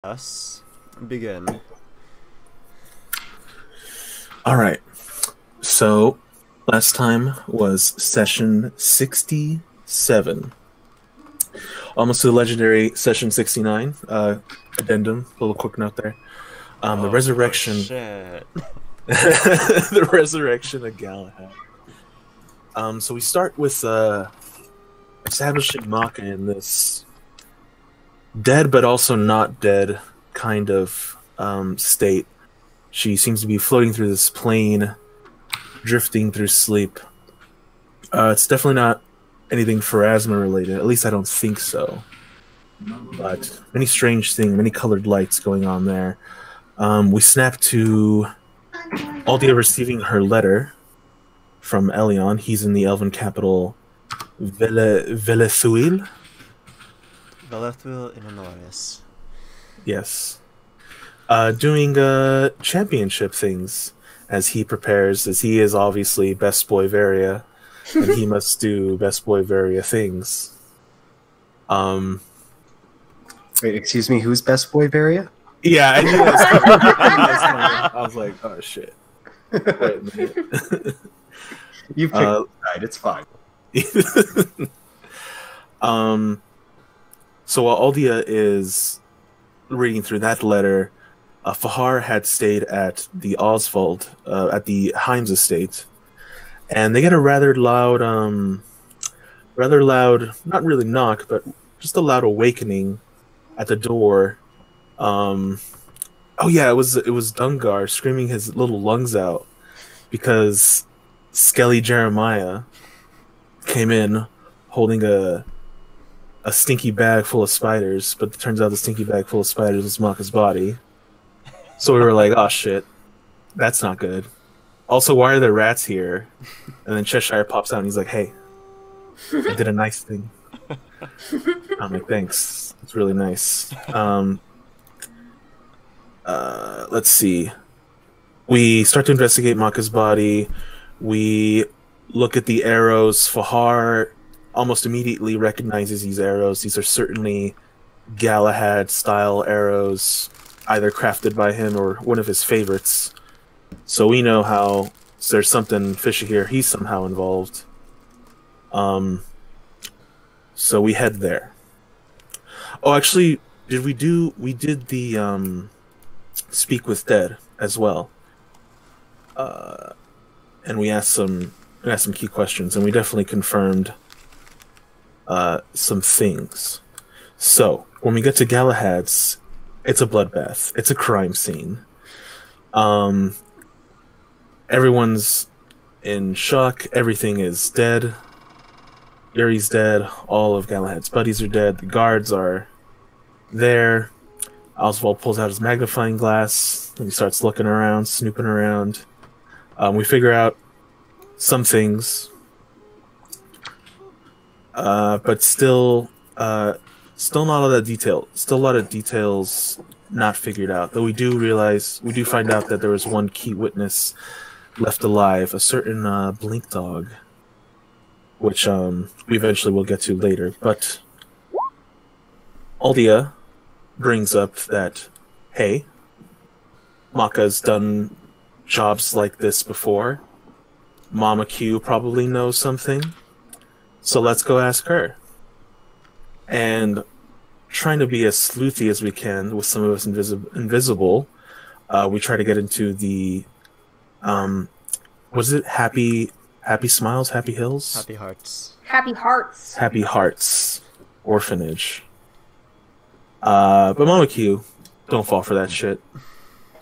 Us begin. Alright, so last time was session 67. Almost to the legendary session 69. Addendum, a little quick note there. The resurrection. Oh, shit. The resurrection of Galahad. So we start with establishing Maka in this dead but also not dead kind of state. She seems to be floating through this plane, drifting through sleep. It's definitely not anything Pharasma related. At least I don't think so. But many strange things, many colored lights going on there. We snap to Aldia receiving her letter from Elion. He's in the elven capital, Velethuil. Velethuil, Illinois. Yes. Doing championship things as he prepares, as he is obviously Best Boy Varia, and he must do Best Boy Varia things. Wait, excuse me, who's Best Boy Varia? Yeah, I knew that. I was like, oh shit. Wait a minute. You picked the side, it's fine. So while Aldia is reading through that letter, Fahar had stayed at the Oswald, at the Himes estate, and they get a rather loud, not really knock, but just a loud awakening at the door. Oh yeah, it was Dungar screaming his little lungs out because Skelly Jeremiah came in holding a stinky bag full of spiders, but it turns out the stinky bag full of spiders was Maka's body. So we were like, oh shit, that's not good. Also, why are there rats here? And then Cheshire pops out and he's like, hey, I did a nice thing. I'm like, thanks. It's really nice. Let's see. We start to investigate Maka's body. We look at the arrows. Fahar almost immediately recognizes these arrows. These are certainly Galahad-style arrows, either crafted by him or one of his favorites. So we know how there's something fishy here. He's somehow involved. So we head there. Oh, actually, we did the speak with dead as well. And we asked some key questions, and we definitely confirmed some things. So when we get to Galahad's, it's a bloodbath. It's a crime scene. Everyone's in shock. Everything is dead. Yuri's dead. All of Galahad's buddies are dead. The guards are there. Oswald pulls out his magnifying glass and he starts looking around, snooping around. We figure out some things, but still not a lot of detail. Still a lot of details not figured out. Though we do find out that there was one key witness left alive, a certain Blink Dog, which we eventually will get to later. But Aldia brings up that, hey, Maka's done jobs like this before. Mama Q probably knows something. So let's go ask her. And trying to be as sleuthy as we can with some of us invisible, we try to get into the, was it Happy Smiles, Happy Hills? Happy Hearts. Happy Hearts. Happy Hearts orphanage. But Mama Q, don't fall for that shit.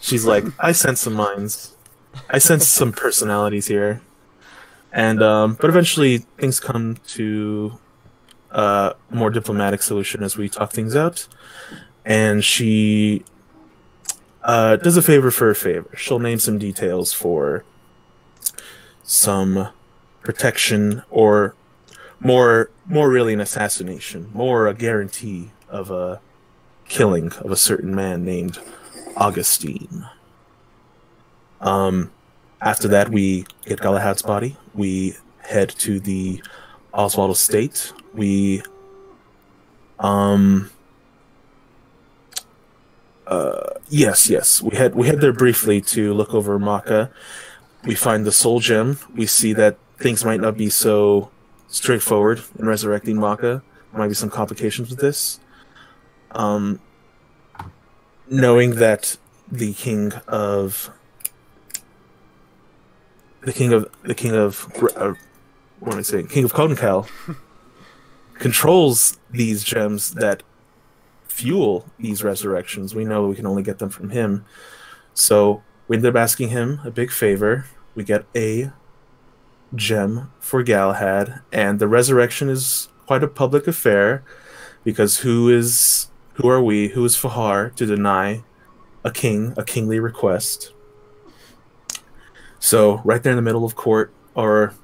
She's like, I sense some minds. I sense some personalities here. And, but eventually things come to a more diplomatic solution as we talk things out. And she does a favor for a favor. She'll name some details for some protection, or more really an assassination, more a guarantee of a killing of a certain man named Augustine. After that, we get Galahad's body. We head to the Oswald estate. We Yes. We head there briefly to look over Maka. We find the soul gem. We see that things might not be so straightforward in resurrecting Maka. There might be some complications with this. Knowing that the king of what am I saying? King of Kohalu controls these gems that fuel these resurrections. We know we can only get them from him. So we end up asking him a big favor. We get a gem for Galahad, and the resurrection is quite a public affair because who is Fahar to deny a kingly request? So right there in the middle of court, or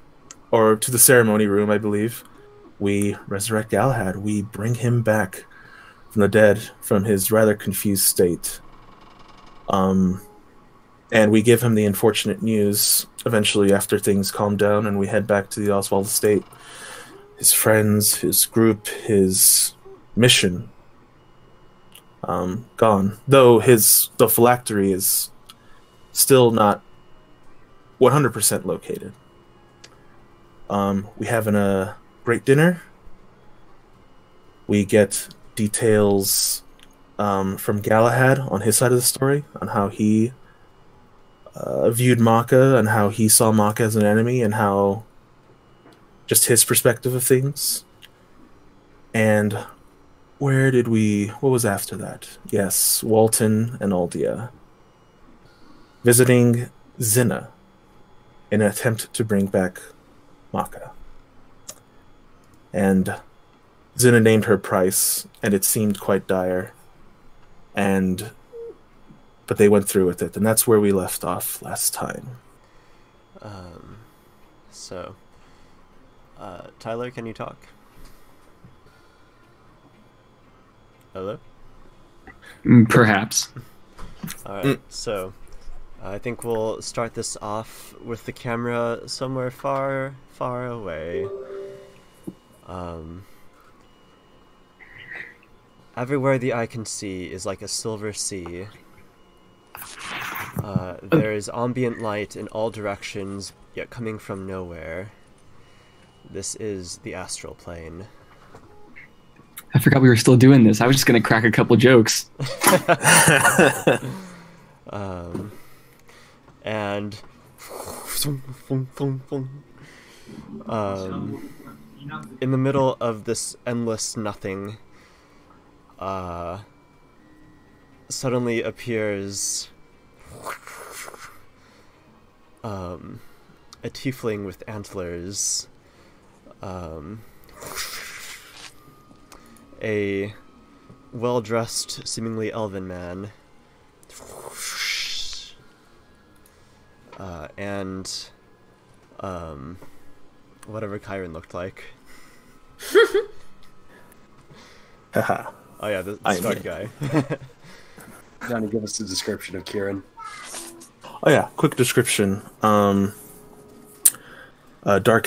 to the ceremony room, I believe, we resurrect Galahad. We bring him back from the dead, from his rather confused state. And we give him the unfortunate news eventually after things calm down, and we head back to the Oswald estate. His friends, his group, his mission, gone. Though the phylactery is still not 100% located. We have a great dinner. We get details from Galahad on his side of the story, on how he viewed Maka and how he saw Maka as an enemy, and how just his perspective of things. And what was after that? Yes, Walton and Aldia visiting Zinna in an attempt to bring back Maka. And Zinna named her price, and it seemed quite dire. But they went through with it, and that's where we left off last time. Tyler, can you talk? Hello? Perhaps. Alright, so I think we'll start this off with the camera somewhere far, far away. Everywhere the eye can see is like a silver sea. There is ambient light in all directions, yet coming from nowhere. This is the astral plane. I forgot we were still doing this. I was just gonna crack a couple jokes. And in the middle of this endless nothing, suddenly appears a tiefling with antlers, a well-dressed, seemingly elven man, and whatever Kyron looked like. Haha. Oh yeah, the Stark guy. Johnny, give us a description of Kieran. Oh yeah, quick description. Dark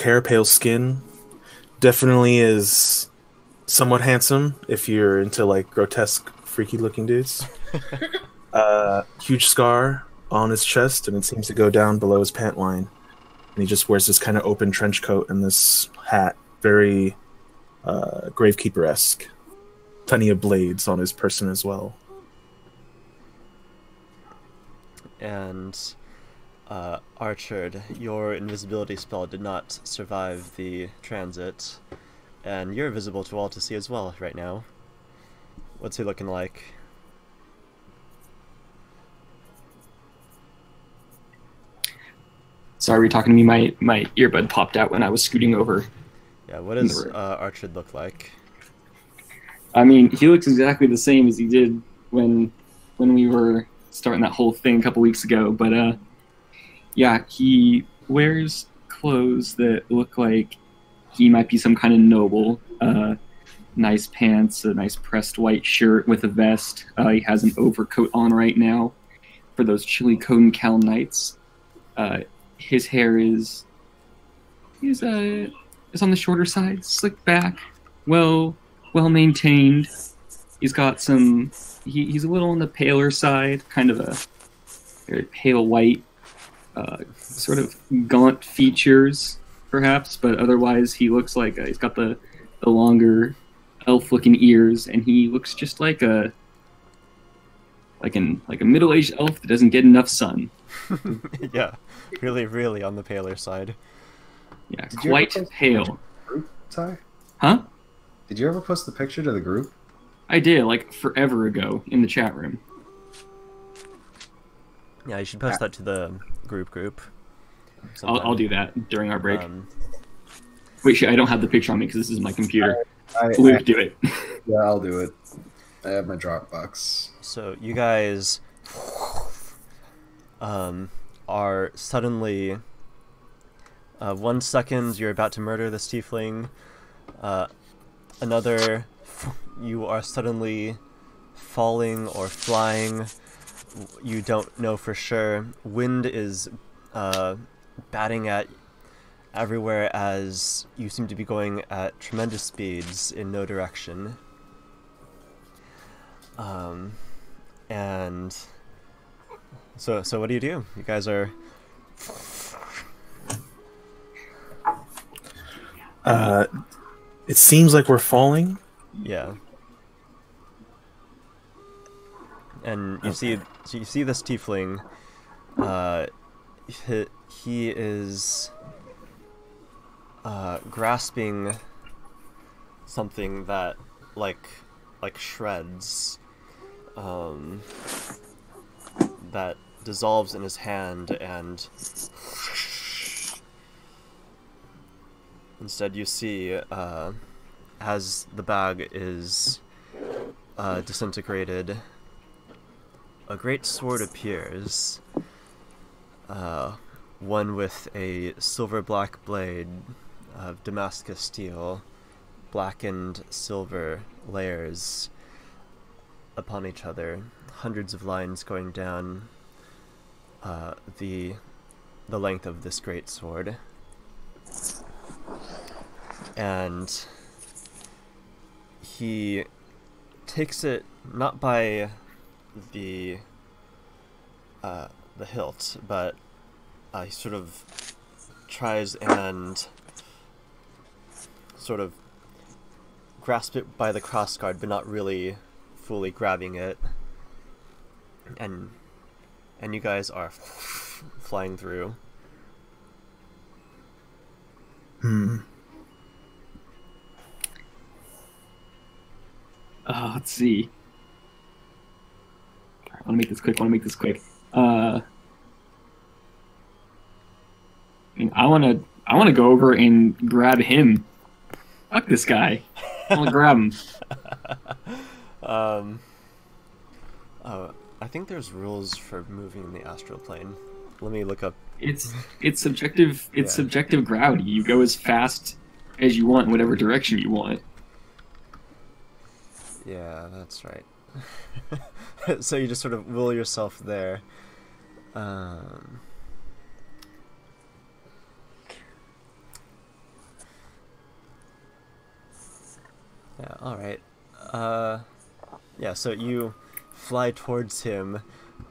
hair, pale skin. Definitely is somewhat handsome if you're into like grotesque, freaky looking dudes. Huge scar on his chest, and it seems to go down below his pant line. And he just wears this kind of open trench coat and this hat, very gravekeeper-esque. Plenty of blades on his person as well. And Archard, your invisibility spell did not survive the transit, and you're visible to all to see as well right now. What's he looking like? Sorry, were you talking to me? My earbud popped out when I was scooting over. Yeah, what does Archard look like? I mean, he looks exactly the same as he did when we were starting that whole thing a couple weeks ago. But yeah, he wears clothes that look like he might be some kind of noble. Nice pants, a nice pressed white shirt with a vest. He has an overcoat on right now for those chilly Kohalu nights. His hair is on the shorter side, slicked back, well maintained. He's got some. He's a little on the paler side, kind of a very pale white, sort of gaunt features, perhaps, but otherwise he looks like he's got the longer elf-looking ears, and he looks just like a middle-aged elf that doesn't get enough sun. Yeah, really on the paler side. Yeah, Did you quite ever post pale. Ty? Huh? Did you ever post the picture to the group? I did, like, forever ago in the chat room. Yeah, you should post that to the group. I'll do that during our break. Um, Wait, shit, I don't have the picture on me because this is my computer. I Luke, do it. Yeah, I'll do it. I have my Dropbox. so you guys are suddenly 1 second you're about to murder this tiefling, another you are suddenly falling or flying. You don't know for sure. Wind is batting at everywhere as you seem to be going at tremendous speeds in no direction. And so what do? You guys are It seems like we're falling. yeah. And you see this tiefling. He is grasping something that like shreds, that dissolves in his hand, and instead you see as the bag is disintegrated, a great sword appears, one with a silver-black blade of Damascus steel, blackened silver layers upon each other, hundreds of lines going down the length of this great sword. And he takes it not by the hilt, but he sort of tries and sort of grasp it by the crossguard, but not really fully grabbing it. And you guys are flying through. Let's see. I want to make this quick. I mean, I want to go over and grab him. Fuck this guy. I want to grab him. Oh, I think there's rules for moving in the astral plane. Let me look up. It's subjective. It's Yeah. subjective gravity. You go as fast as you want in whatever direction you want. Yeah, that's right. So you just sort of will yourself there. Yeah, alright. Yeah, so you fly towards him,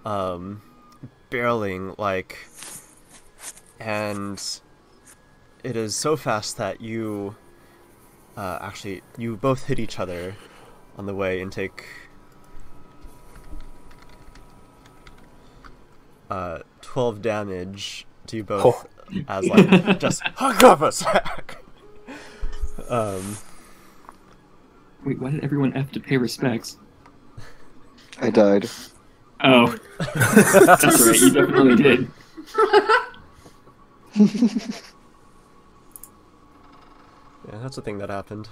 barreling, like, and it is so fast that you, actually, you both hit each other on the way and take 12 damage to you both, as like just hung up a sec. Wait, why did everyone have to pay respects? I died. Oh, that's right. You definitely did. Yeah, that's the thing that happened.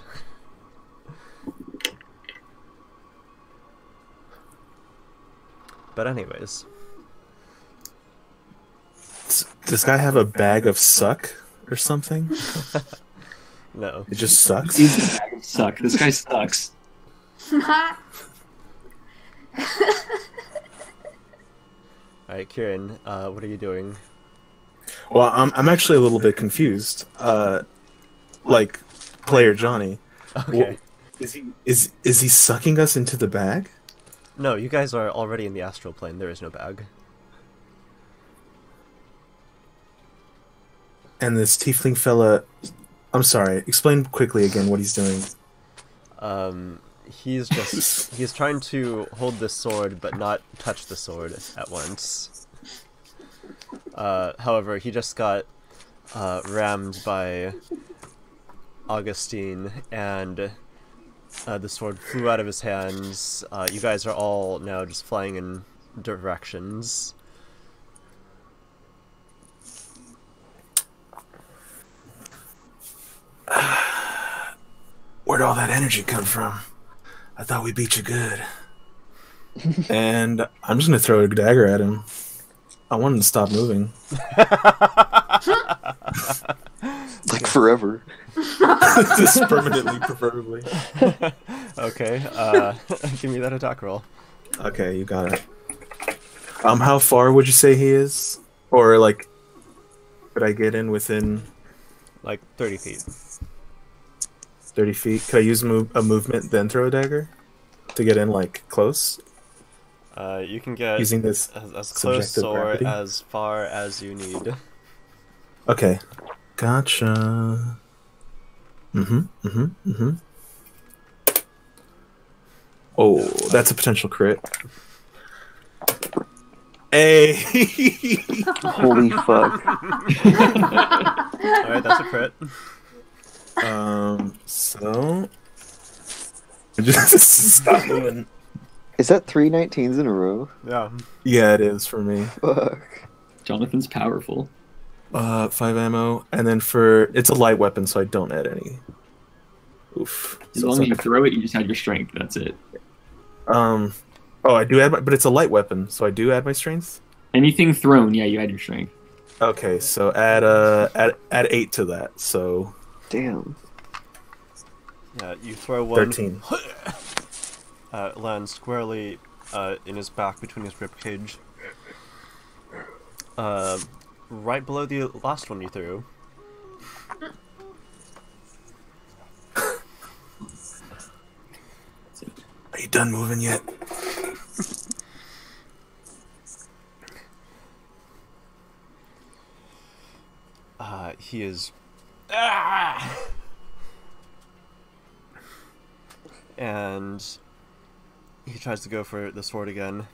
But anyways, Does this guy have a bag of suck or something? no. It just sucks. He's a bag of suck. This guy sucks. Alright, Kieran, what are you doing? Well, I'm actually a little bit confused. Like, player Johnny. Okay. Is he sucking us into the bag? No, you guys are already in the astral plane. There is no bag. And this tiefling fella, I'm sorry, explain quickly again what he's doing. He's trying to hold the sword but not touch the sword at once. However, he just got rammed by Augustine, and the sword flew out of his hands. You guys are all now just flying in directions. Where'd all that energy come from? I thought we beat you good. And I'm just gonna throw a dagger at him. I want him to stop moving. Like forever. Just permanently, preferably. Okay, give me that attack roll. Okay, you got it. How far would you say he is? Or, like, could I get in within... Like 30 feet. 30 feet? Could I use a movement, then throw a dagger? To get in, like, close? You can get using this as close or gravity? as far as you need. Okay. Gotcha. Oh, that's a potential crit. Hey! Holy fuck. Alright, that's a crit. So... Just stop moving. Is that 3 19s in a row? Yeah. Yeah, it is for me. Fuck. Jonathan's powerful. 5 ammo, and then for... It's a light weapon, so I don't add any. Oof. As So long it's as you like throw it, you just add your strength. That's it. oh, I do add but it's a light weapon, so I do add my strength? Anything thrown, yeah, you add your strength. Okay, so add 8 to that, so... Damn. Yeah, you throw one. 13. Lands squarely in his back between his ribcage. Right below the last one you threw. Are you done moving yet? He is... And he tries to go for the sword again.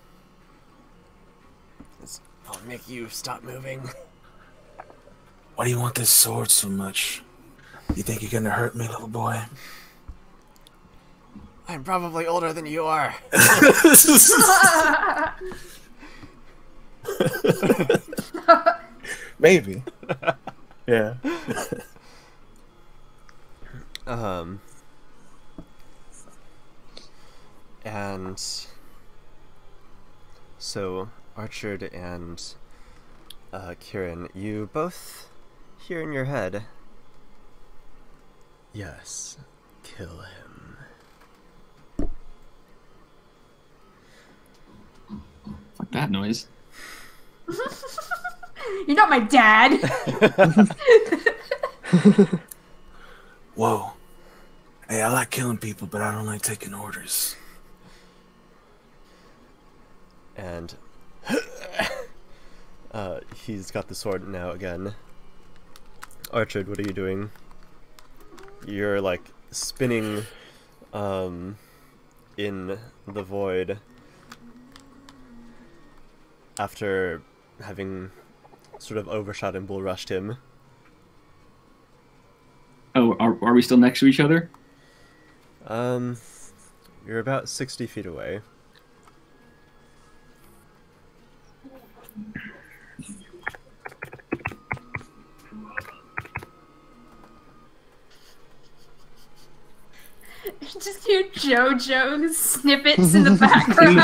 I'll make you stop moving. Why do you want this sword so much? You think you're gonna hurt me, little boy? I'm probably older than you are. Maybe. Yeah. And so Archerd and Kieran, you both hear in your head, yes, kill him. Fuck that noise. You're not my dad. Whoa. Hey, I like killing people, but I don't like taking orders. And he's got the sword now again. Archerd, what are you doing? You're like spinning in the void after having sort of overshot and bull rushed him. Oh, are we still next to each other? You're about 60 feet away. Just hear JoJo snippets in the background.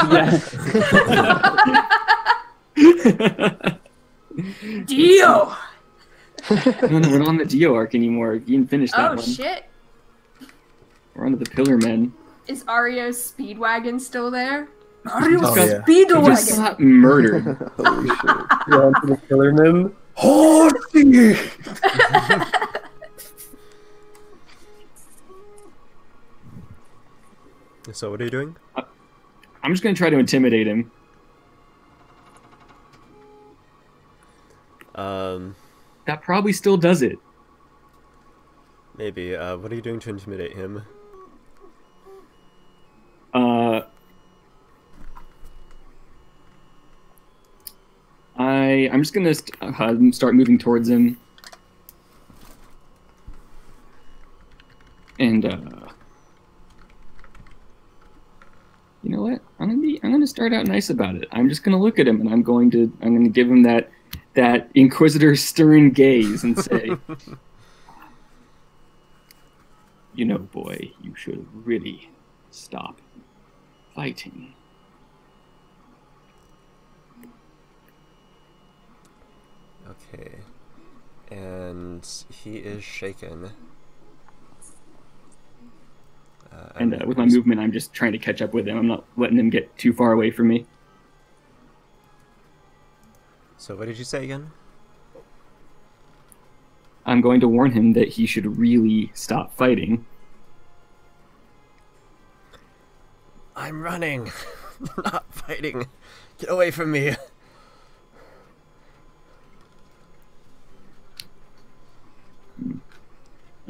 Dio! No, we're not on the Dio arc anymore. You didn't finish that Oh one. shit. We're on to the Pillar Men. Is Ario's Speedwagon still there? Ario's Oh, yeah. He just Speedwagon! got murdered. Holy shit. You're on to the Killerman. So what are you doing? I'm just gonna try to intimidate him. That probably still does it. Maybe. What are you doing to intimidate him? I'm just gonna start moving towards him, and you know what? I'm gonna start out nice about it. I'm just gonna look at him, and I'm gonna give him that inquisitor stern gaze and say, you know, boy, you should really stop fighting. Okay. And he is shaken. And with my movement, I'm just trying to catch up with him. I'm not letting him get too far away from me. So what did you say again? I'm going to warn him that he should really stop fighting. I'm running, not fighting. Get away from me.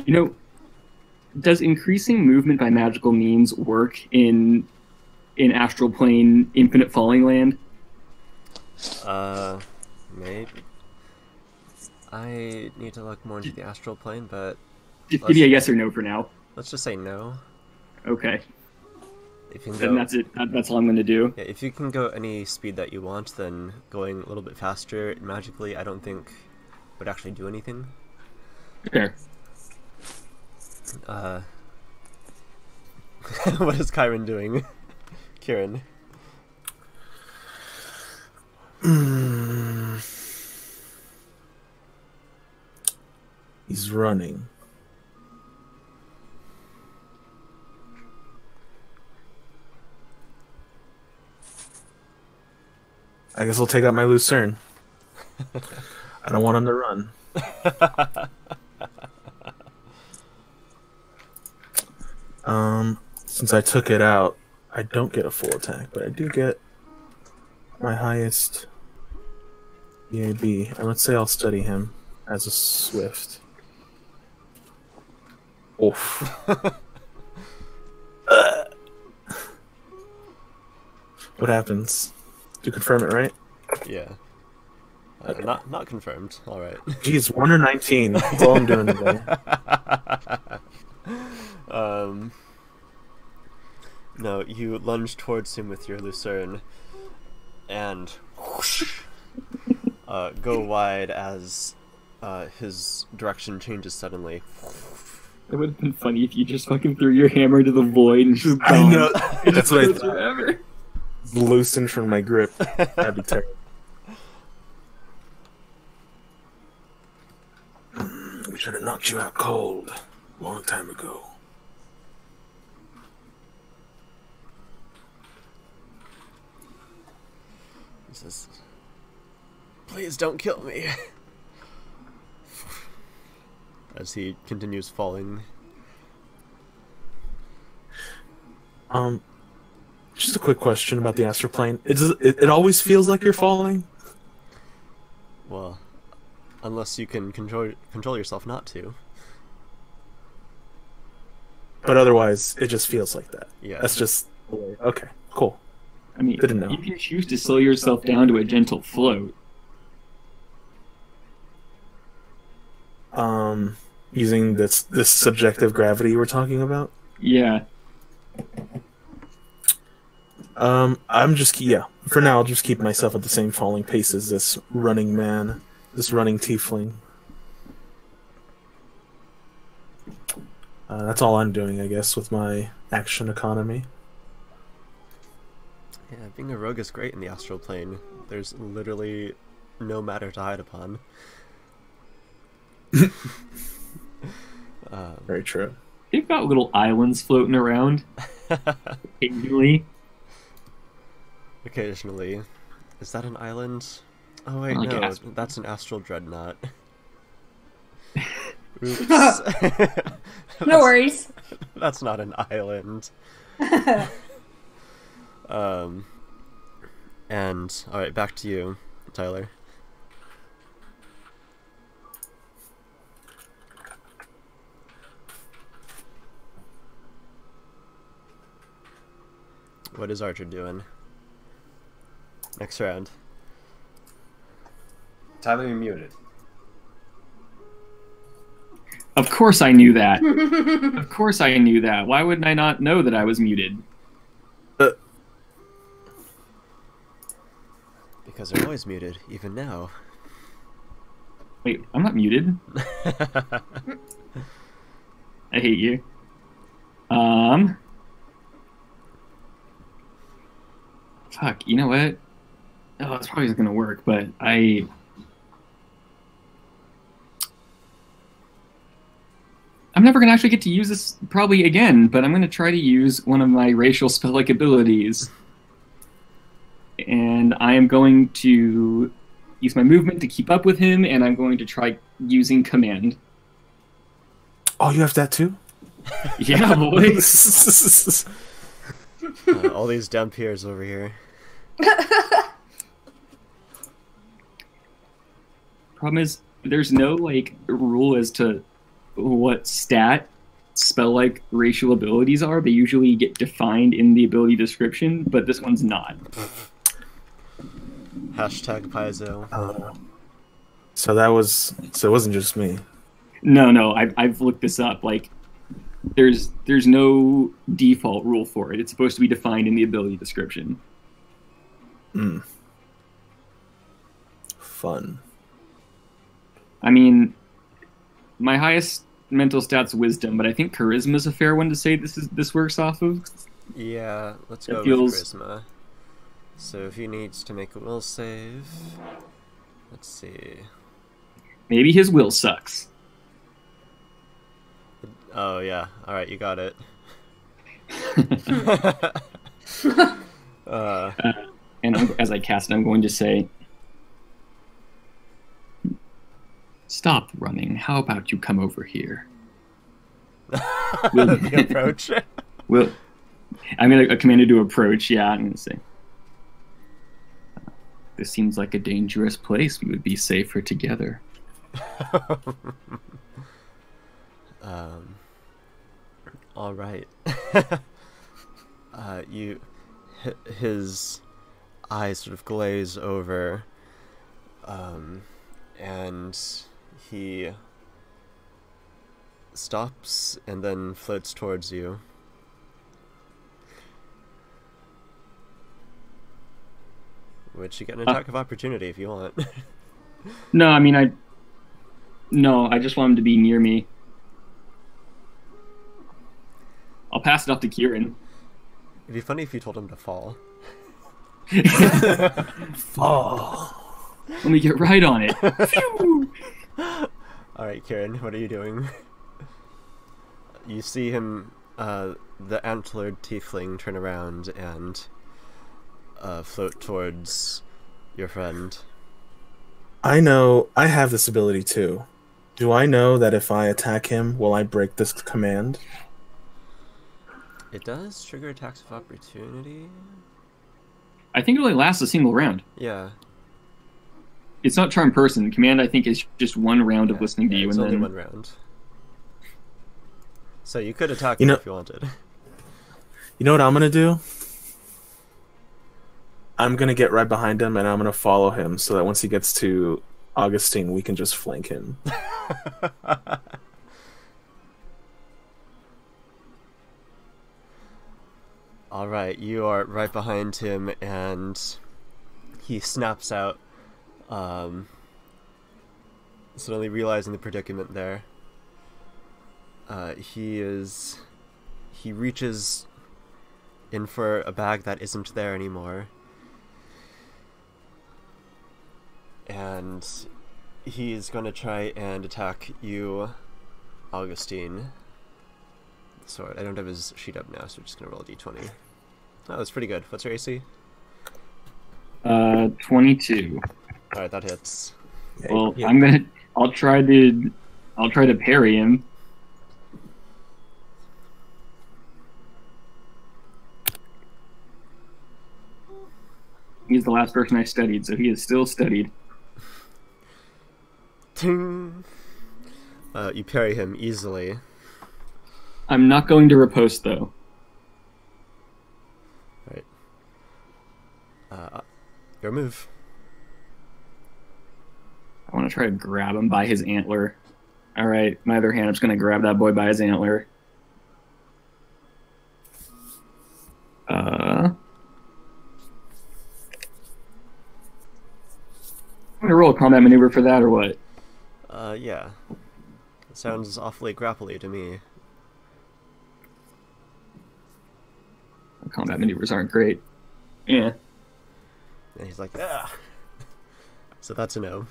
You know, does increasing movement by magical means work in astral plane infinite falling land? Maybe. I need to look more into the astral plane, but Just give me a yes or no for now. let's just say no. Okay, If you can then go, that's it. That's all I'm going to do. yeah, if you can go any speed that you want, then going a little bit faster magically, I don't think would actually do anything. Fair. What is Kyron doing? Kieran. He's running. I guess I'll take out my Lucerne. I don't want him to run. Since I took it out, I don't get a full attack, but I do get my highest EAB. And let's say I'll study him as a swift. Oof. What happens? You confirm it, right? Yeah. Okay. Not confirmed. All right. Geez, 1 or 19. That's all I'm doing today. No, you lunge towards him with your Lucerne, and whoosh, go wide as his direction changes suddenly. It would have been funny if you just fucking threw your hammer to the void and just I gone. know. That's what I thought. Forever. Loosened from my grip. That'd be terrible. We should have knocked you out cold a long time ago. He says, "Please don't kill me." As he continues falling. Just a quick question about the astral plane. It always feels like you're falling? Well, unless you can control yourself not to. But otherwise, it just feels like that. Yeah. That's just the way. Okay, cool. I mean, Good to know. you can choose to slow yourself down to a gentle float. Using this subjective gravity we're talking about? Yeah. I'm just for now I'll just keep myself at the same falling pace as this running man, this running tiefling. That's all I'm doing, I guess, with my action economy. Yeah, being a rogue is great in the astral plane. There's literally no matter to hide upon. Very true. They've got little islands floating around occasionally. Occasionally. Is that an island? Oh wait, I no, guess. that's an astral dreadnought. Oops. No worries. That's not an island. And all right, back to you, Tyler. What is Archer doing? Next round. Tyler, you're muted. Of course I knew that. Of course I knew that. Why wouldn't I not know that I was muted? Because they're always muted, even now. Wait, I'm not muted. I hate you. Fuck, you know what? Oh, it's probably not gonna work, but I'm never gonna actually get to use this probably again, but I'm gonna try to use one of my racial spell-like abilities. And I am going to use my movement to keep up with him, and I'm going to try using command. Oh, you have that too? Yeah, boy. All these dumb peers over here. Problem is, there's no like rule as to what stat spell-like racial abilities are. They usually get defined in the ability description, but this one's not. Hashtag Paizo. So it wasn't just me. No, I've looked this up. Like, there's no default rule for it. It's supposed to be defined in the ability description. Fun. I mean, my highest mental stat's wisdom, but I think charisma is a fair one to say this works off of. Yeah, let's go feels- with charisma. So he needs to make a will save. Let's see. Maybe his will sucks. Oh yeah, all right, you got it. And as I cast it, I'm going to say, "Stop running. How about you come over here?" The approach. Will I'm going to command it to approach. Yeah, I'm going to say, "This seems like a dangerous place. We would be safer together." All right. His eyes sort of glaze over, and he stops and then floats towards you. Which you get an attack of opportunity if you want. No, I mean, I just want him to be near me. I'll pass it off to Kieran. It'd be funny if you told him to fall. Fall. Let me get right on it. Alright, Kieran, what are you doing? You see him, the antlered tiefling, turn around and float towards your friend. I know I have this ability too. Do I know that if I attack him, will I break this command? It does trigger attacks of opportunity? I think it only lasts a single round. Yeah. It's not charm person. Command, I think, is just one round of listening to you, It's and only then one round. So you could attack You him know- if you wanted. You know what I'm gonna do? I'm gonna get right behind him and I'm gonna follow him so that once he gets to Augustine, we can just flank him. Alright, you are right behind him and he snaps out, suddenly realizing the predicament there. He reaches in for a bag that isn't there anymore. And he's going to try and attack you, Augustine. Sword. I don't have his sheet up now, so we're just going to roll a d20. Oh, that's pretty good. What's your AC? 22. Alright, that hits. Well, Yeah. I'll try to parry him. he's the last person I studied, so he is still studied. Ting. You parry him easily. I'm not going to riposte, though. Right. Your move. I want to try to grab him by his antler. Alright, my other hand, I'm just going to grab that boy by his antler. I'm going to roll a combat maneuver for that, or what? Yeah. It sounds awfully grapply to me. Combat maneuvers aren't great. Yeah. And he's like, ah! So that's a no.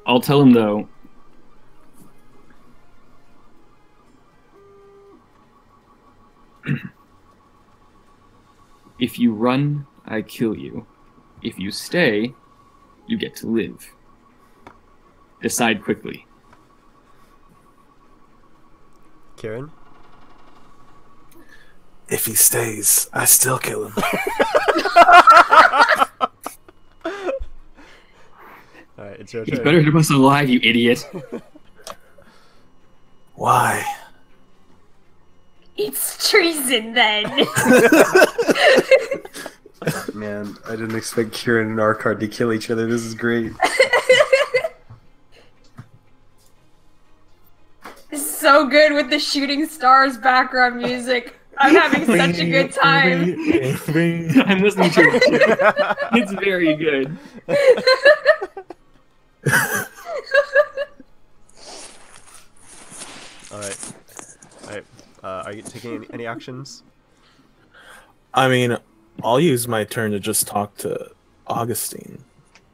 I'll tell him, though. If you run, I kill you. If you stay, you get to live. Decide quickly. Kieran? If he stays, I still kill him. Alright, it's your It's turn. better to us alive, you idiot. Why? It's treason then. Man, I didn't expect Kieran and Arkard to kill each other. This is great. So good with the shooting stars background music. I'm having such a good time. I'm listening to it too. It's very good. Alright. Alright. Are you taking any actions? I mean, I'll use my turn to just talk to Augustine.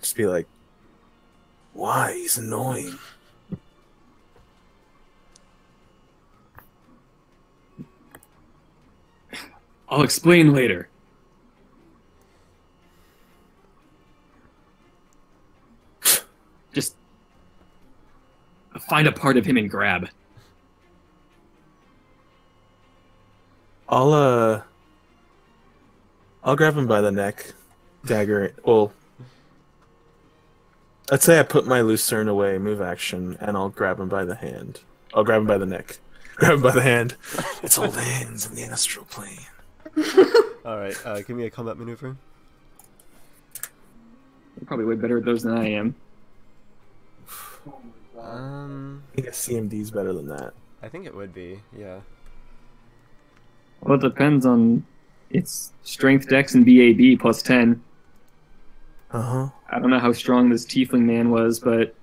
Just be like, why? He's annoying. I'll explain later. Just find a part of him and grab. I'll grab him by the neck. Dagger. Well, I'd say I put my lucerne away, move action, and I'll grab him by the hand. I'll grab him by the neck. Grab him by the hand. It's old hands in the astral plane. Alright, give me a combat maneuver. You're probably way better at those than I am. I think a CMD's better than that. I think it would be, yeah. Well, it depends on its strength, dex, and BAB plus 10. Uh-huh. I don't know how strong this tiefling man was, but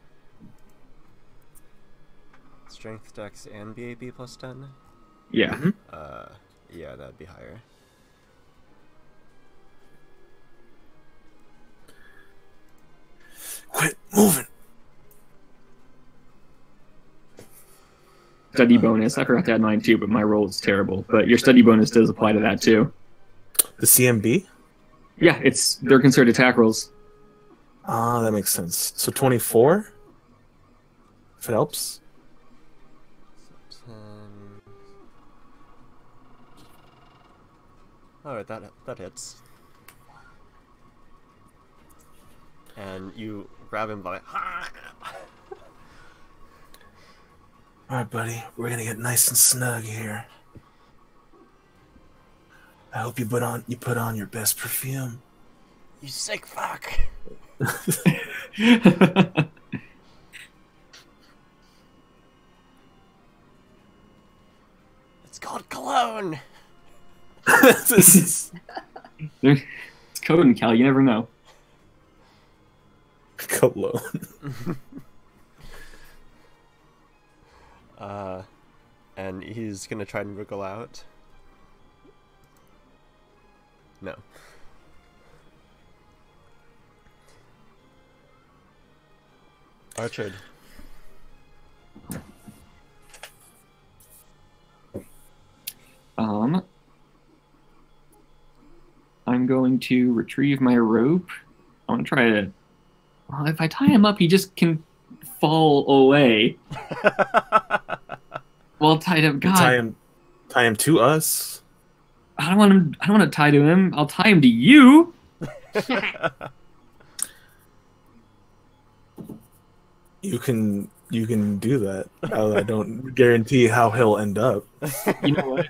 Strength, dex, and BAB plus 10? yeah. Yeah, that'd be higher. Quit moving. Study bonus. I forgot to add mine too, but my roll is terrible. But your study bonus does apply to that too. The CMB? Yeah, they're considered attack rolls. Ah, that makes sense. So 24? If it helps. 10... Alright, that hits. And you grab him by... Alright, buddy. We're gonna get nice and snug here. I hope you put on your best perfume. You sick fuck! It's called cologne! This is It's code in Cal, you never know. cologne. And he's gonna try and wriggle out. No. Archard. I'm going to retrieve my rope. I want to try to... Well, if I tie him up, he just can fall away. Well, tied up. God. Tie him to us. I don't want him. I don't want to tie to him. I'll tie him to you. You can do that. I don't guarantee how he'll end up. You know what?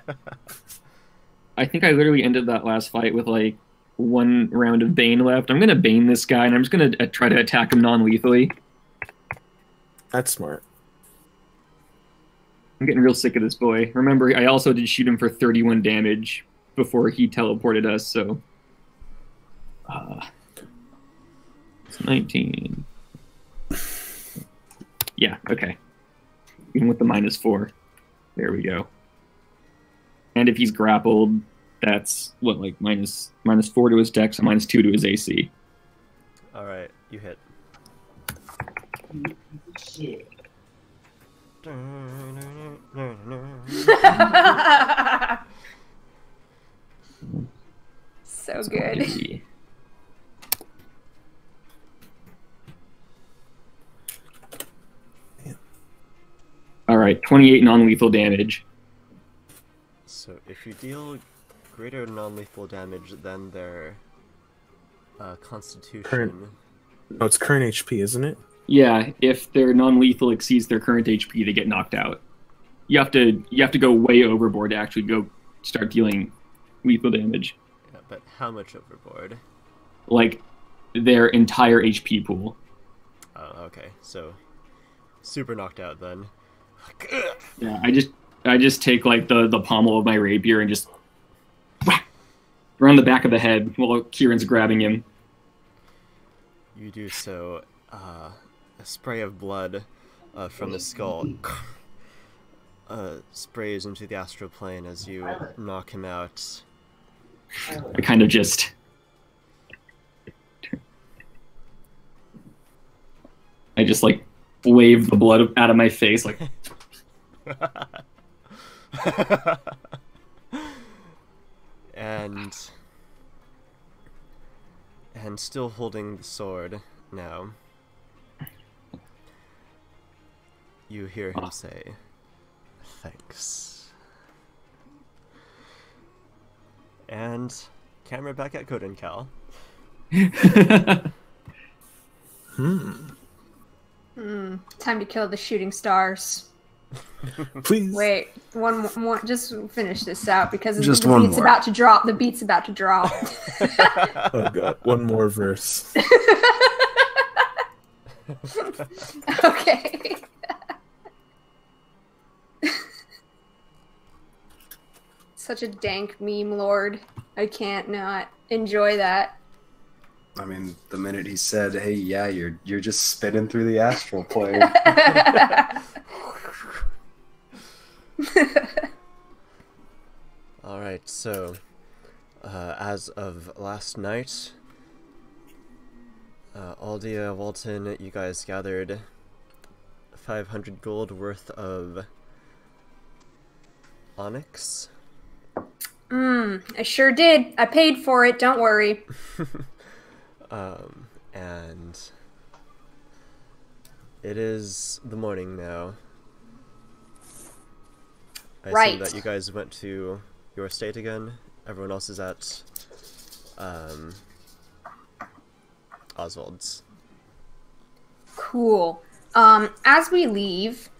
I think I literally ended that last fight with like one round of Bane left. I'm gonna Bane this guy, and I'm just gonna try to attack him non-lethally. That's smart. I'm getting real sick of this boy. Remember, I also did shoot him for 31 damage before he teleported us, so... it's 19... Yeah, okay. Even with the -4. There we go. And if he's grappled, that's, what, like, -4 to his dex and -2 to his AC. Alright, you hit. So good. Alright, 28 non-lethal damage. So if you deal greater non-lethal damage than their constitution... No, it's current HP, isn't it? Yeah, if their non-lethal exceeds their current HP, they get knocked out. You have to go way overboard to actually go start dealing lethal damage. Yeah, but how much overboard? Like their entire HP pool. Oh, okay. So super knocked out then. Yeah, I just take like the pommel of my rapier and just whack around the back of the head while Kieran's grabbing him. You do so. A spray of blood from the skull sprays into the astral plane as you knock him out. I kind of just... I just, like, wave the blood out of my face, like... and still holding the sword now, you hear him say, "Thanks." And camera back at Code and Cal. Time to kill the shooting stars. Please. Wait, one more. Just finish this out because Just the one beat's more. about to drop. The beat's about to drop. Oh god, one more verse. Okay. Such a dank meme lord. I can't not enjoy that. I mean, the minute he said, "Hey, yeah, you're just spinning through the astral plane." Alright, so as of last night, Aldia, Walton, you guys gathered 500 gold worth of onyx. I sure did. I paid for it, don't worry. And it is the morning now. I Right. assume that you guys went to your estate again. Everyone else is at Oswald's. Cool. As we leave,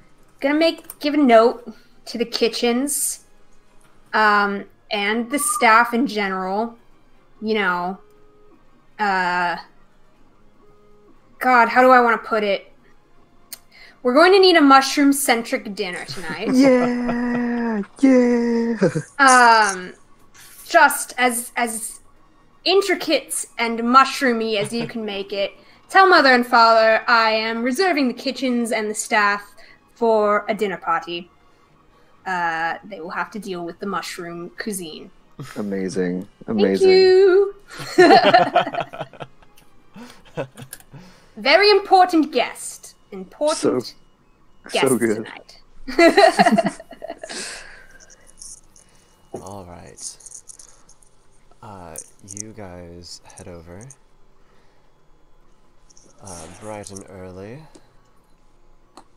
give a note to the kitchens, and the staff in general. You know, God, how do I want to put it? We're going to need a mushroom-centric dinner tonight. Yeah, yeah. Just as intricate and mushroomy as you can make it. Tell Mother and Father I am reserving the kitchens and the staff for a dinner party. They will have to deal with the mushroom cuisine. Amazing, Thank amazing. you. Very important guest. Important guest So good. tonight. Alright. You guys head over. Bright and early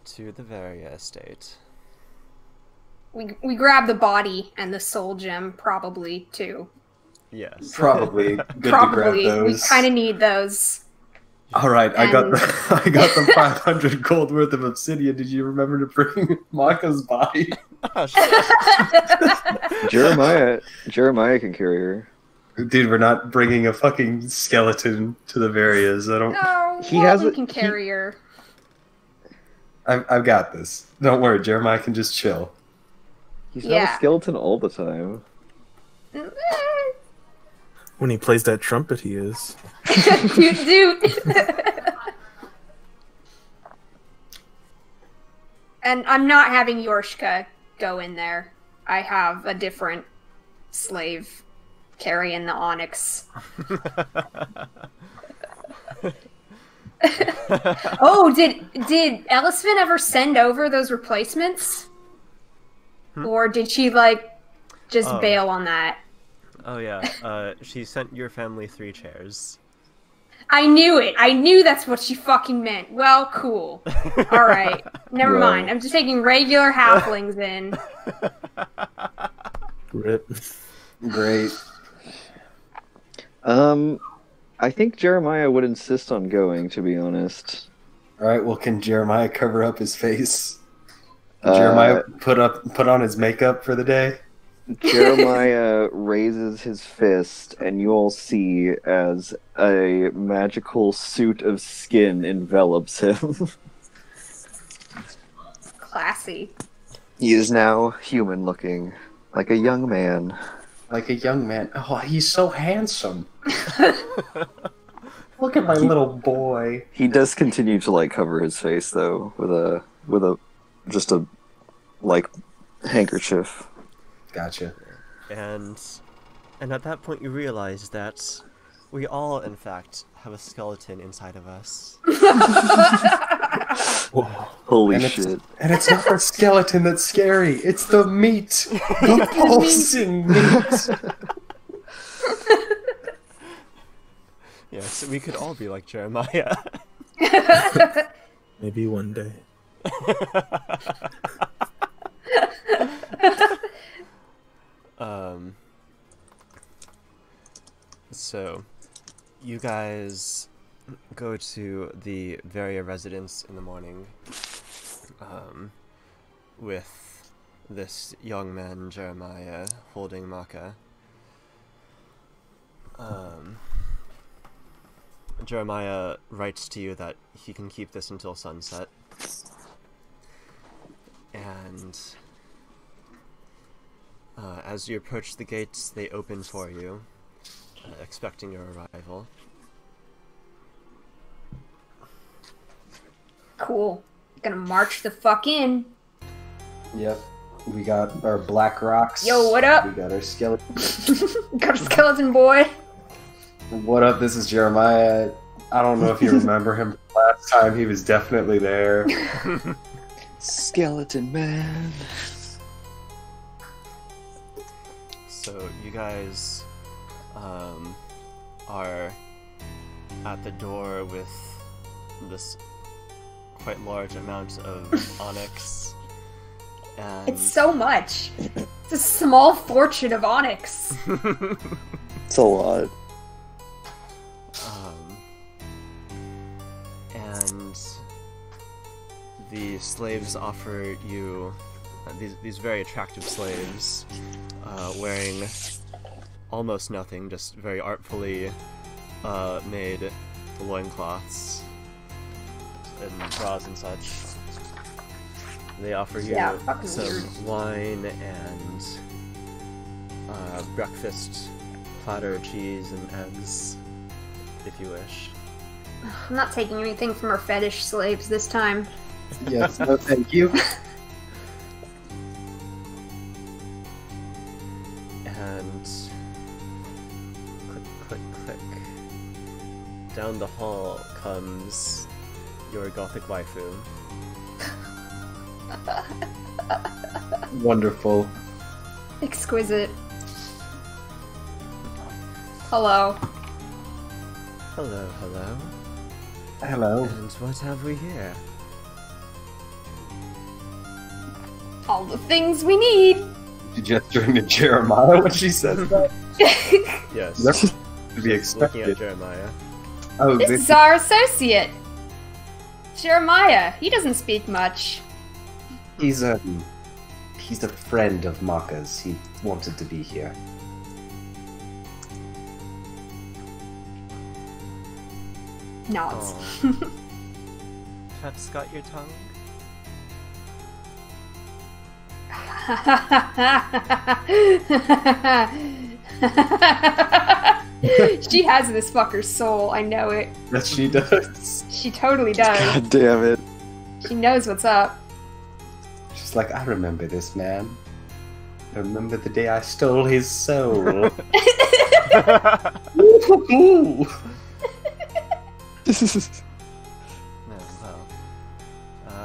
to the Varia estate. We grab the body and the soul gem, probably, too. Yes. Probably good to grab Probably. We those. kind of need those. All right, I got And- the 500 gold worth of obsidian. Did you remember to bring Maka's body? Oh, shit. Jeremiah can carry her. Dude, we're not bringing a fucking skeleton to the Varias. I don't. No, He has Walden a- can carry her. I've got this. Don't worry, Jeremiah can just chill. He's Yeah. not a skeleton all the time. When he plays that trumpet, he is. Dude. And I'm not having Yorshka go in there. I have a different slave carrying the onyx. Oh, did Ellisfin ever send over those replacements? Or did she just Oh. bail on that? Oh yeah, she sent your family 3 chairs. I knew it. I knew that's what she fucking meant. Well, cool. All right. Never Well. mind. I'm just taking regular halflings in. Rip. Great. I think Jeremiah would insist on going, to be honest. All right. Well, can Jeremiah cover up his face? Can Jeremiah put on his makeup for the day? Jeremiah raises his fist, and you all see as a magical suit of skin envelops him. Classy. He is now human-looking, like a young man. Like a young man. Oh, he's so handsome. Look at my little boy. He does continue to cover his face though with a handkerchief. Gotcha. And at that point you realize that we all, in fact, have a skeleton inside of us. Holy And shit! And it's not the skeleton that's scary. It's the meat. The pulsing meat. Yes, we could all be like Jeremiah. Maybe one day. So, you guys go to the Varia residence in the morning, with this young man, Jeremiah, holding Maka. Jeremiah writes to you that he can keep this until sunset. And as you approach the gates, they open for you, expecting your arrival. Cool. Gonna march the fuck in. Yep. We got our black rocks. Yo, what up? We got our skeleton. Got a skeleton boy. What up? This is Jeremiah. I don't know if you remember him from last time. He was definitely there. Skeleton man. So you guys are at the door with this quite large amount of onyx. And It's so much. It's a small fortune of onyx. It's a lot. And the slaves offer you these very attractive slaves, wearing almost nothing, just very artfully made loincloths and bras and such. They offer you Yeah, fucking some weird. wine and breakfast platter, cheese and eggs, if you wish. I'm not taking anything from our fetish slaves this time. Yes, no, thank you. And click, click, click. Down the hall comes your gothic waifu. Wonderful. Exquisite. Hello. Hello, hello. Hello. And what have we here? All the things we need. You gesturing to Jeremiah when she says that? Yes. That's to be Just looking at expected. Jeremiah. Oh, This is our associate, Jeremiah. He doesn't speak much. he's a friend of Maka's. He wanted to be here. Nods. Have Scott your tongue? She has this fucker's soul, I know it. Yes, she does. She totally does. God damn it. She knows what's up. She's like, I remember this man. I remember the day I stole his soul. Ooh. No, well.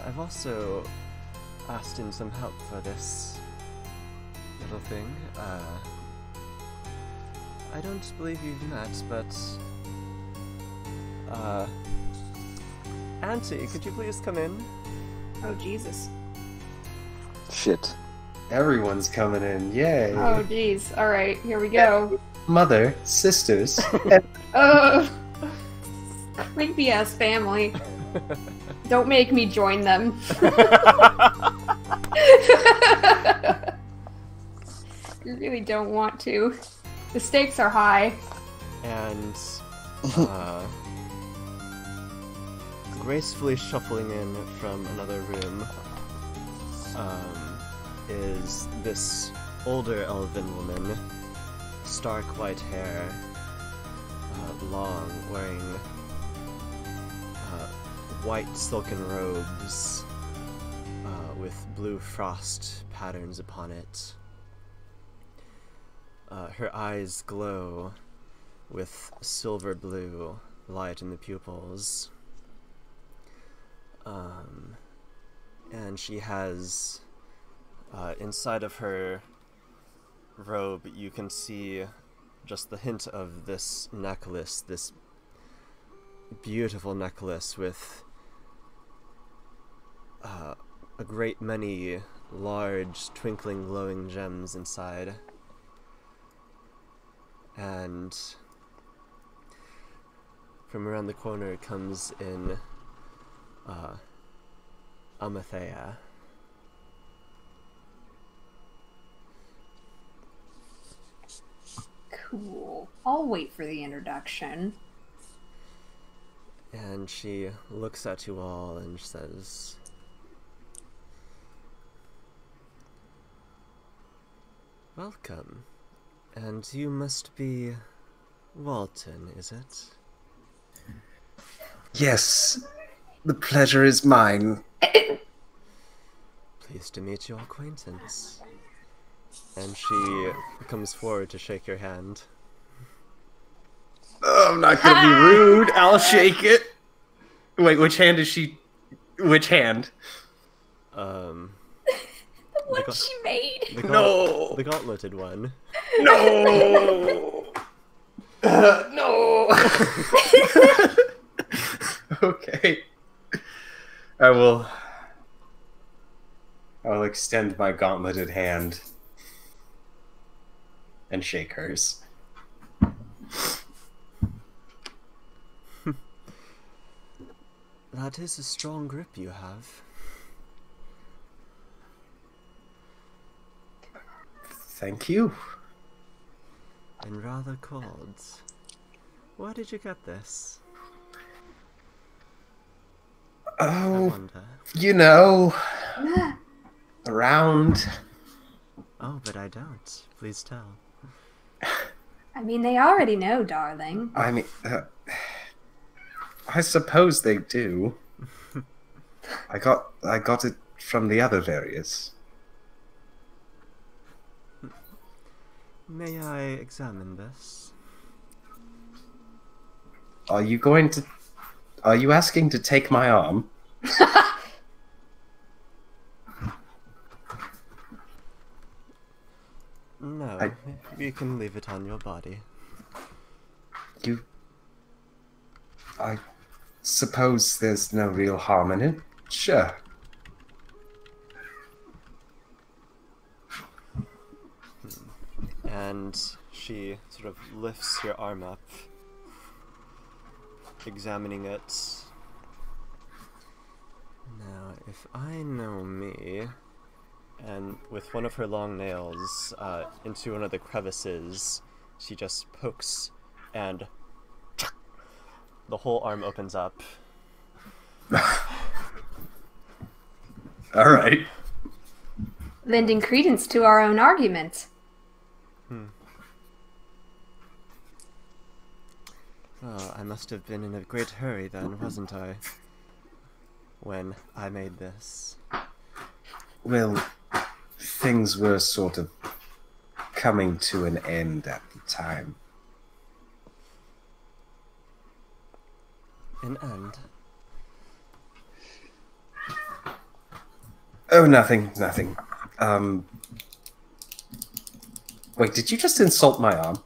I've also asked in some help for this little thing. I don't believe you've met, but... Auntie, could you please come in? Oh, Jesus. Shit. Everyone's coming in, yay! Oh, jeez. Alright, here we go. Mother, sisters, Creepy ass family. Don't make me join them. You really don't want to. The stakes are high. And gracefully shuffling in from another room is this older elven woman, stark white hair, long, wearing white silken robes with blue frost patterns upon it. Her eyes glow with silver blue light in the pupils. And she has, inside of her robe, you can see just the hint of this necklace, this beautiful necklace with a great many large, twinkling, glowing gems inside. And from around the corner comes in Amathea. Cool. I'll wait for the introduction. And she looks at you all and says, "Welcome. And you must be Walton, is it?" yes, the pleasure is mine. Pleased to meet your acquaintance. And she comes forward to shake your hand. Oh, I'm not gonna be rude. I'll shake it. Wait, which hand is she? Which hand? What she made? No. The gauntleted one. No. No. Okay. I will extend my gauntleted hand and shake hers. That is a strong grip you have. Thank you. And rather cold. Where did you get this? I Oh, wonder. you know, around. Oh, but I don't. Please tell. I mean, they already know, darling. I mean, I suppose they do. I got it from the other areas. May I examine this? Are you asking to take my arm? No, you can leave it on your body. I suppose there's no real harm in it. Sure. and she sort of lifts your arm up, examining it. Now, if I know me, and with one of her long nails into one of the crevices, she just pokes, and the whole arm opens up. All right. Lending credence to our own argument. Oh, I must have been in a great hurry then, wasn't I? When I made this. Well, things were sort of coming to an end at the time. An end? Oh, nothing. Wait, did you just insult my arm?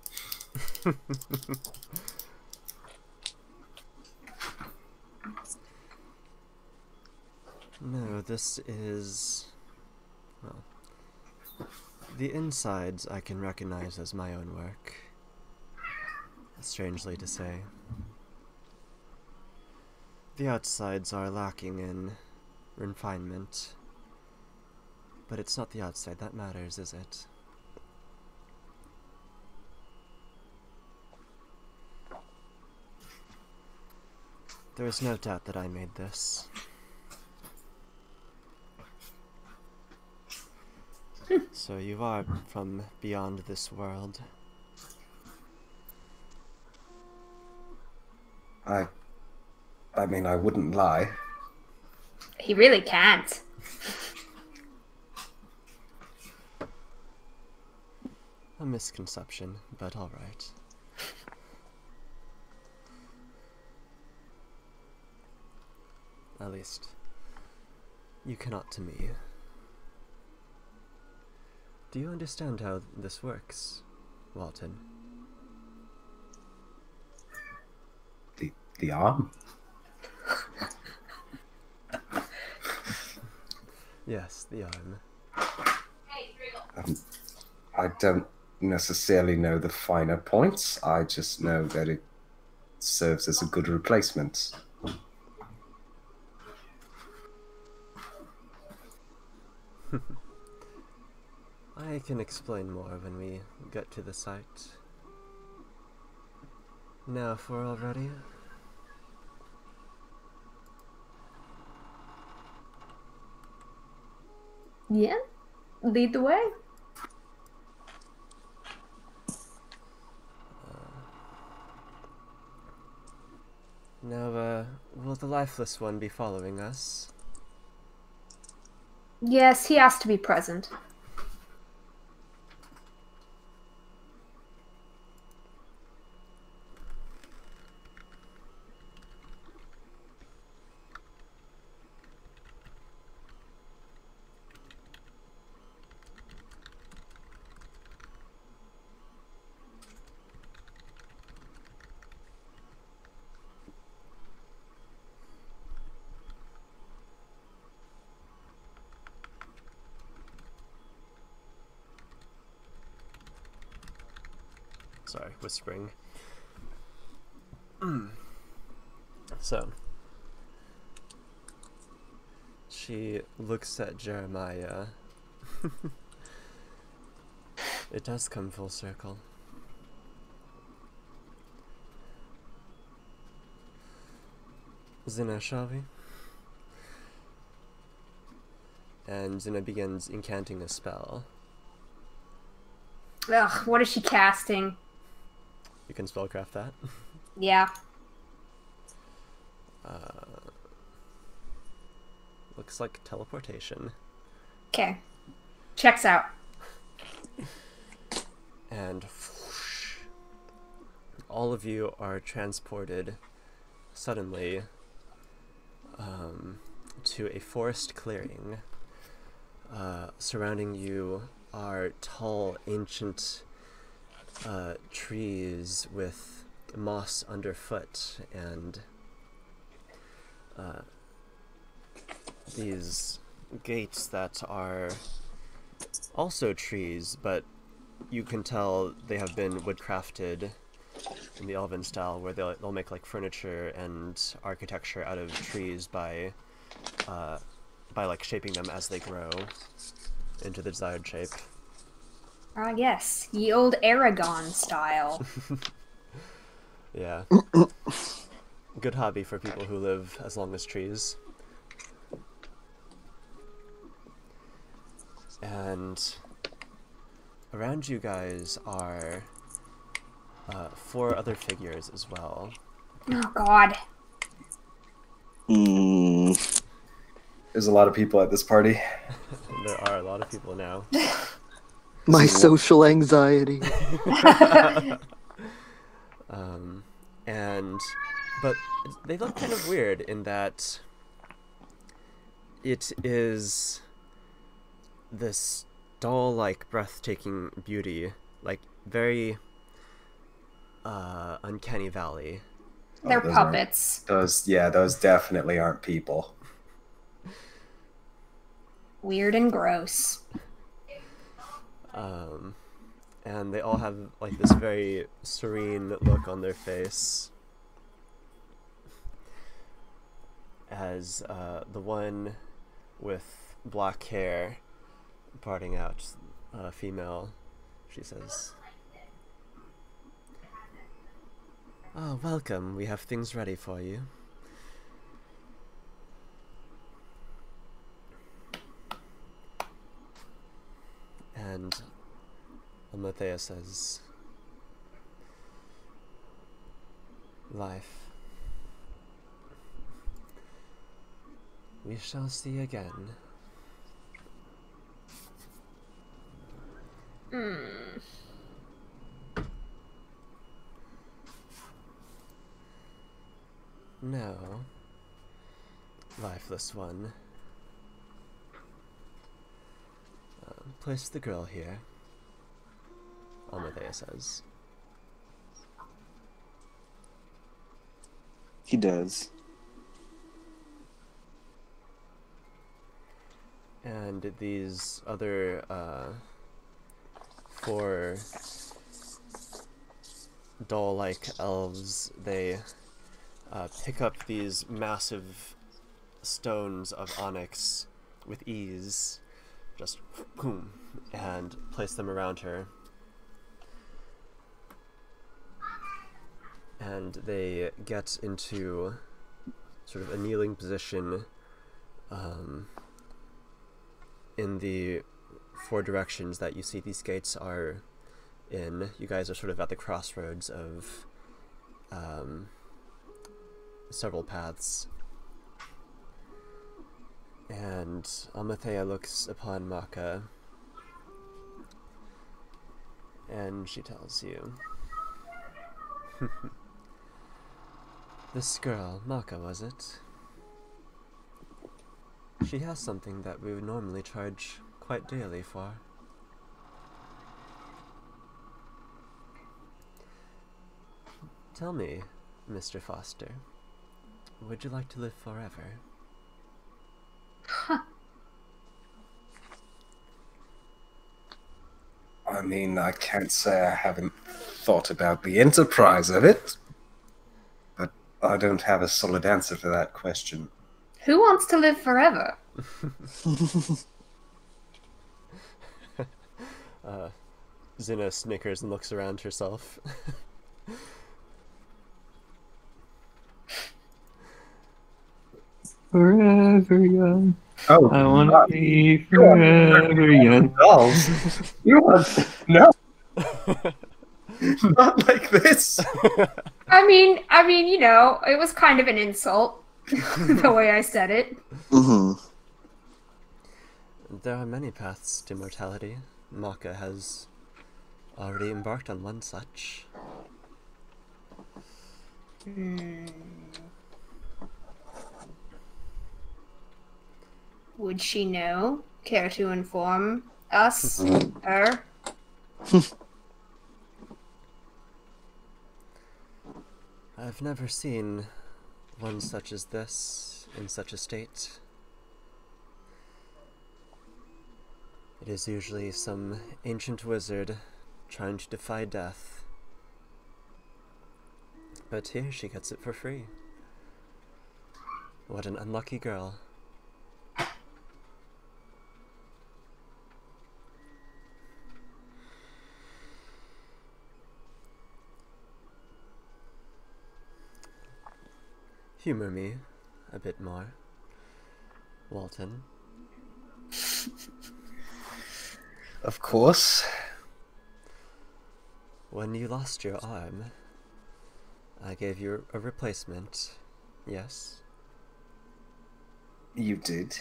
No, this is... well, the insides I can recognize as my own work. Strangely to say. The outsides are lacking in refinement. But it's not the outside that matters, is it? There is no doubt that I made this. So you are from beyond this world. I mean, I wouldn't lie. He really can't. A misconception, but alright. At least, you cannot to me. Do you understand how this works, Walton? The arm? Yes, the arm. I don't necessarily know the finer points. I just know that it serves as a good replacement. I can explain more when we get to the site. Now, if we're all ready. Yeah? Lead the way. Now, will the lifeless one be following us? Yes, he has to be present. Sorry, whispering. So, she looks at Jeremiah. It does come full circle. Zina, shall we? And Zina begins incanting a spell. Ugh, what is she casting? You can spellcraft that. Yeah. Looks like teleportation. Okay. Checks out. And whoosh, all of you are transported suddenly to a forest clearing. Surrounding you are tall, ancient trees with moss underfoot and these gates that are also trees, but you can tell they have been woodcrafted in the elven style, where they'll make like furniture and architecture out of trees by like shaping them as they grow into the desired shape. Ah, yes, ye old Aragon style. Yeah. Good hobby for people who live as long as trees. And around you guys are 4 other figures as well. Oh, God. There's a lot of people at this party. There are a lot of people now. My social anxiety. But they look kind of weird in that it is this doll-like, breathtaking beauty, like very uncanny valley. They're those puppets. Those definitely aren't people. Weird and gross. And they all have like this very serene look on their face, as the one with black hair parting out, female, she says, "Oh, welcome, we have things ready for you." And Almathea says, "Life, we shall see again." No, lifeless one. Place the girl here, Almathea says. He does. And these other 4 doll-like elves, they pick up these massive stones of onyx with ease, just boom, and place them around her. And they get into sort of a kneeling position in the 4 directions that you see these gates are in. You guys are sort of at the crossroads of several paths. And Almathea looks upon Maka, and she tells you, "This girl, Maka, was it? She has something that we would normally charge quite dearly for." "Tell me, Mr. Foster, would you like to live forever?" I mean, I can't say I haven't thought about the enterprise of it, but I don't have a solid answer for that question. Who wants to live forever? Zinna snickers and looks around herself. Forever young. Oh, I want to be forever young. dolls. You want no, not like this. I mean, you know, it was kind of an insult, the way I said it. There are many paths to mortality. Maka has already embarked on one such. Would she know? Care to inform us? Her? I've never seen one such as this in such a state. It is usually some ancient wizard trying to defy death. But here she gets it for free. What an unlucky girl. Humor me a bit more, Walton. Of course. When you lost your arm, I gave you a replacement, yes? You did.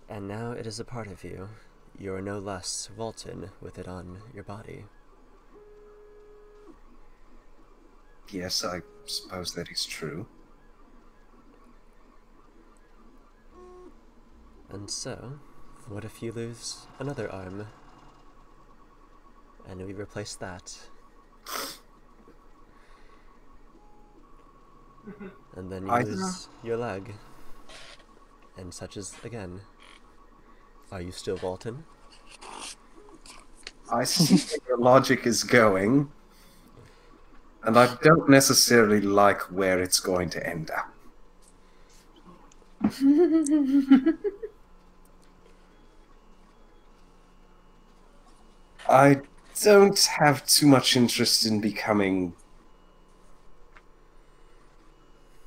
And now it is a part of you. You are no less Walton with it on your body. Yes, I suppose that is true. And so, what if you lose another arm? And we replace that. And then you lose your leg. And such as again. Are you still Walton? I see where your logic is going, and I don't necessarily like where it's going to end up. I don't have too much interest in becoming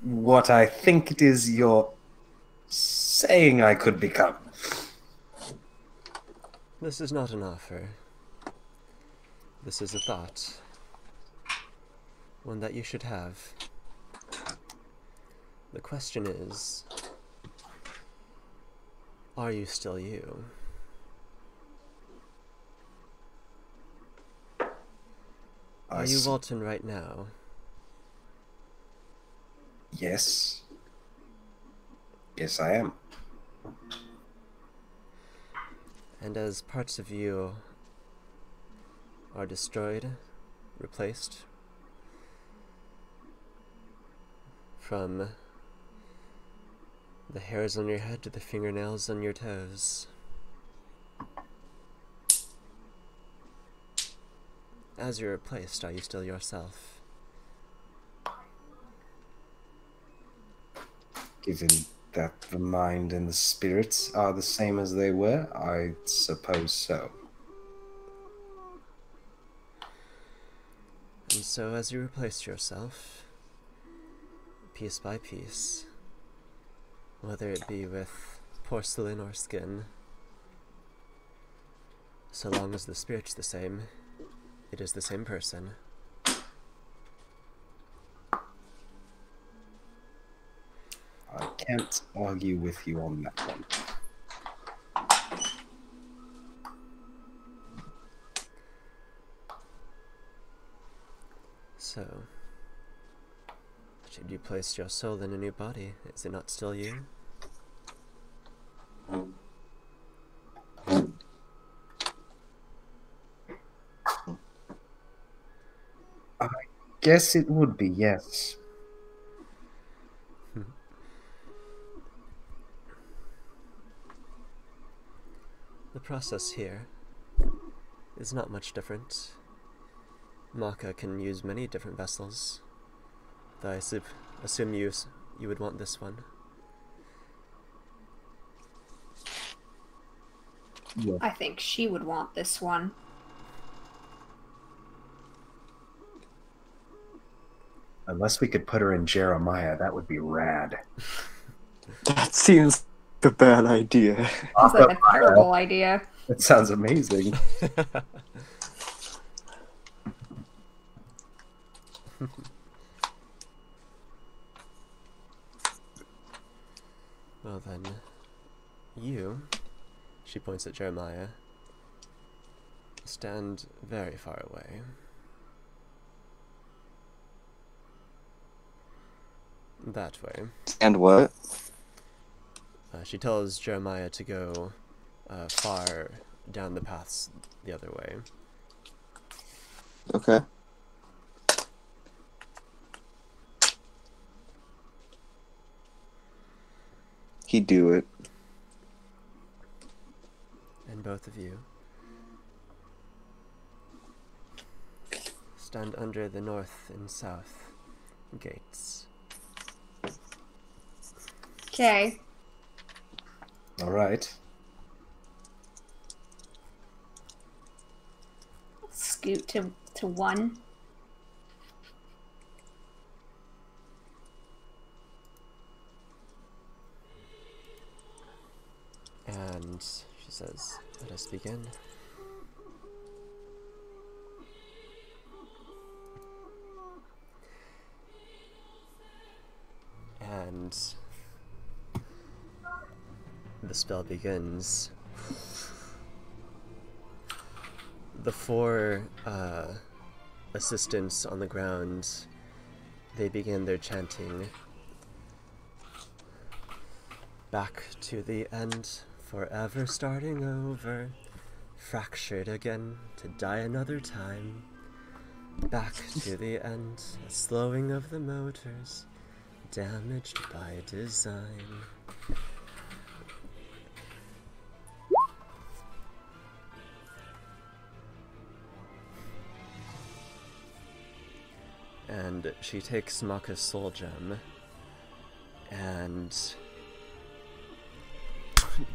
what I think it is you're saying I could become. This is not an offer. This is a thought. One that you should have. The question is, are you still you? Are you Walton right now? Yes. Yes, I am. And as parts of you are destroyed, replaced, from the hairs on your head to the fingernails on your toes, as you're replaced, are you still yourself? Given that the mind and the spirits are the same as they were, I suppose so. And so as you replace yourself, piece by piece, whether it be with porcelain or skin, so long as the spirit's the same, it is the same person. I can't argue with you on that one. So, should you place your soul in a new body? Is it not still you? I guess it would be, yes. The process here is not much different. Maka can use many different vessels, though I assume you would want this one. Yeah. I think she would want this one. Unless we could put her in Jeremiah, that would be rad. That seems a bad idea. Sounds like a terrible idea. That sounds amazing. Well then, you, she points at Jeremiah, stand very far away. That way. And what? She tells Jeremiah to go far down the paths the other way. Okay. He do it. And both of you stand under the north and south gates. Okay. All right. Scoot to one. And she says, "Let us begin." And the spell begins. The four assistants on the ground, they begin their chanting. Back to the end, forever starting over, fractured again to die another time. Back to the end, a slowing of the motors, damaged by design. And she takes Maka's soul gem and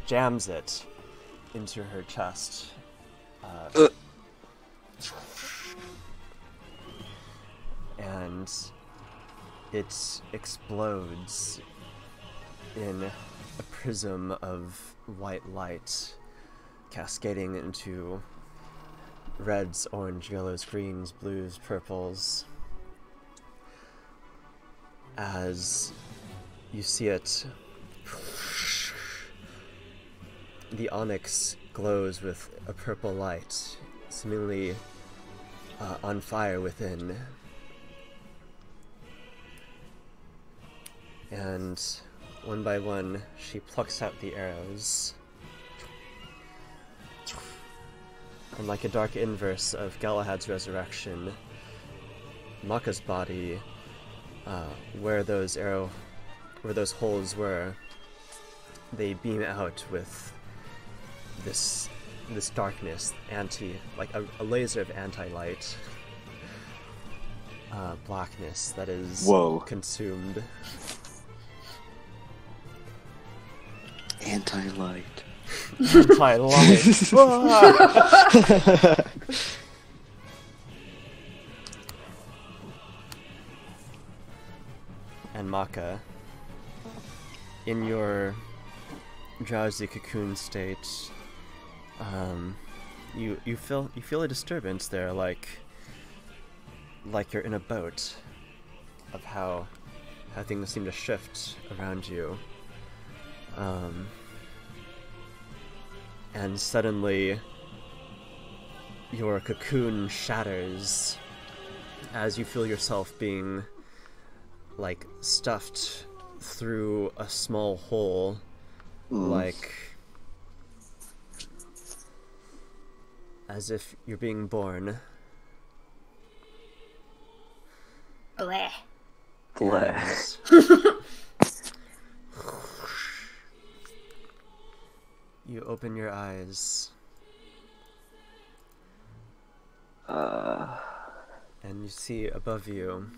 jams it into her chest. And it explodes in a prism of white light, cascading into reds, orange, yellows, greens, blues, purples. As you see it, the onyx glows with a purple light, seemingly on fire within. And one by one, she plucks out the arrows. And like a dark inverse of Galahad's resurrection, Maka's body, where those holes were, they beam out with this darkness, like a laser of anti-light, blackness that is consumed. Anti-light. Anti-light. And Maka, in your drowsy cocoon state, you feel a disturbance there, like you're in a boat, of how things seem to shift around you. And suddenly your cocoon shatters as you feel yourself being like stuffed through a small hole, like as if you're being born. Bleh. Bleh. You open your eyes. And you see above you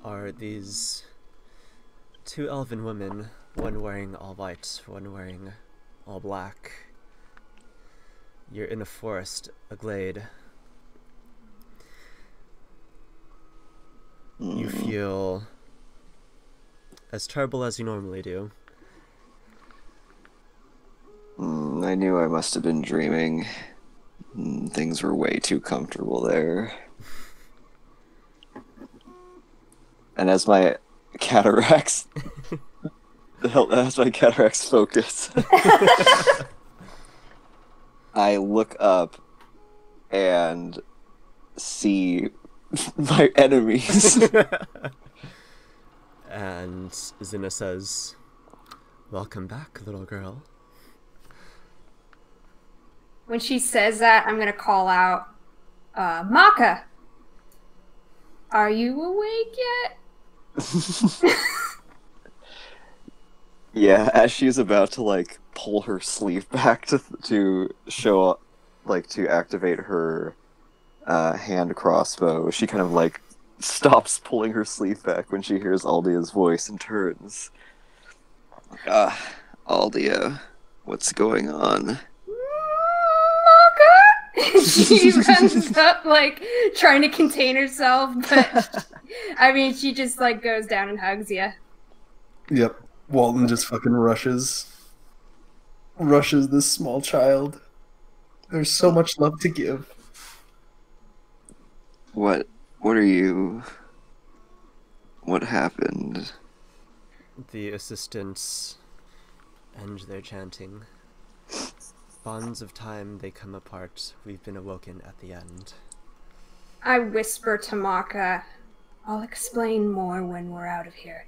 are these two elven women, one wearing all white, one wearing all black. You're in a forest, a glade. You feel as terrible as you normally do. I knew I must have been dreaming. Things were way too comfortable there. And as my cataracts focus, I look up and see my enemies. And Zina says, "Welcome back, little girl." When she says that, I'm gonna call out, Maka, are you awake yet? Yeah, as she's about to like pull her sleeve back to show up, like to activate her hand crossbow. She kind of like stops pulling her sleeve back when she hears Aldia's voice and turns. Aldia, what's going on? Maka! She runs up, like, trying to contain herself, but I mean, she just, like, goes down and hugs you. Yep. Walton just fucking rushes this small child. There's so much love to give. What are you... What happened? The assistants end their chanting. Bonds of time, they come apart. We've been awoken at the end. I whisper to Maka, I'll explain more when we're out of here.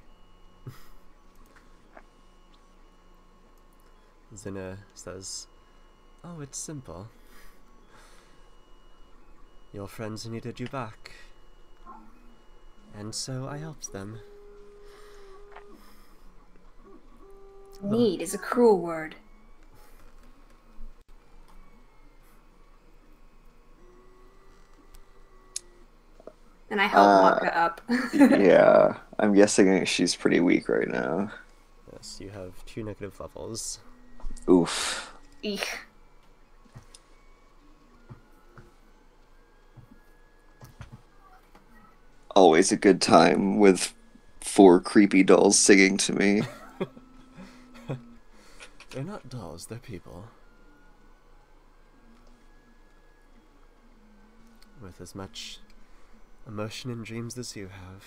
Zinna says, "Oh, it's simple. Your friends needed you back. And so I helped them." Need is a cruel word. And I help Maka up. Yeah, I'm guessing she's pretty weak right now. Yes, you have 2 negative levels. Oof. Eek. Always a good time with 4 creepy dolls singing to me. They're not dolls, they're people. With as much emotion and dreams as you have.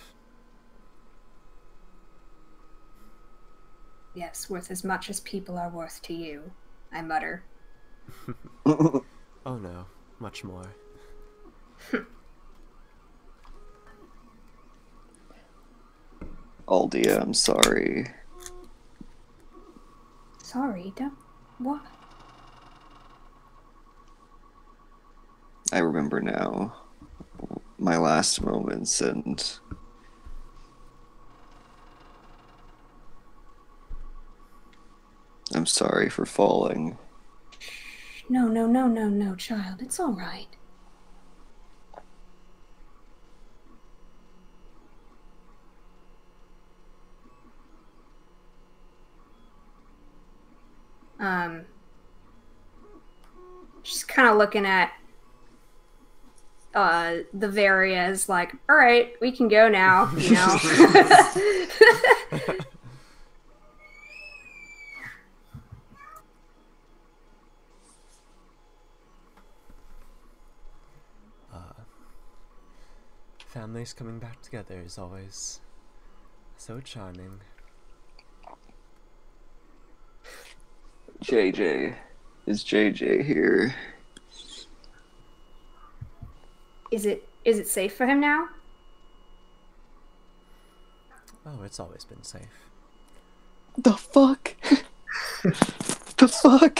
Yes, worth as much as people are worth to you, I mutter. Oh no, much more. Aldia, I'm sorry. Sorry, don't... What? I remember now. My last moments, and... I'm sorry for falling. No, child. It's all right. Just kind of looking at the Varias, like, all right, we can go now, you know. Families coming back together is always so charming. JJ. Is JJ here? Is it safe for him now? Oh, it's always been safe. The fuck? The fuck?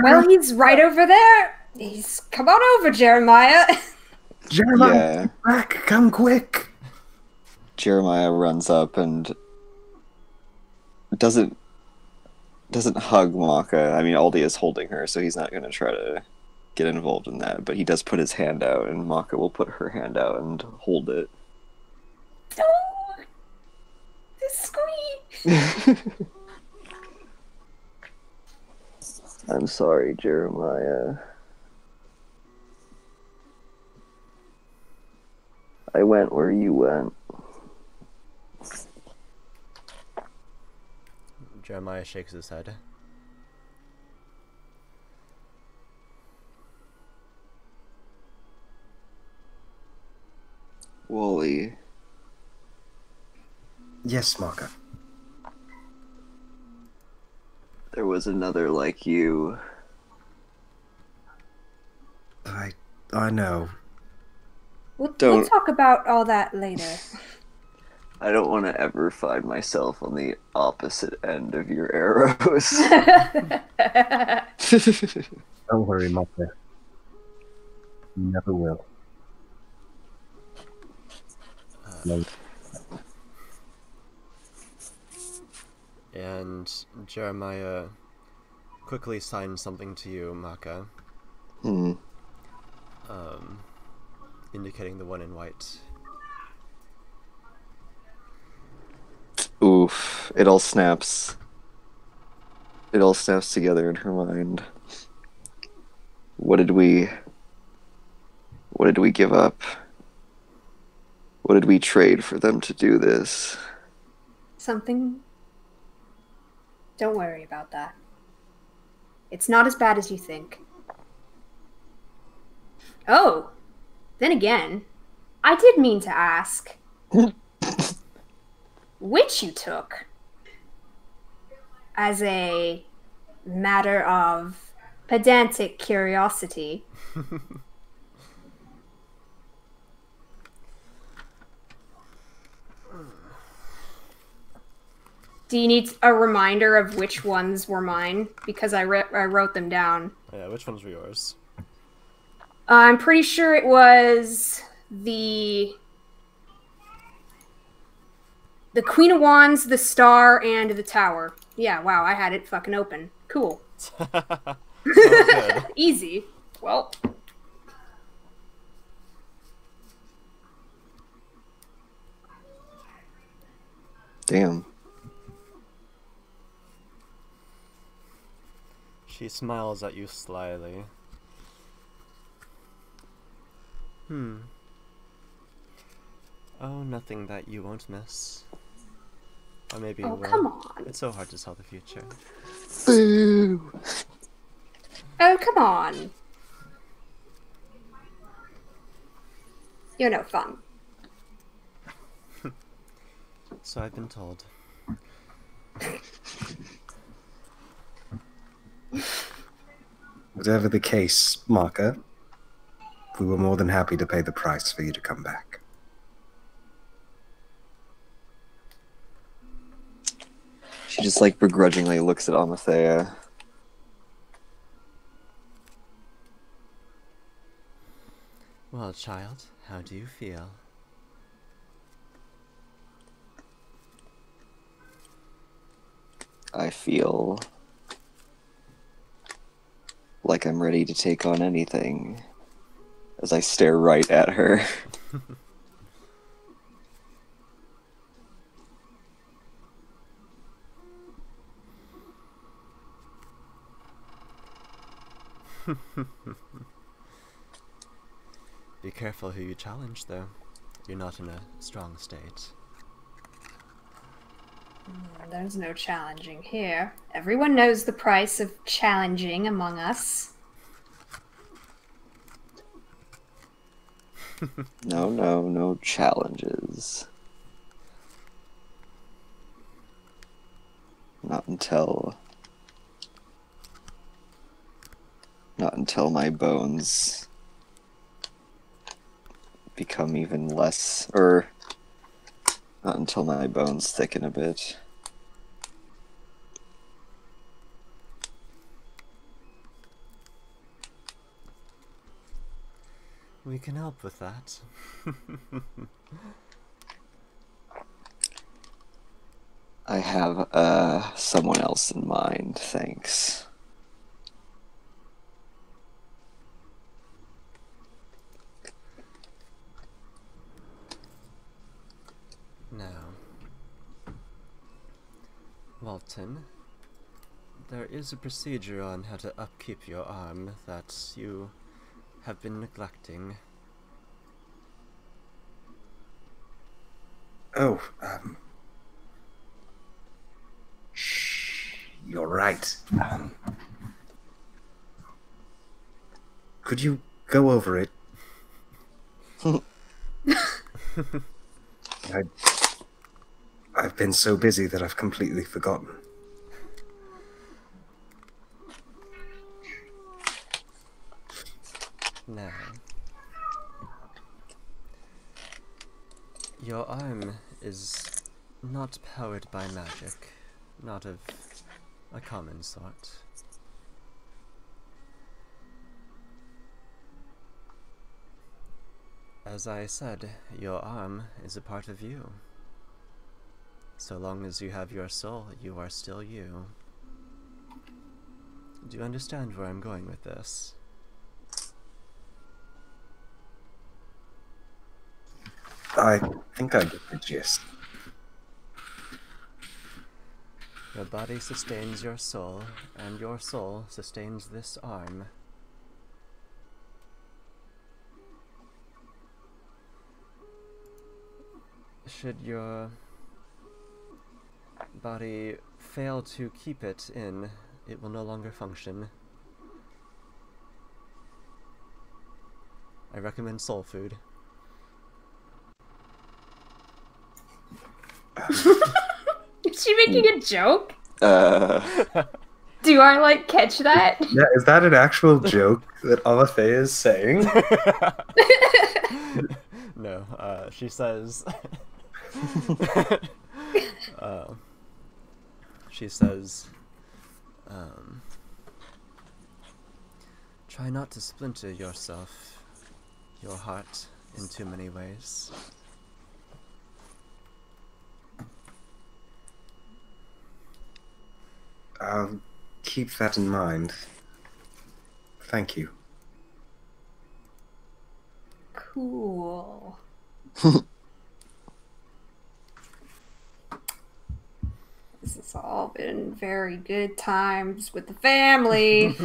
Well, he's right over there. Come on over, Jeremiah. Jeremiah, Yeah. back, come quick. Jeremiah runs up and doesn't hug Maka. I mean, Aldi is holding her, so he's not going to try to get involved in that. But he does put his hand out, and Maka will put her hand out and hold it. Oh, sweet. I'm sorry, Jeremiah. I went where you went. Jeremiah shakes his head. Wally. Yes, Maka. There was another like you. I know. We'll Don't- talk about all that later. I don't want to ever find myself on the opposite end of your arrows. Don't worry, Maka. You never will. No. And Jeremiah quickly signs something to you, Maka. indicating the one in white. Oof. It all snaps. It all snaps together in her mind. What did we give up? What did we trade for them to do this? Something. Don't worry about that. It's not as bad as you think. Oh, then again, I did mean to ask which you took as a matter of pedantic curiosity. Do you need a reminder of which ones were mine? Because I wrote them down. Yeah, which ones were yours? I'm pretty sure it was the Queen of Wands, the Star, and the Tower. Yeah, wow, I had it fucking open. Cool. Oh, good. Easy. Well. Damn. She smiles at you slyly. Oh, nothing that you won't miss. Or maybe you Oh, will. come on. It's so hard to tell the future. Boo! Oh, come on. You're no fun. So I've been told. Whatever the case, Maka, we were more than happy to pay the price for you to come back. She just like begrudgingly looks at Amathea. Well, child, how do you feel? I feel like I'm ready to take on anything as I stare right at her. Be careful who you challenge, though. You're not in a strong state. There's no challenging here. Everyone knows the price of challenging among us. No challenges. Not until my bones become even less, or not until my bones thicken a bit. We can help with that. I have someone else in mind, thanks. Now, Walton, there is a procedure on how to upkeep your arm that you have been neglecting. Oh, you're right. Could you go over it? I've been so busy that I've completely forgotten. Now, your arm is not powered by magic, not of a common sort. As I said, your arm is a part of you. So long as you have your soul, you are still you. Do you understand where I'm going with this? I think I get the gist. Your body sustains your soul, and your soul sustains this arm. Should your body fail to keep it in, it will no longer function. I recommend soul food. Is she making a joke? Uh, Do I, like, catch that? Yeah, is that an actual joke that Alafay is saying? No, she says... she says... try not to splinter yourself, your heart, in too many ways. I'll keep that in mind. Thank you. Cool. This has all been very good times with the family.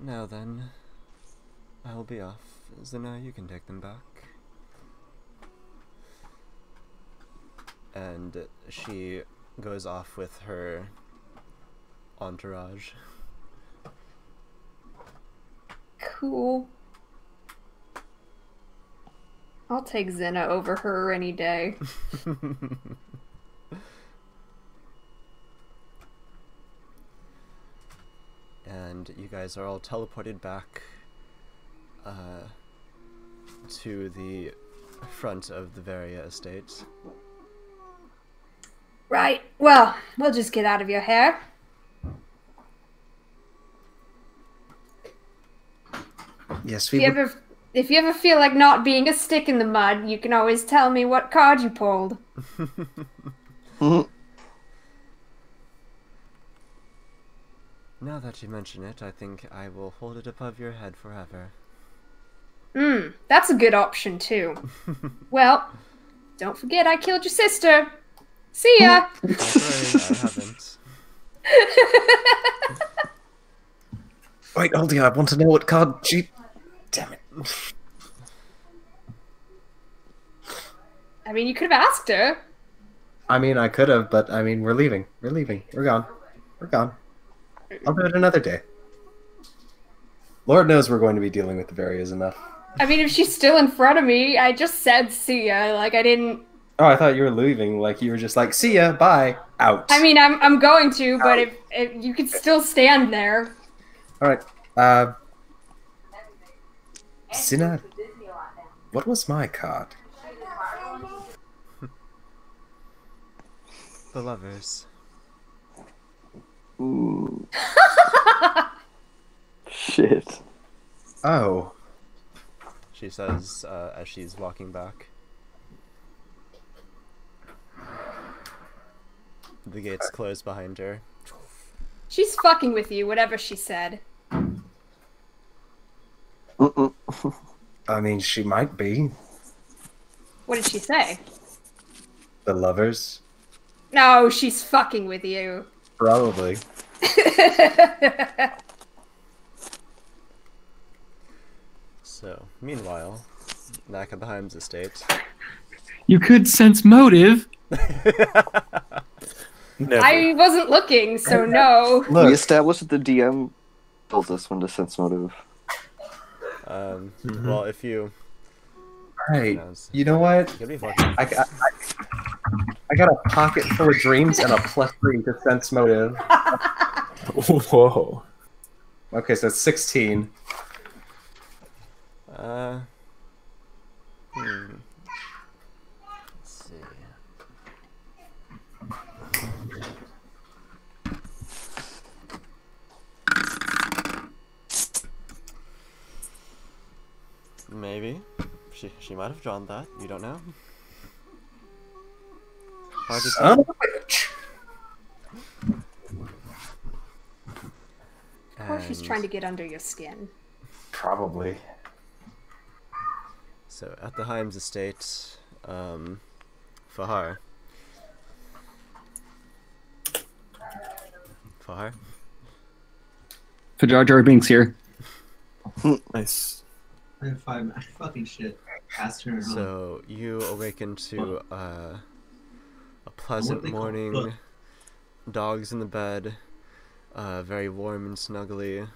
Now then, I will be off. Zina, you can take them back. And she goes off with her entourage. Cool. I'll take Zena over her any day. And you guys are all teleported back to the front of the Varia estate. Right. Well, we'll just get out of your hair. Yes, If you ever feel like not being a stick in the mud, you can always tell me what card you pulled. Now that you mention it, I think I will hold it above your head forever. That's a good option too. Well, don't forget I killed your sister. See ya! Don't worry, I haven't. Wait, Aldi, I want to know what card she... Damn it. I mean, you could have asked her. I mean, I could have, but I mean, we're leaving. We're leaving. We're gone. We're gone. I'll do it another day. Lord knows we're going to be dealing with the Varias enough. I mean, if she's still in front of me, I just said see ya. Like, I didn't... Oh, I thought you were leaving. Like, you were just like, see ya, bye, out. I mean, I'm going to, but if you could still stand there. Alright, Sinad, what was my card? The lovers. ooh. Shit. Oh. She says as she's walking back. The gates close behind her. She's fucking with you, whatever she said. I mean, she might be. What did she say? The lovers? No, she's fucking with you. Probably. So, meanwhile, Nakabaheim's estate. You could sense motive. Never. I wasn't looking, so no. We Look, established that the DM told us when to sense motive. Well, if you... alright, knows? you know what? You'll be fortunate. I got a pocket full of dreams and a +3 to sense motive. Whoa. Okay, so it's 16. Let's see. Maybe. She might have drawn that. You don't know. Hard to Son say. of a bitch. she's And- trying to get under your skin. Probably. So, at the Himes estate, Fahar. Fahar? So Jar Jar Binks here. Nice. I have 5 fucking shit. Pass turn it on. So, you awaken to a pleasant they call morning, book. dogs in the bed, very warm and snuggly.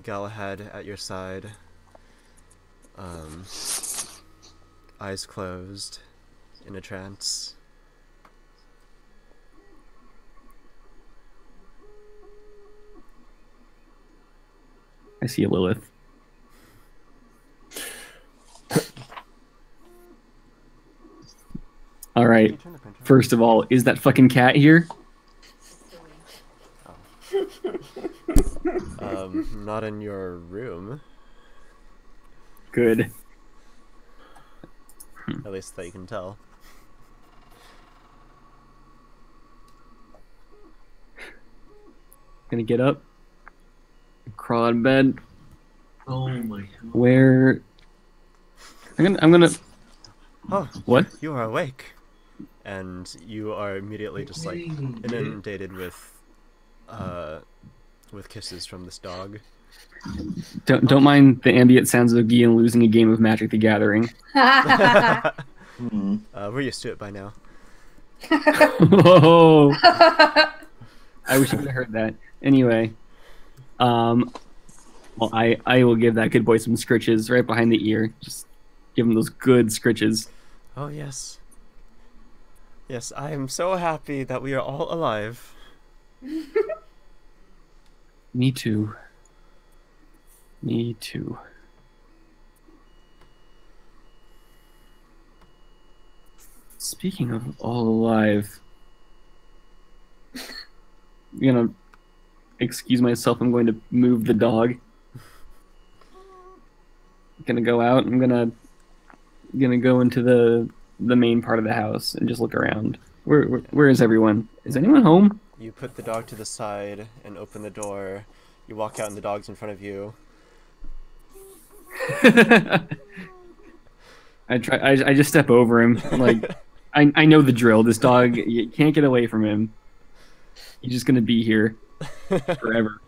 Galahad at your side, eyes closed, in a trance. I see a Lilith. All right. First of all, is that fucking cat here? Not in your room, Good. at least that you can tell. Gonna get up, crawl out of bed. Oh my god. Where? I'm gonna. Oh, What? you are awake, and you are immediately just like inundated with kisses from this dog. Don't mind the ambient sounds of Gian losing a game of Magic the Gathering. We're used to it by now. Whoa! I wish you could have heard that. Anyway, well, I will give that good boy some scritches right behind the ear. Just give him those good scritches. Oh yes. Yes, I am so happy that we are all alive. Me too. Me too. Speaking of all alive, I'm gonna excuse myself. I'm going to move the dog. Gonna go out. I'm gonna go into the main part of the house and just look around. Where is everyone? Is anyone home? You put the dog to the side and open the door. You walk out and the dog's in front of you. I just step over him. Like I know the drill. This dog, you can't get away from him. He's just gonna be here forever.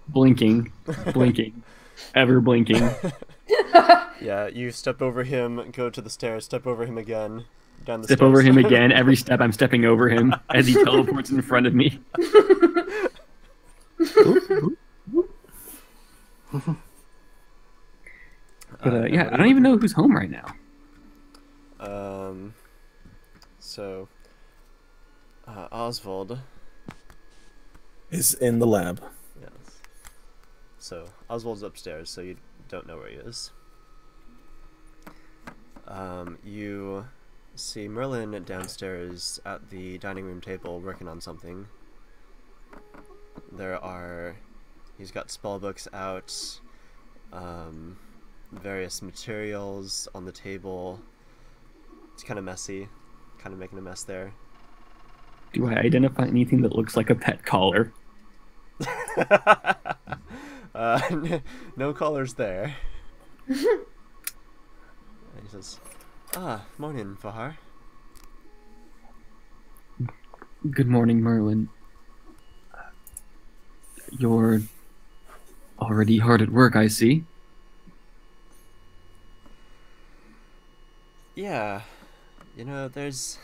Blinking, ever blinking. Yeah, you step over him, go to the stairs, step over him again, down the Step stairs. over him again. Every step I'm stepping over him as he teleports in front of me. But yeah, I don't even know who's home right now. So, Oswald. Is in the lab. Yes. So, Oswald's upstairs, so you don't know where he is. You see Merlin downstairs at the dining room table working on something. He's got spell books out, various materials on the table. It's kind of messy, kind of making a mess there. Do I identify anything that looks like a pet collar? No collars there. And he says, morning, Fahar. Good morning, Merlin. You're already hard at work, I see. Yeah, you know, there's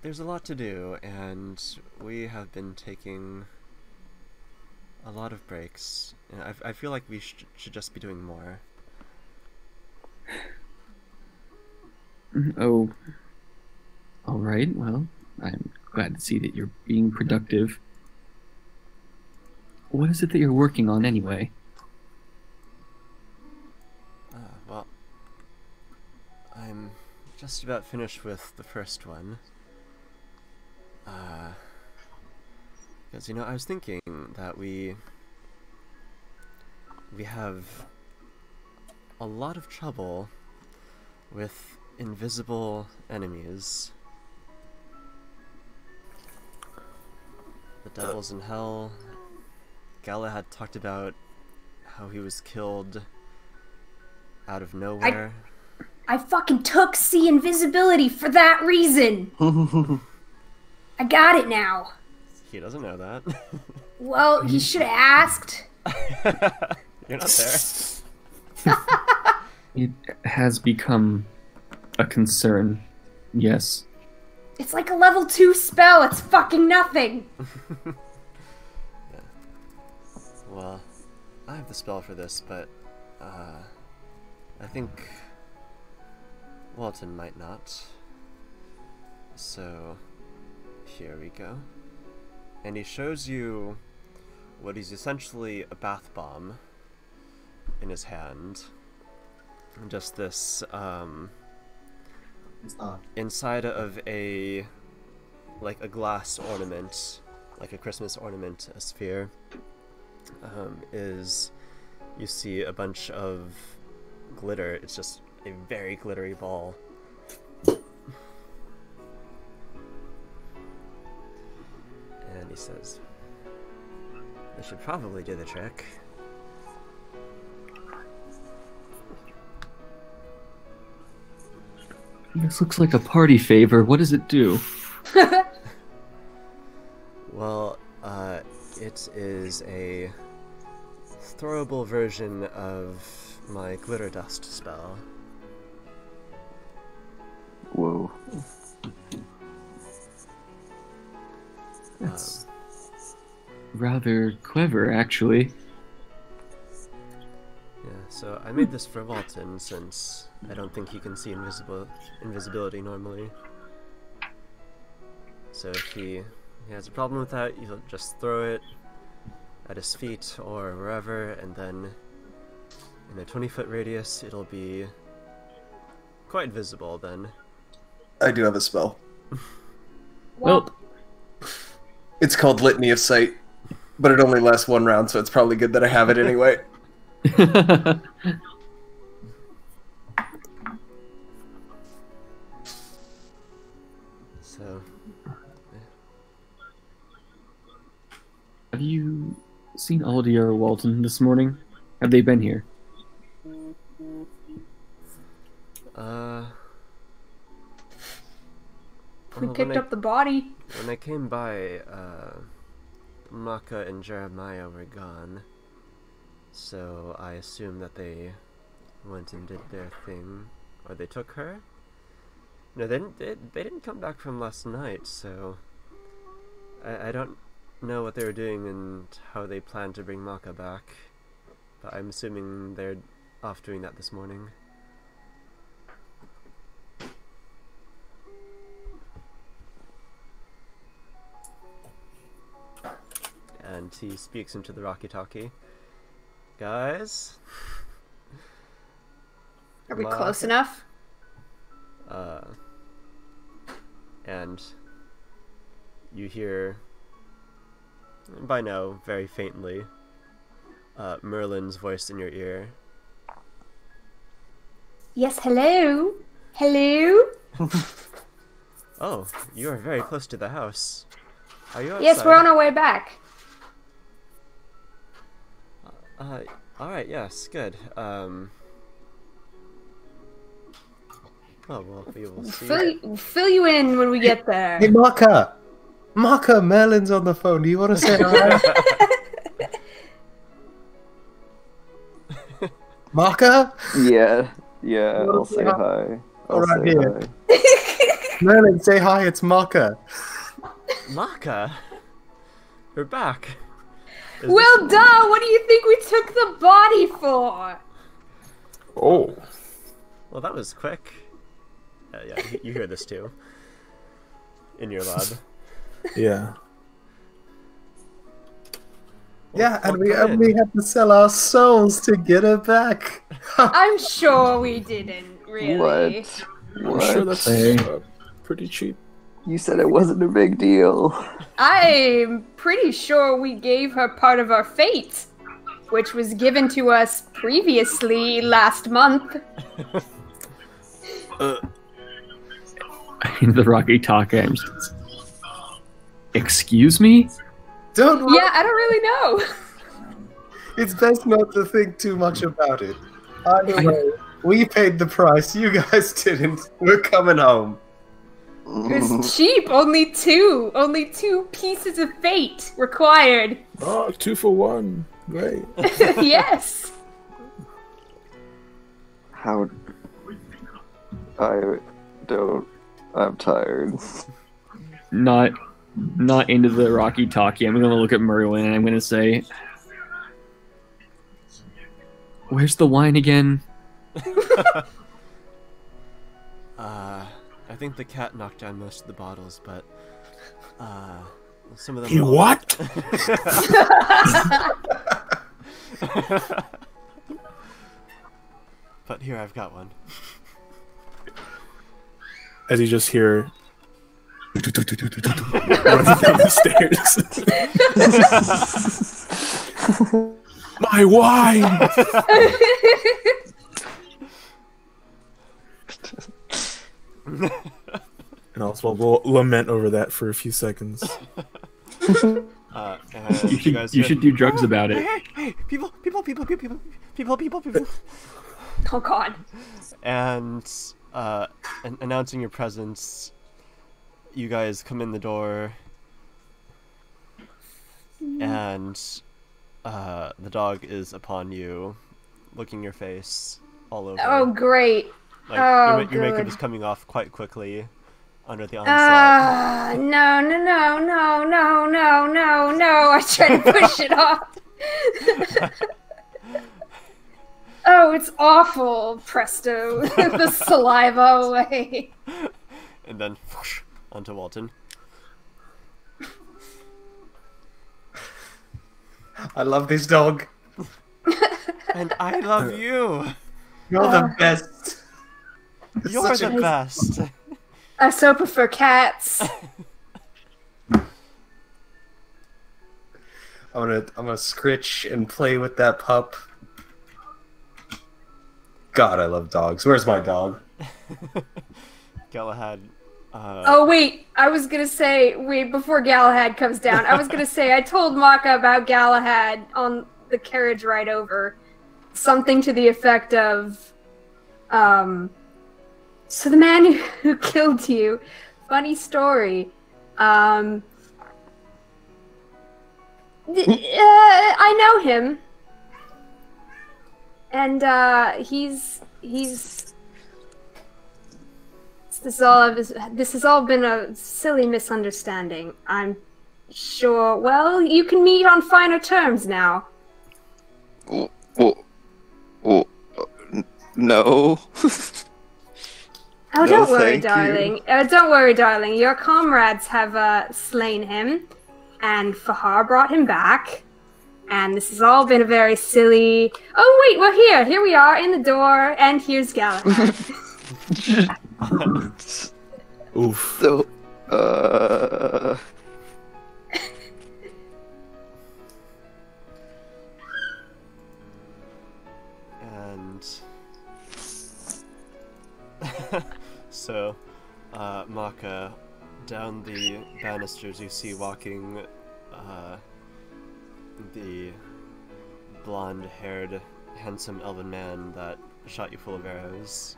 a lot to do, and we have been taking a lot of breaks. And I feel like we should just be doing more. Oh, all right. Well, I'm glad to see that you're being productive. What is it that you're working on anyway? Well, I'm just about finished with the first one. Because, you know, I was thinking that we have a lot of trouble with invisible enemies. devil's in hell. Galahad talked about how he was killed out of nowhere. I fucking took C invisibility for that reason. I got it now. He doesn't know that. Well, he should have asked. You're not there. It has become a concern. Yes. It's like a level 2 spell. It's fucking nothing. Yeah. Well, I have the spell for this, but I think Walton might not. So here we go. And he shows you what is essentially a bath bomb in his hand. Just this inside of a glass ornament, like a Christmas ornament, a sphere, is you see a bunch of glitter. It's just a very glittery ball. And he says, "This should probably do the trick." This looks like a party favor. What does it do? Well, it is a throwable version of my glitter dust spell. Whoa. That's rather clever, actually. Yeah, so I made this for Walton since I don't think he can see invisibility normally. So if he has a problem with that, you'll just throw it at his feet or wherever, and then in a 20-foot radius, it'll be quite visible then. I do have a spell. Well, It's called Litany of Sight, but it only lasts one round, so it's probably good that I have it anyway. So, have you seen Aldi or Walton this morning? Have they been here? We well, picked up the body. when I came by, Maka and Jeremiah were gone, so I assume that they went and did their thing, or they took her. No, they didn't come back from last night, so I don't know what they were doing and how they plan to bring Maka back, but I'm assuming they're off doing that this morning. And he speaks into the walkie-talkie. Guys? Are we Maka? close enough? And you hear, by now, very faintly, Merlin's voice in your ear. Yes, hello? Hello? Oh, you are very close to the house. Are you outside? Yes, we're on our way back. Alright, yes, good. Oh, well, we will see. We'll fill you in when we get there. Hey, Maka! Maka, Merlin's on the phone. Do you want to say hi? Maka? Yeah, I'll say hi. I'll Alright, say here. hi. Merlin, say hi, it's Maka. Maka? You're back. Is Well, this- duh! What do you think we took the body for? Oh. Well, that was quick. Yeah, you hear this too. In your lab. Yeah. Yeah, and we come in. only had to sell our souls to get her back. I'm sure we didn't, really. What? I'm sure that's Hey. pretty cheap. You said it wasn't a big deal. I'm pretty sure we gave her part of our fate, which was given to us previously last month. The Rocky Talk. Excuse me? Don't worry. Yeah, I don't really know. It's best not to think too much about it. Either way, we paid the price. You guys didn't. We're coming home. It was cheap. Only two pieces of fate required. Oh, 2 for 1. Great. Yes. How? I'm tired. Not into the Rocky talkie. I'm gonna look at Merwin and I'm gonna say, "Where's the wine again?" I think the cat knocked down most of the bottles, but some of them. He what? But here, I've got one. As you just hear running down the stairs. My wine! And also we'll lament over that for a few seconds. And You should do drugs about it. Hey, people. Oh God. And announcing your presence, you guys come in the door, and the dog is upon you, licking your face all over. Oh great. Like, Oh, your makeup good. is coming off quite quickly under the onslaught. No. I try to push it off. Oh, it's awful. Presto. The saliva away. And then whoosh, onto Walton. I love this dog. And I love you. You're the best. You're Such the best. I so prefer cats. I'm gonna scritch and play with that pup. God, I love dogs. Where's my dog? Galahad. Oh wait, I was gonna say before Galahad comes down. I was gonna say I told Maka about Galahad on the carriage ride over. Something to the effect of, so the man who killed you, funny story. I know him, and he's. This has all been a silly misunderstanding. I'm sure. Well, you can meet on finer terms now. No. Oh, No, don't worry, thank you. darling. Don't worry, darling. Your comrades have slain him, and Fahar brought him back. And this has all been a very silly. Oh wait, we're here. Here we are in the door, and here's Galahad. Oof. So, And so, Maka, down the banisters you see walking the blonde-haired, handsome elven man that shot you full of arrows.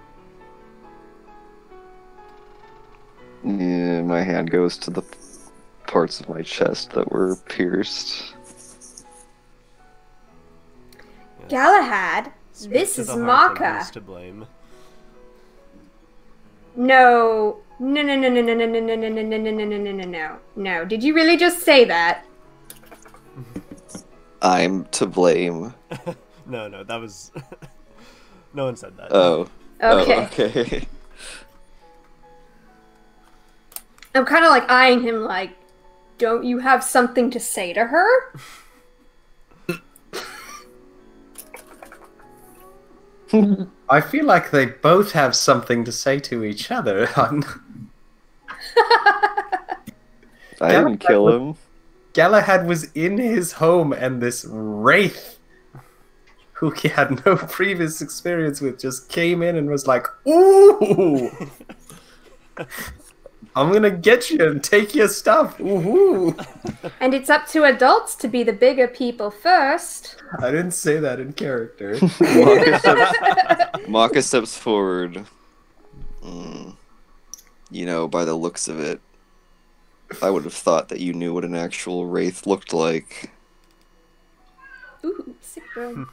yeah, my hand goes to the parts of my chest that were pierced. Galahad, Straight this to is the heart of Maka. who's to blame. No. No. Did you really just say that? I'm to blame. No, that was... No one said that. Oh. Okay. Oh, okay. I'm kind of like eyeing him like, don't you have something to say to her? I feel like they both have something to say to each other. I didn't kill him. Galahad was in his home, and this wraith, who he had no previous experience with, just came in and was like, "Ooh!" I'm gonna get you and take your stuff. Woohoo! And it's up to adults to be the bigger people first. I didn't say that in character. Maka steps forward. You know, by the looks of it, I would have thought that you knew what an actual wraith looked like. Ooh, sick burn.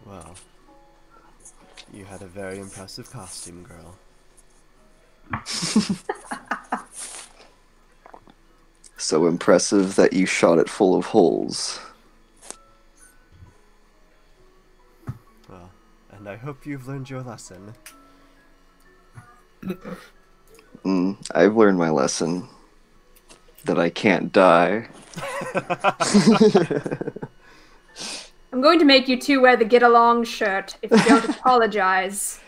Well, you had a very impressive costume, girl. So impressive that you shot it full of holes. Well, and I hope you've learned your lesson. I've learned my lesson. That I can't die. I'm going to make you two wear the get along shirt if you don't apologize.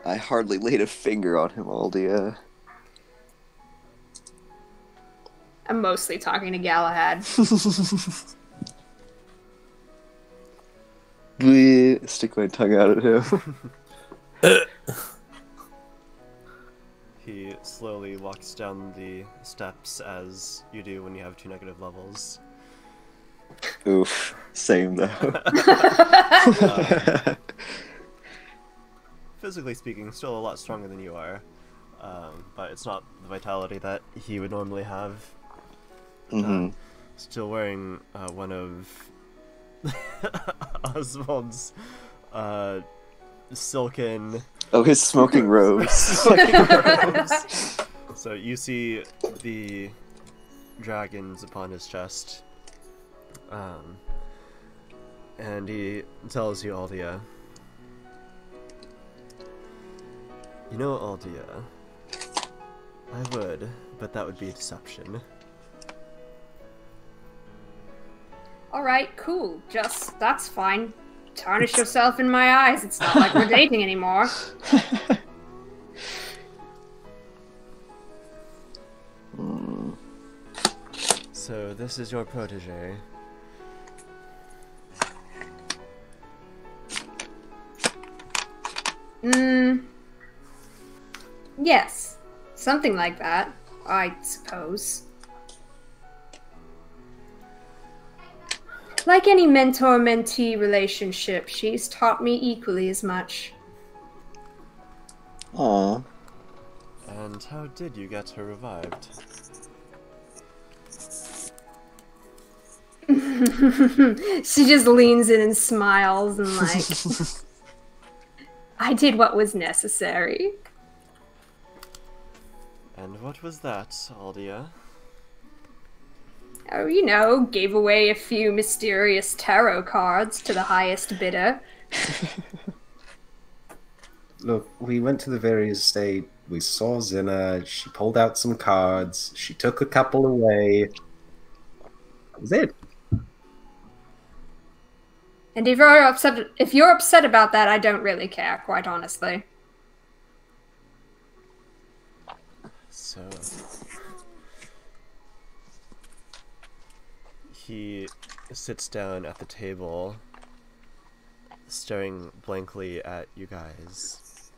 I hardly laid a finger on him, Aldia. I'm mostly talking to Galahad. Stick my tongue out at him. He slowly walks down the steps as you do when you have 2 negative levels. Oof. Same though. Physically speaking, still a lot stronger than you are, but it's not the vitality that he would normally have. Still wearing one of Oswald's silken... Oh, his smoking robes. So you see the dragons upon his chest, and he tells you, Aldia, you know, Aldia, I would, but that would be a deception. Alright, cool. That's fine. Tarnish yourself in my eyes. It's not like we're dating anymore. So this is your protege. Yes. Something like that, I suppose. Like any mentor-mentee relationship, she's taught me equally as much. Aww. And how did you get her revived? She just leans in and smiles and like, I did what was necessary. And what was that, Aldia? Oh, you know, gave away a few mysterious tarot cards to the highest bidder. Look, we went to the various estate, we saw Zinna, she pulled out some cards, she took a couple away. That was it. And if you're upset about that, I don't really care, quite honestly. So... he sits down at the table, staring blankly at you guys.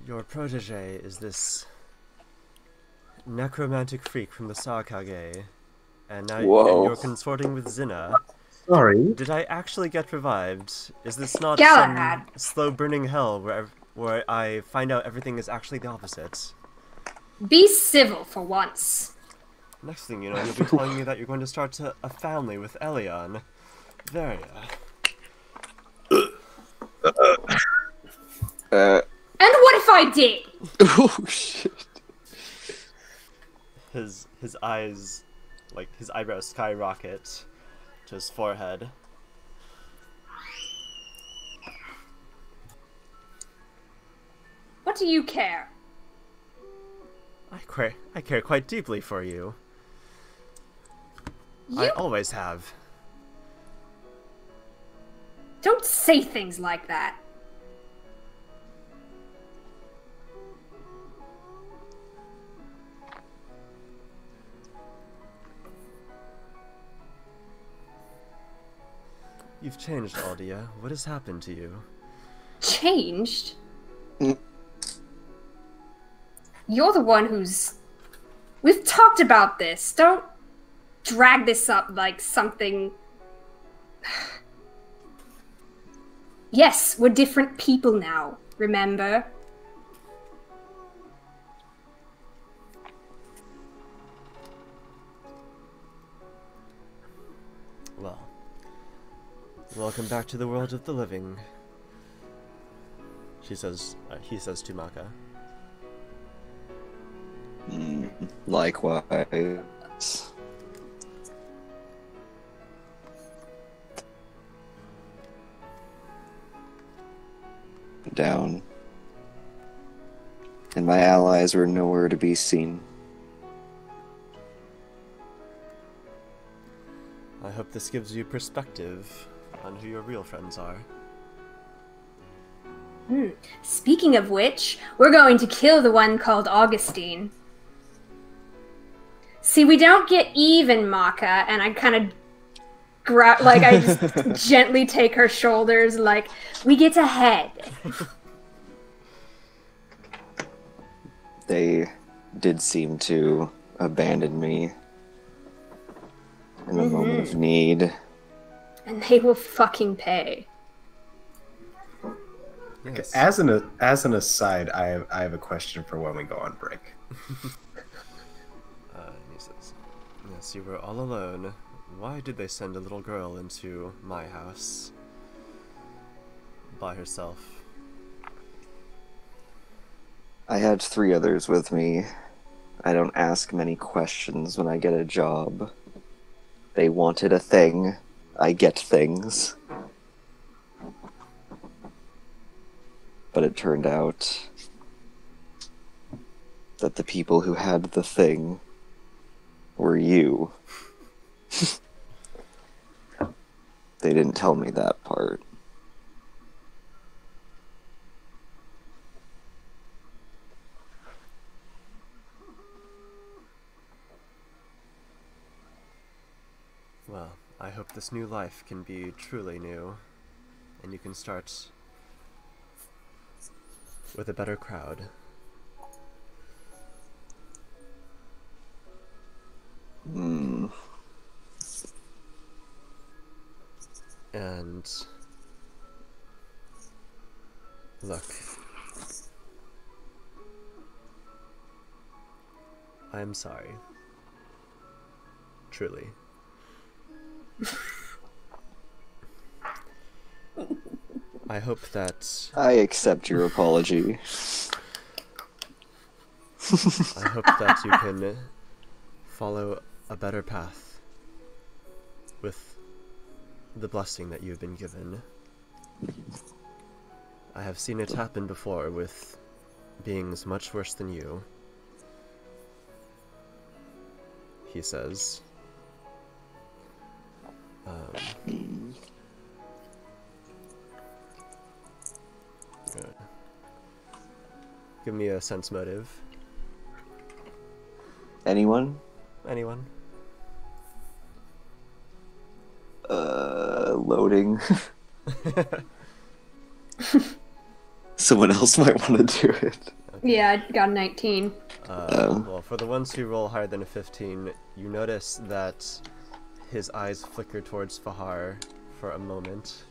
Your protege is this necromantic freak from the Sakage, and now Whoa. you're consorting with Zinna. Sorry. Did I actually get revived? Is this not Galahad. some slow-burning hell where I find out everything is actually the opposite? Be civil for once. Next thing you know, you'll be telling me that you're going to start a family with Elion. There ya. And what if I did? Oh shit. His eyes, like, his eyebrows skyrocket to his forehead. What do you care? I care quite deeply for you. I always have. Don't say things like that. You've changed, Aldia. What has happened to you? Changed? You're the one who's... We've talked about this. Don't drag this up like something... Yes, we're different people now, remember? Well, welcome back to the world of the living. He says to Maka. Likewise. Down. And my allies were nowhere to be seen. I hope this gives you perspective on who your real friends are. Speaking of which, we're going to kill the one called Augustine. See, we don't get even, Maka, and I kind of I just gently take her shoulders, like, we get ahead. They did seem to abandon me in a moment of need. And they will fucking pay. Yes. As an aside, I have a question for when we go on break. He says, yes, you were all alone. Why did they send a little girl into my house by herself? I had 3 others with me. I don't ask many questions when I get a job. They wanted a thing. I get things. But it turned out that the people who had the thing were you. They didn't tell me that part. Well, I hope this new life can be truly new, and you can start with a better crowd. And look, I'm sorry. Truly. I hope that... I accept your apology. I hope that you can follow a better path with the blessing that you've been given. I have seen it happen before with beings much worse than you. He says. Give me a sense motive. Anyone? Anyone? Loading. Someone else might want to do it. Yeah, I got a 19. Well, for the ones who roll higher than a 15, you notice that his eyes flicker towards Fahar for a moment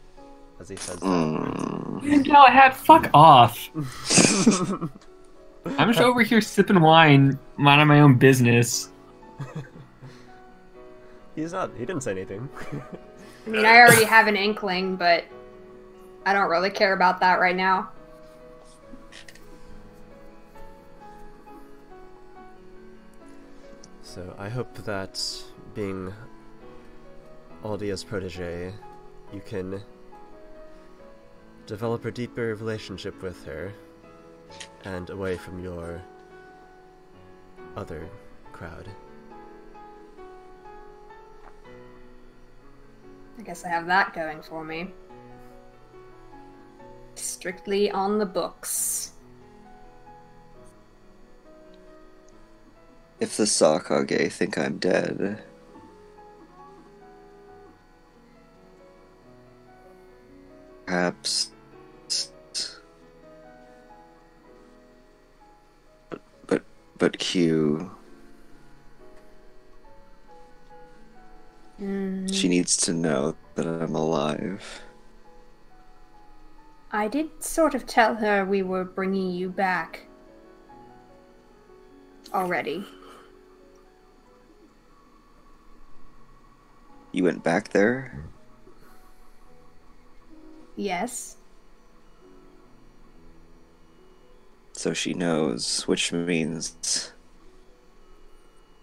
as he says that. Galahad, fuck off. I'm just over here sipping wine, minding my own business. He didn't say anything. I mean, I already have an inkling, but I don't really care about that right now. So I hope that being Aldia's protege, you can develop a deeper relationship with her and away from your other crowd. I guess I have that going for me. Strictly on the books. If the Sakage think I'm dead, perhaps. But Q. She needs to know that I'm alive. I did sort of tell her we were bringing you back already. You went back there? Yes. So she knows, which means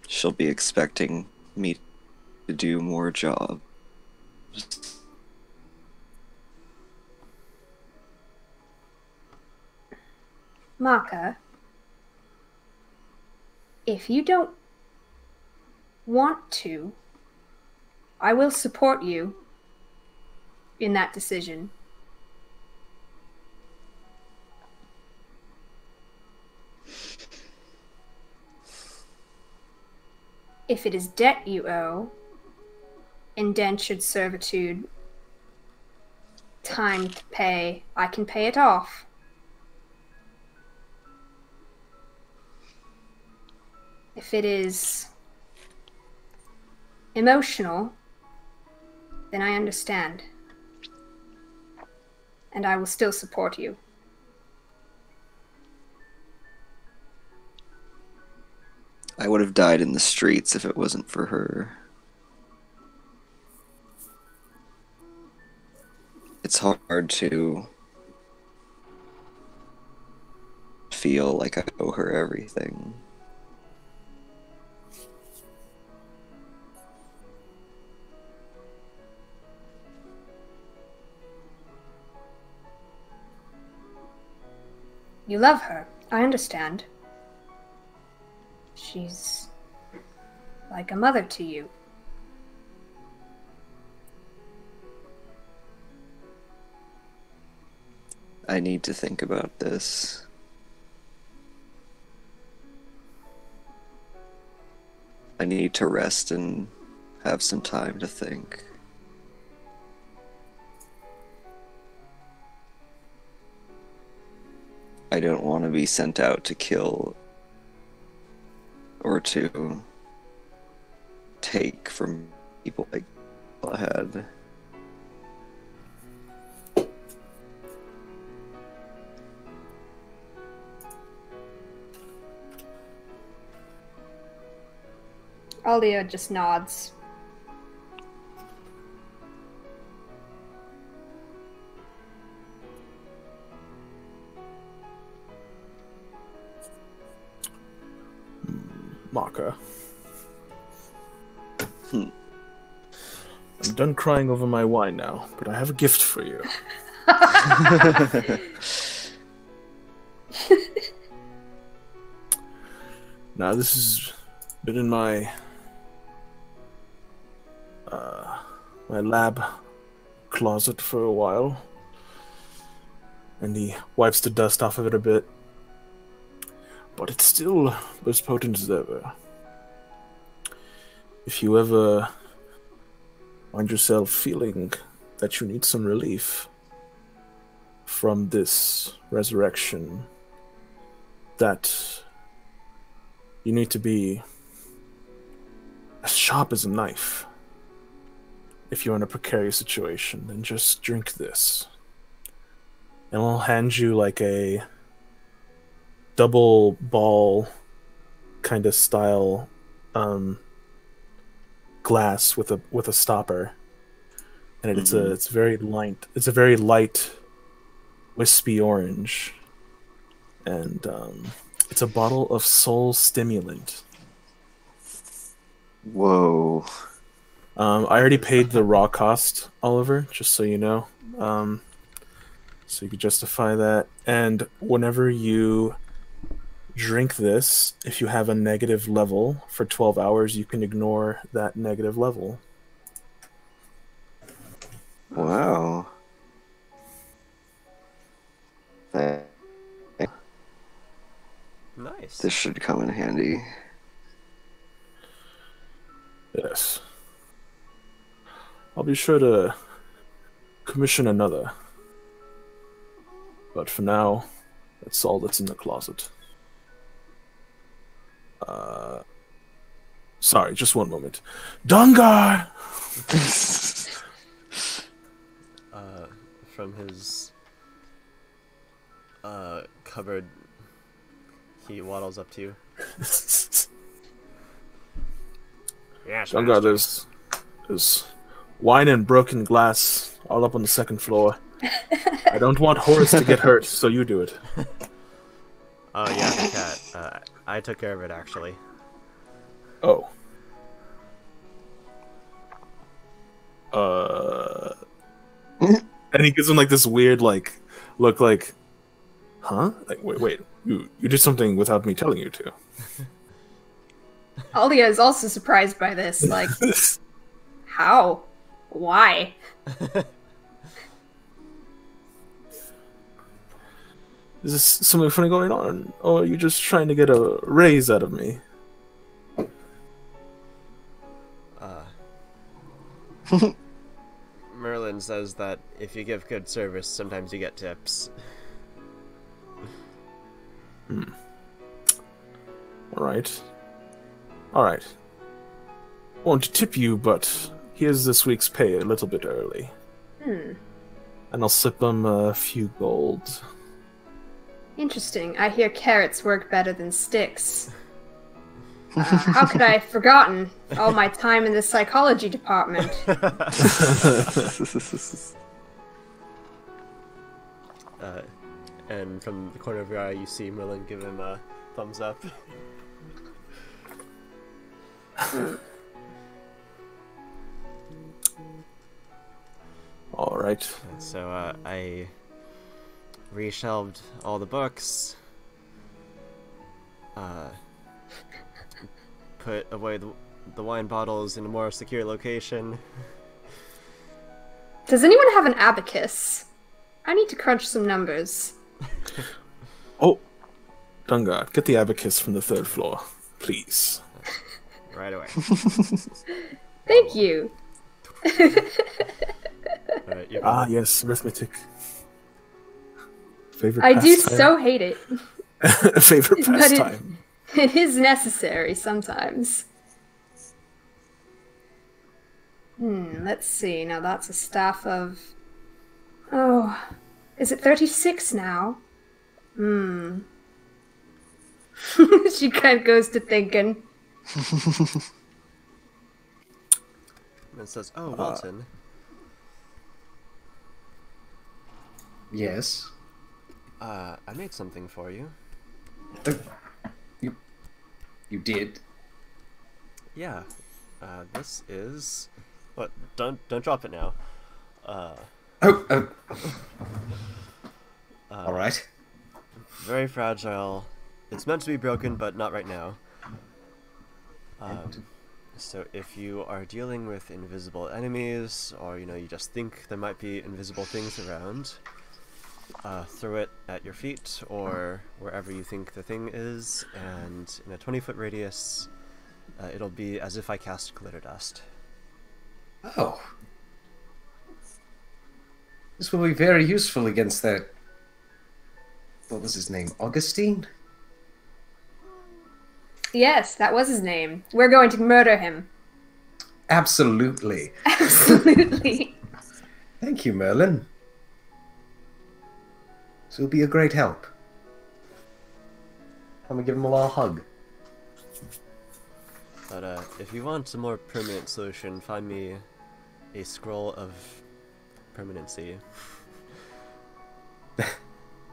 she'll be expecting me to do more jobs. Maka, if you don't want to, I will support you in that decision. If it is debt you owe, indentured servitude, time to pay, I can pay it off. If it is emotional, then I understand. And I will still support you. I would have died in the streets if it wasn't for her. It's hard to feel like I owe her everything. You love her. I understand. She's like a mother to you. I need to think about this. I need to rest and have some time to think. I don't want to be sent out to kill or to take from people like ahead. Alia just nods. Maka. I'm done crying over my wine now, but I have a gift for you. Now, this has been in my my lab closet for a while, and he wipes the dust off of it a bit. But it's still as potent as ever. If you ever find yourself feeling that you need some relief from this resurrection, that you need to be as sharp as a knife if you're in a precarious situation, then just drink this. And I'll hand you like a double ball kind of style glass with a stopper, and it's a very light wispy orange, and it's a bottle of soul stimulant. Whoa. I already paid the raw cost, Oliver, just so you know, so you could justify that. And whenever you drink this, if you have a negative level for 12 hours, you can ignore that negative level. Wow. Nice. This should come in handy. Yes. I'll be sure to commission another But for now, that's all that's in the closet. Sorry, just one moment. Dungar! From his cupboard, he waddles up to you. Yes, Dungar, there's wine and broken glass all up on the second floor. I don't want Horace to get hurt, so you do it. Oh yeah, the cat. I took care of it actually. Oh. And he gives him like this weird look like, huh? Like wait, you did something without me telling you to. Alia is also surprised by this. Like, how? Why? Is this something funny going on, or are you just trying to get a raise out of me? Merlin says that if you give good service, sometimes you get tips. Alright. I won't tip you, but here's this week's pay a little bit early. And I'll slip them a few gold. Interesting. I hear carrots work better than sticks. How could I have forgotten all my time in the psychology department? And from the corner of your eye, you see Merlin give him a thumbs up. Alright. So I reshelved all the books. Put away the wine bottles in a more secure location. Does anyone have an abacus? I need to crunch some numbers. Oh, Dungar, get the abacus from the 3rd floor, please. Right away. Thank you. Ah, yes, arithmetic. Favorite I do pastime. so hate it. Favorite But pastime. it is necessary sometimes. Let's see. Now that's a staff of... Oh, is it 36 now? She kind of goes to thinking. And says, "Oh, Walton, Yes. I made something for you." You did? Yeah. This is... What? Don't drop it now. Oh. All right. Very fragile. It's meant to be broken, but not right now. So if you are dealing with invisible enemies, or you just think there might be invisible things around, throw it at your feet or wherever you think the thing is, and in a 20-foot radius, it'll be as if I cast glitter dust. Oh. This will be very useful against that... What was his name? Augustine? Yes, that was his name. We're going to murder him. Absolutely. Absolutely. Thank you, Merlin. This will be a great help. I'm gonna give him a little hug. But if you want a more permanent solution, find me a scroll of permanency.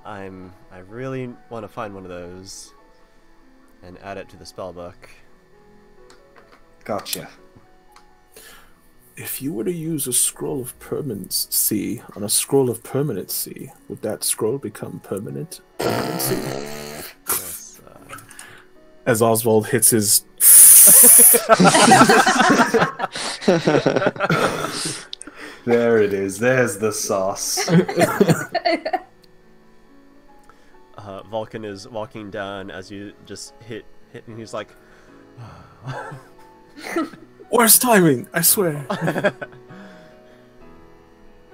I really want to find one of those and add it to the spellbook. Gotcha. If you were to use a scroll of permanency on a scroll of permanency, would that scroll become permanent permanency? Yes, As Oswald hits his... There it is. There's the sauce. Vulcan is walking down as you just hit, and he's like, Worst timing, I swear.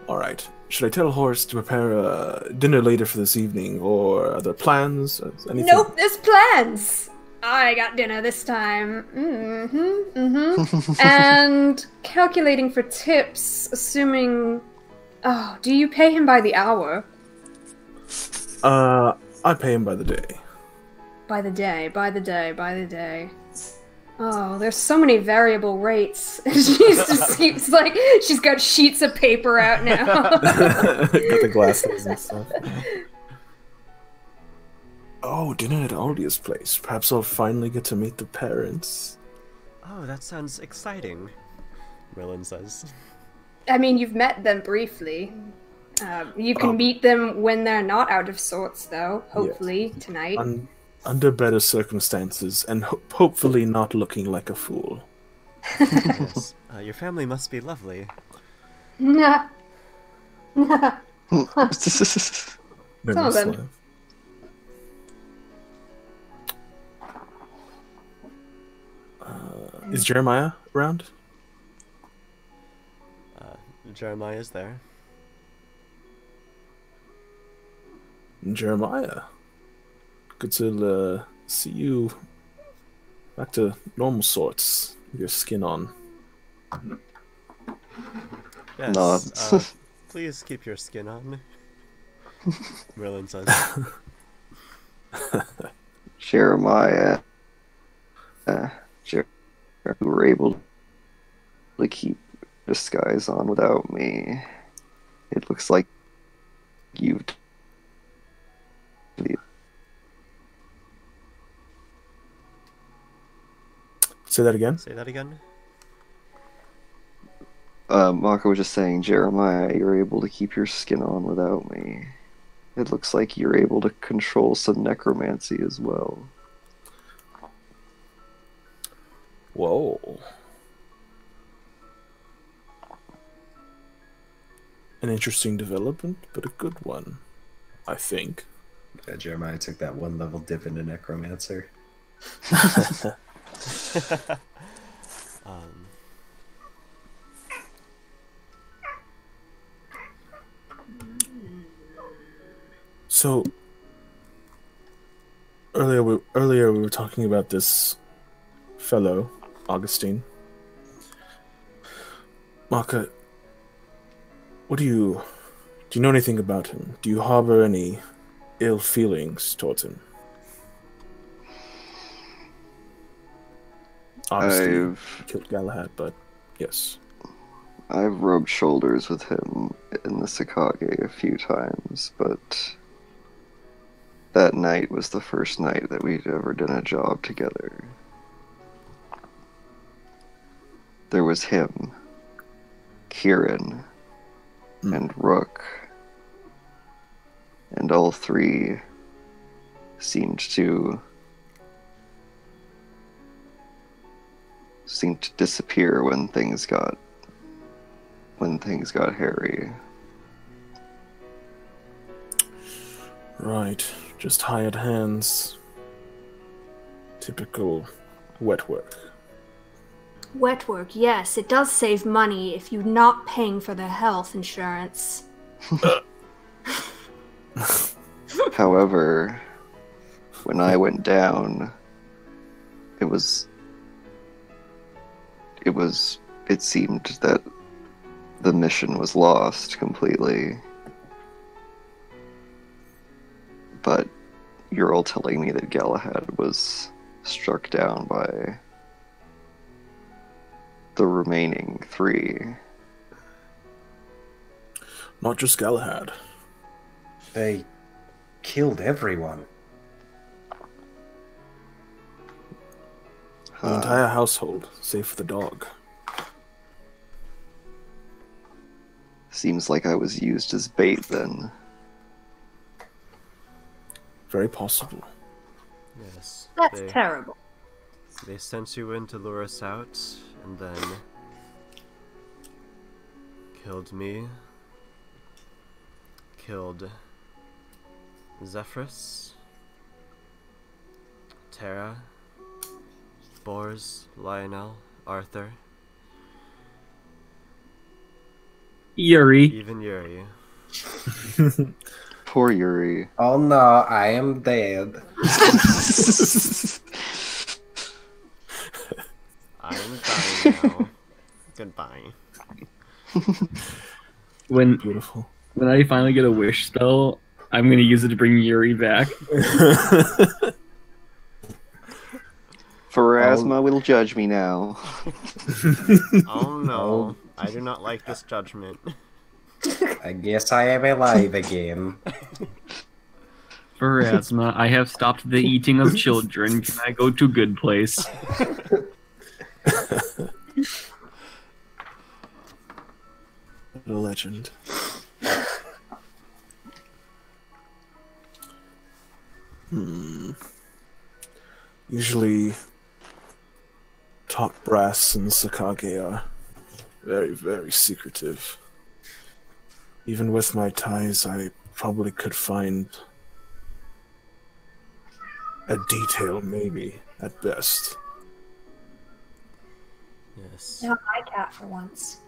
Alright. right. Should I tell Horace to prepare dinner later for this evening, or are there plans? Anything? Nope, there's plans. I got dinner this time. And calculating for tips, assuming. Oh, do you pay him by the hour? I pay him by the day. By the day. Oh, there's so many variable rates. She just keeps like she's got sheets of paper out now. Got the glasses and stuff. Oh, dinner at Aldia's place. Perhaps I'll finally get to meet the parents. Oh, that sounds exciting, Merlin says. I mean, you've met them briefly. You can meet them when they're not out of sorts, though. Hopefully, tonight. Under better circumstances, and hopefully not looking like a fool. Yes. Your family must be lovely. Nah. Some of them. Is Jeremiah around? Jeremiah's there. Jeremiah. Good to see you back to normal sorts. With your skin on. Yes, No. please keep your skin on. Merlin says. Jeremiah. You were able to keep disguise on without me. It looks like you've. Say that again. Say that again. Maka was just saying, Jeremiah, you're able to keep your skin on without me. It looks like you're able to control some necromancy as well. Whoa. An interesting development, but a good one, I think. Yeah, Jeremiah took that 1 level dip into Necromancer. So earlier we were talking about this fellow, Augustine. Maka, do you know anything about him? Do you harbor any ill feelings towards him? Obviously, he killed Galahad, but yes. I've rubbed shoulders with him in the Sakage a few times, but that night was the first night that we'd ever done a job together. There was him, Kieran, and Rook, and all three seemed to disappear when things got hairy. Right, just hired hands. Typical wet work. Wet work, yes. It does save money if you're not paying for their health insurance. However, when I went down, it seemed that the mission was lost completely. But you're all telling me that Galahad was struck down by the remaining three. Not just Galahad. They killed everyone. The entire household, save for the dog. Seems like I was used as bait then. Very possible. Yes. That's terrible. They sent you in to lure us out, and then killed me. Killed Zephyrus, Terra, Bors, Lionel, Arthur. Yuri. Even Yuri. Poor Yuri. Oh no, I am dead. I'm dying now. Goodbye. When Beautiful. I finally get a wish spell, I'm gonna use it to bring Yuri back. Pharasma will judge me now. Oh no, I do not like this judgment. I guess I am alive again. Pharasma, I have stopped the eating of children. Can I go to good place? What a legend. Usually, top brass in Sakage are very, very secretive. Even with my ties, I probably could find a detail, maybe, at best. Yes. Not my cat for once.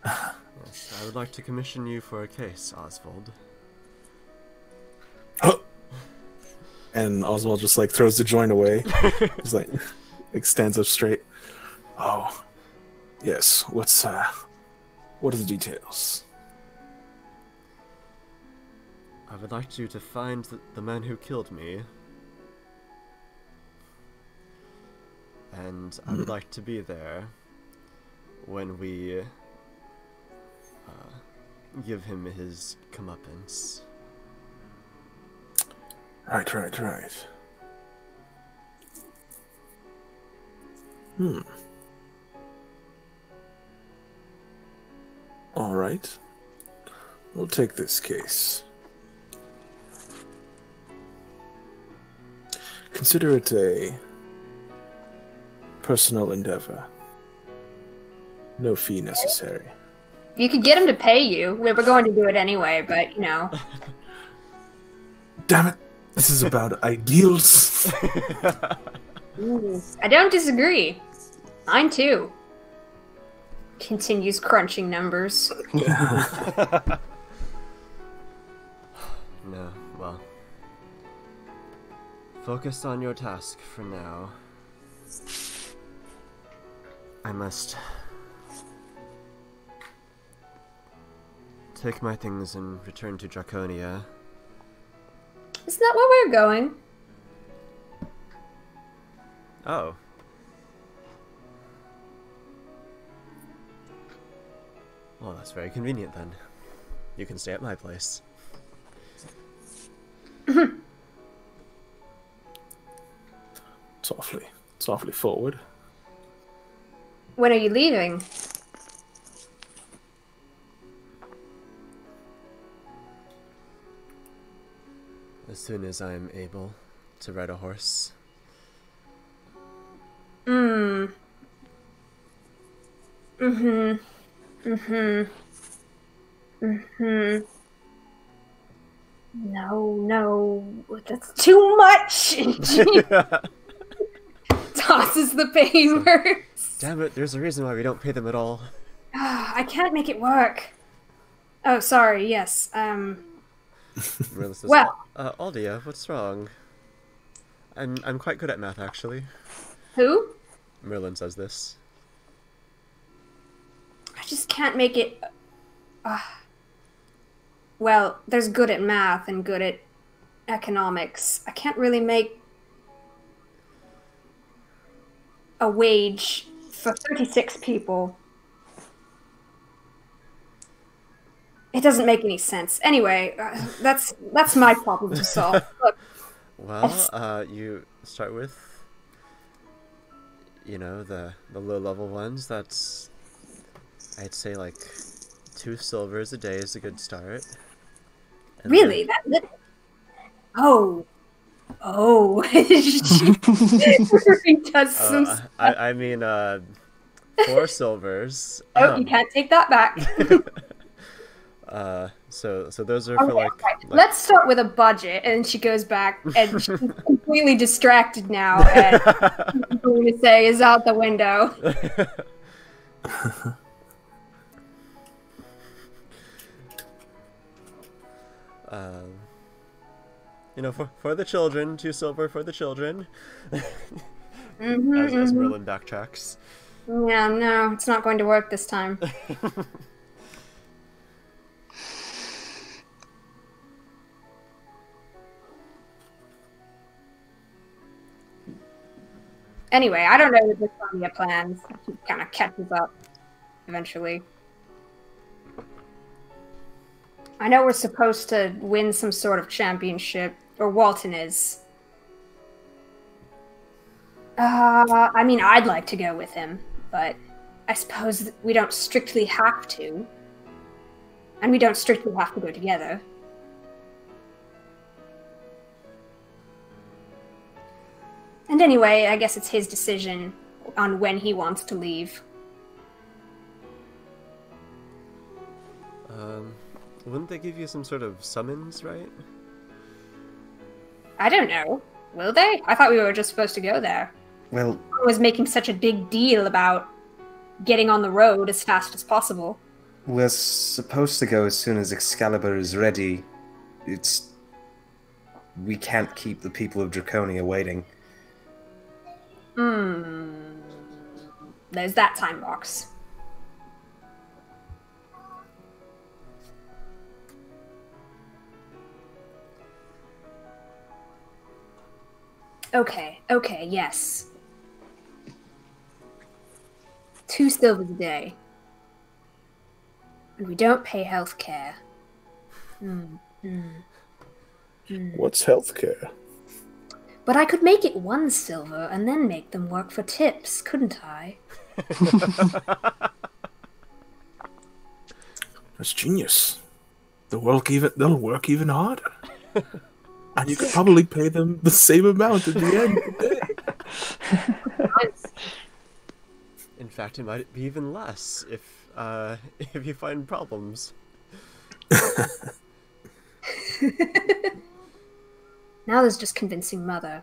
Yes, I would like to commission you for a case, Oswald. And Oswald just like throws the joint away. He's like stands up straight. Oh, yes. What are the details? I would like you to find the man who killed me. And I would like to be there when we give him his comeuppance. Right. All right. We'll take this case. Consider it a personal endeavor. No fee necessary. You could get him to pay you. We were going to do it anyway, but you know. Damn it! This is about ideals. Ooh, I don't disagree. Mine too. Continues crunching numbers. No, well. Focus on your task for now. I must take my things and return to Draconia. Isn't that where we're going? Oh. Well, that's very convenient then. You can stay at my place. It's awfully forward. When are you leaving? As soon as I am able to ride a horse. No, that's too much! Tosses the papers. Damn it, there's a reason why we don't pay them at all. I can't make it work. Oh, sorry, yes, Marilla says, Well. Aldia, what's wrong? I'm quite good at math, actually. Who? Merlin says this. I just can't make it... Well, there's good at math and good at economics. I can't really make a wage for 36 people. It doesn't make any sense. Anyway, that's my problem to solve. Look, Well, you start with, you know, the low-level ones. That's, I'd say, like, 2 silvers a day is a good start. And really? That little? Oh. She does some stuff. I mean, 4 silvers. Oh, you can't take that back. So those are for like, right. like. Let's start with a budget, and she goes back, and she's completely distracted now, and what I'm going to say is out the window. You know, for the children, 2 silver for the children. Mm-hmm, as Merlin backtracks. Yeah, no, it's not going to work this time. Anyway, I don't know what this army plans. He kind of catches up eventually. I know we're supposed to win some sort of championship, or Walton is. I mean, I'd like to go with him, but I suppose we don't strictly have to. And we don't strictly have to go together. And anyway, I guess it's his decision on when he wants to leave. Wouldn't they give you some sort of summons, right? I don't know. Will they? I thought we were just supposed to go there. Well, I was making such a big deal about getting on the road as fast as possible. we're supposed to go as soon as Excalibur is ready. We can't keep the people of Draconia waiting. There's that time box. Okay, yes. 2 silvers a day. And we don't pay health care. What's healthcare? But I could make it 1 silver and then make them work for tips, couldn't I? That's genius. They'll work even harder. And you could probably pay them the same amount at the end of the day. In fact, it might be even less if you find problems. Now there's just convincing Mother.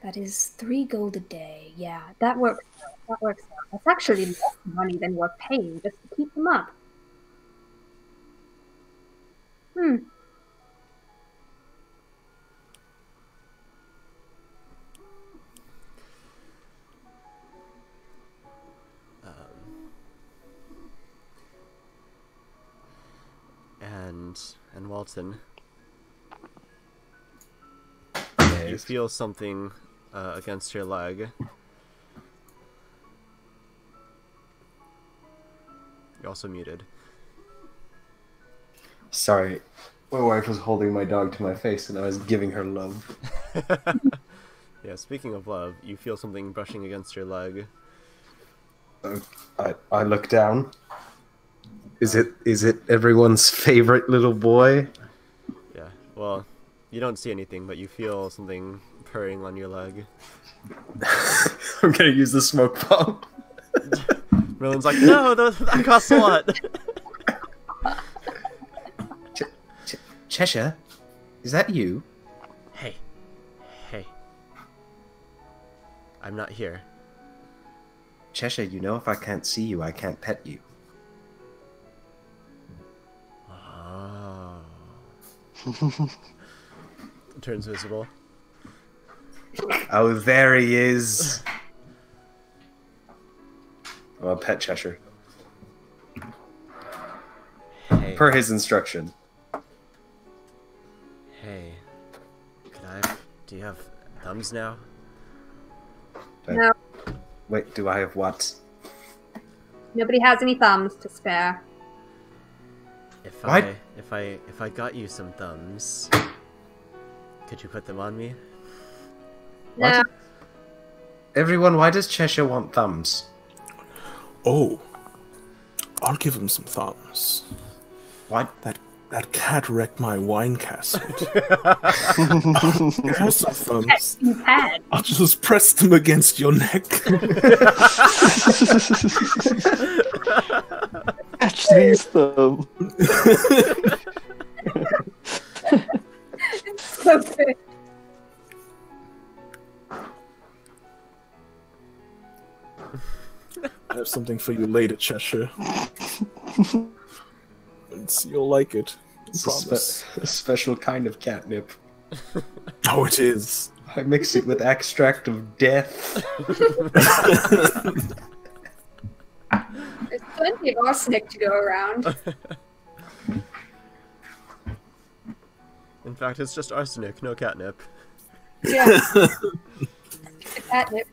That is 3 gold a day. Yeah, that works out. That works out. That's actually less money than we're paying just to keep them up. And Walton, Yes. you feel something against your leg. You're also muted. Sorry, my wife was holding my dog to my face and I was giving her love. Yeah, speaking of love, you feel something brushing against your leg. I look down. Is it everyone's favorite little boy? Yeah, well, you don't see anything, but you feel something purring on your leg. I'm gonna use the smoke bomb. Merlin's like, no, that costs a lot. Cheshire, is that you? Hey. I'm not here. Cheshire, you know if I can't see you, I can't pet you. Turns visible. Oh, there he is. I'll pet Cheshire. Hey. Per his instruction. Hey. Do you have thumbs now? No, Wait, do I have what? nobody has any thumbs to spare. If What? I got you some thumbs, could you put them on me? No, What? Everyone, why does Cheshire want thumbs? Oh, I'll give him some thumbs. What? That cat wrecked my wine castle. Have some thumbs. you had. I'll just press them against your neck. Catch these thumbs. So good. I have something for you later, Cheshire. You'll like it. It's Promise. a special kind of catnip. Oh, it is. I mix it with extract of death. There's plenty of arsenic to go around. In fact, it's just arsenic, no catnip. Yeah. Catnip.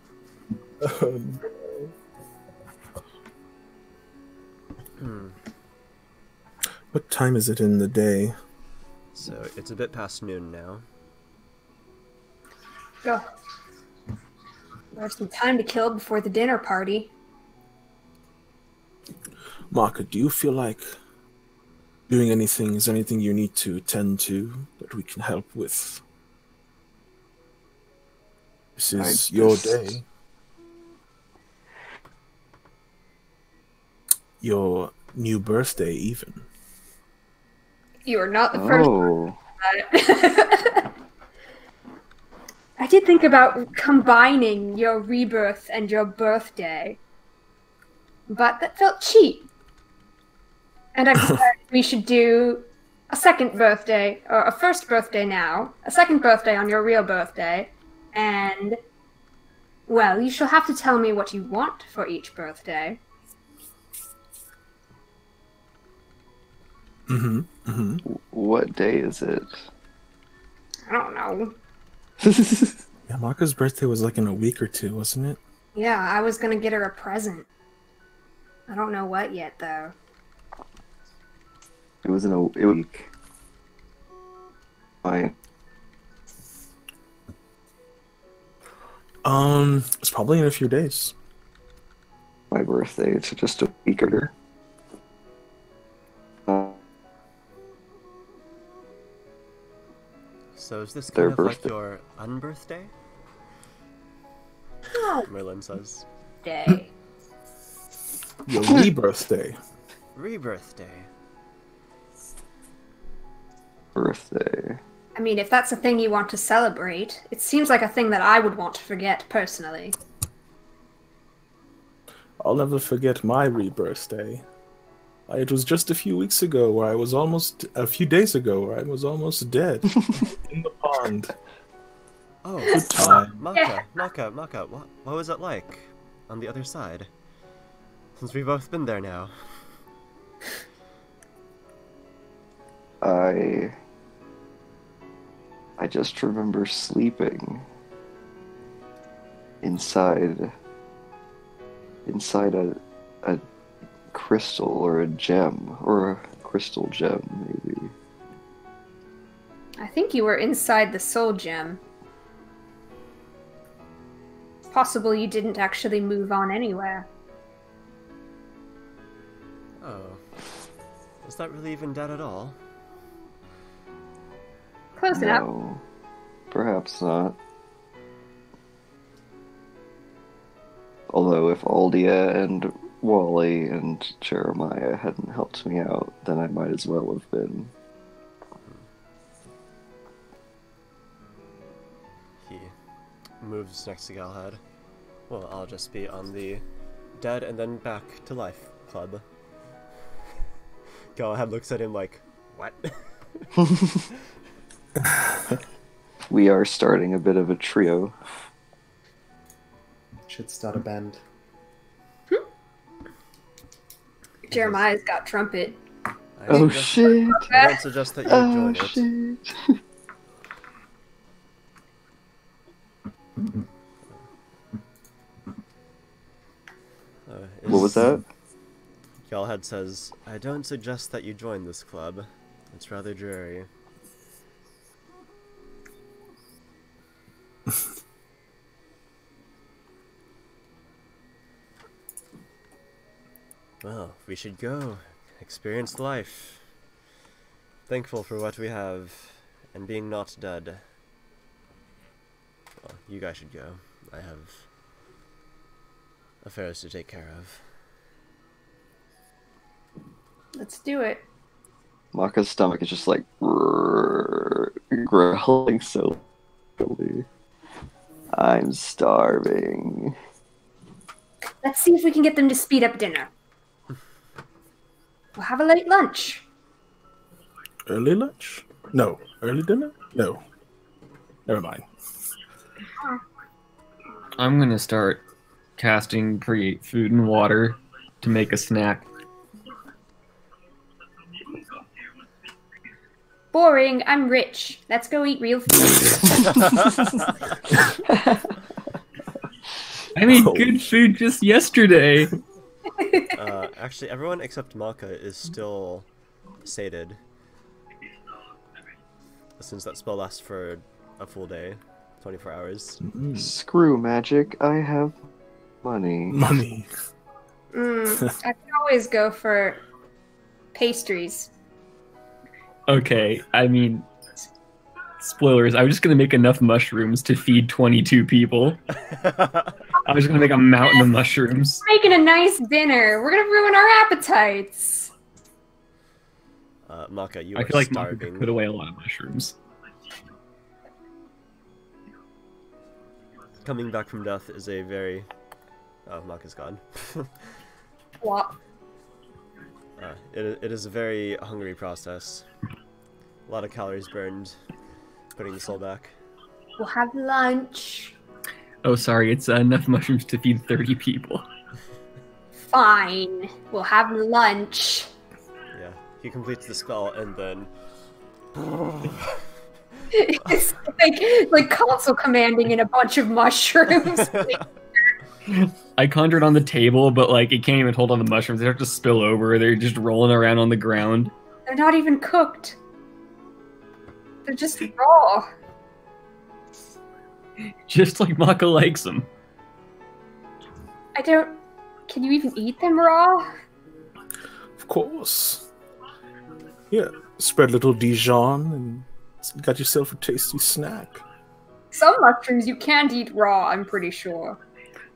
What time is it in the day? So it's a bit past noon now. Go. We have some time to kill before the dinner party. Maka, do you feel like doing anything? Is there anything you need to attend to that we can help with? This is your day. Your new birthday, even. You are not the first. Oh, I did think about combining your rebirth and your birthday, but that felt cheap. And I decided we should do a second birthday, or a first birthday now, a second birthday on your real birthday, and, well, you shall have to tell me what you want for each birthday. what day is it? I don't know. Yeah, Maka's birthday was like in a week or two, wasn't it? Yeah, I was gonna get her a present. I don't know what yet, though. It was in a week. Fine. It's probably in a few days. My birthday. It's just a week ago. So is this Their kind of like birthday. your unbirthday? Oh, Merlin says. day. Your rebirthday. Rebirthday. Birthday. I mean, if that's a thing you want to celebrate, it seems like a thing that I would want to forget, personally. I'll never forget my rebirthday. It was just a few weeks ago where a few days ago where I was almost dead in the pond. Oh, Good time. Maka, what was it like on the other side? Since we've both been there now. I just remember sleeping inside a crystal or a gem, or a crystal gem, maybe. I think you were inside the soul gem. It's possible you didn't actually move on anywhere. Oh. Is that really even dead at all? Close enough. No, perhaps not. Although if Aldia and Wally and Jeremiah hadn't helped me out, then I might as well have been. He moves next to Galahad. Well, I'll just be on the dead and then back to life club. Galahad looks at him like, what? We are starting a bit of a trio. Should start a band. Jeremiah's got trumpet. Oh shit! I don't suggest that you Oh join it. shit! What was that? Galahad says, I don't suggest that you join this club. It's rather dreary. Well, we should go. Experience life. Thankful for what we have, and being not dead. Well, you guys should go. I have affairs to take care of. Let's do it. Maka's stomach is just like growling so slowly. I'm starving. Let's see if we can get them to speed up dinner. We'll have a late lunch. Early lunch? No. Early dinner? No. Never mind. I'm gonna start casting create food and water to make a snack. Boring. I'm rich. Let's go eat real food. I made good food just yesterday. Actually, everyone except Maka is still sated. Since that spell lasts for a full day, 24 hours. Screw magic, I have money. Money. I can always go for pastries. Okay, I mean, spoilers. I was just gonna make enough mushrooms to feed 22 people. I was gonna make a mountain of mushrooms. Making a nice dinner. We're gonna ruin our appetites. Maka, you I are feel like Maka starving. could put away a lot of mushrooms. Coming back from death is a very... Oh, Maka's gone. What? It is a very hungry process. A lot of calories burned putting the soul back. We'll have lunch. Oh, sorry, it's enough mushrooms to feed 30 people. Fine. We'll have lunch. Yeah, he completes the spell and then... It's like console commanding in a bunch of mushrooms. I conjured on the table, but like it can't even hold on the mushrooms. They have to spill over. They're just rolling around on the ground. They're not even cooked. They're just raw. Just like Maka likes them. I don't... Can you even eat them raw? Of course. Yeah. Spread a little Dijon and got yourself a tasty snack. Some mushrooms you can't eat raw, I'm pretty sure.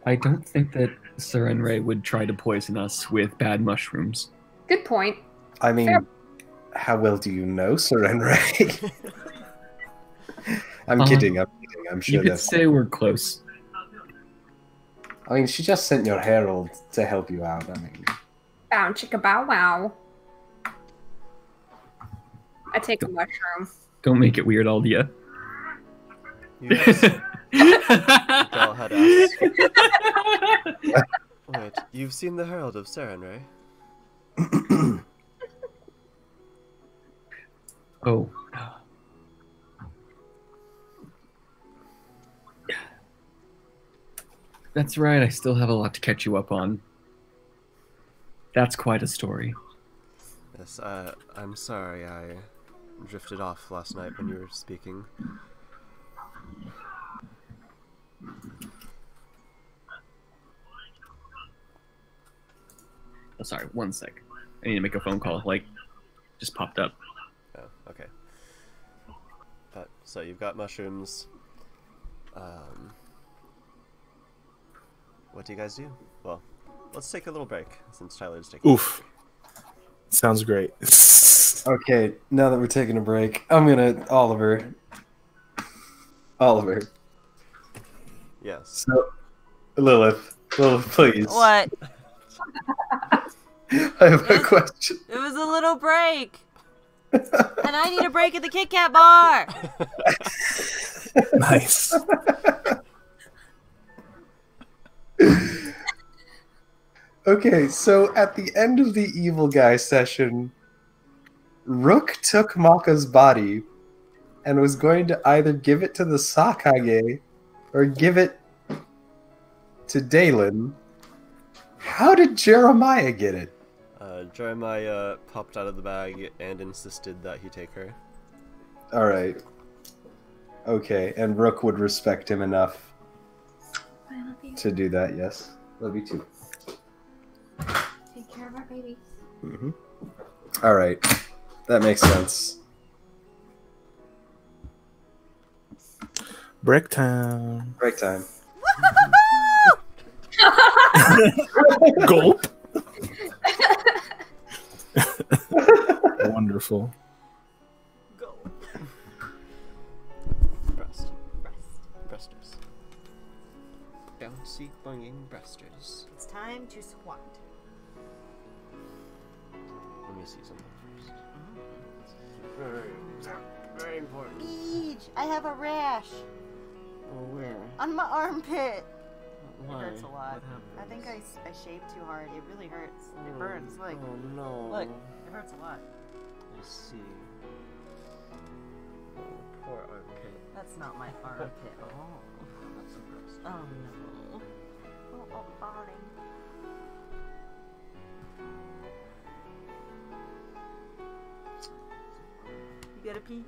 I don't think that Sarenrae would try to poison us with bad mushrooms. Good point. I mean, Fair. how well do you know Sarenrae? I'm kidding. I'm sure You could that's... say we're close. I mean, she just sent your herald to help you out. I mean, Bow chicka bow wow. I take a mushroom. Don't make it weird, Aldia. You guys all had asked. Wait, you've seen the Herald of Saren, right? Oh. That's right, I still have a lot to catch you up on. That's quite a story. Yes, I'm sorry I drifted off last night when you were speaking. Oh, sorry, one sec. I need to make a phone call. Like, just popped up. Oh, okay. But, so you've got mushrooms. What do you guys do? Well, let's take a little break since Tyler's taking Oof. Sounds great. okay, now that we're taking a break, I'm gonna... Oliver. Yes. So, Lilith, please. What? I have a question. It was a little break. And I need a break at the Kit Kat bar. Nice. Okay, so at the end of the evil guy session, Rook took Maka's body and was going to either give it to the Sakage or give it to Dalen. How did Jeremiah get it? Jeremiah popped out of the bag and insisted that he take her. Alright. Okay, and Rook would respect him enough I love you. to do that, yes. Love you too. Take care of our babies. Mm-hmm. Alright, that makes sense. Break time. Break time. Gulp. Wonderful. Go. Breasters. Bouncy, bunging breasters. It's time to squat. Let me see something first. Very important. Beach! I have a rash Oh, where? on my armpit. Why? It hurts a lot. What happened? I think I shaved too hard. It really hurts. It burns. Look. Oh no. Look. It hurts a lot. I see. Oh, poor armpit. That's not my armpit. Oh. That's so gross. Oh no. Oh, darling. You gotta pee?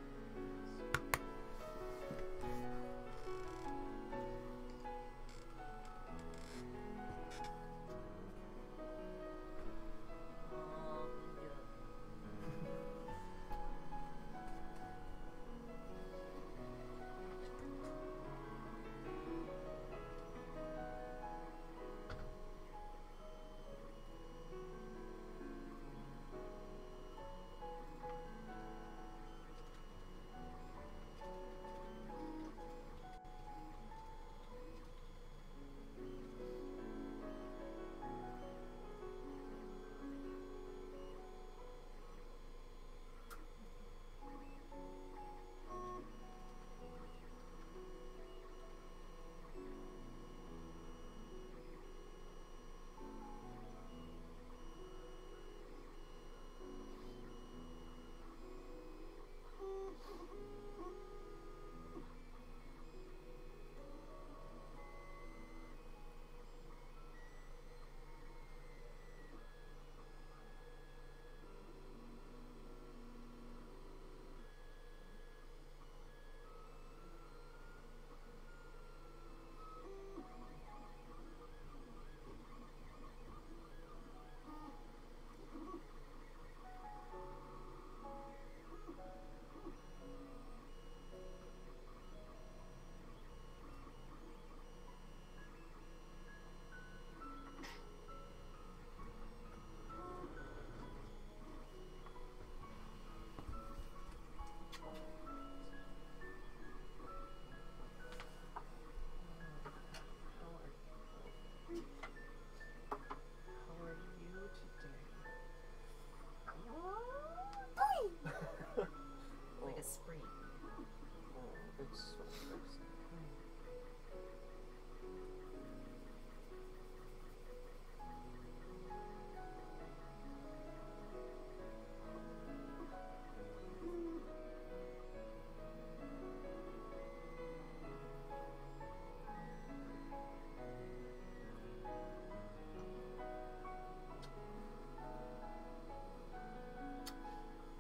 Like a spree. It's so gross.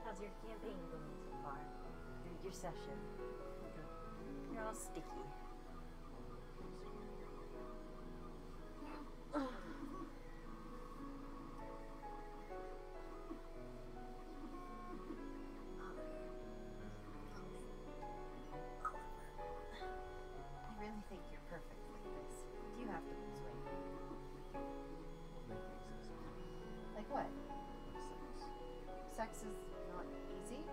How's your campaign going so far? Your session? You're all sticky. I really think you're perfect like this. Do you have to lose weight? Like what? Sex is not easy?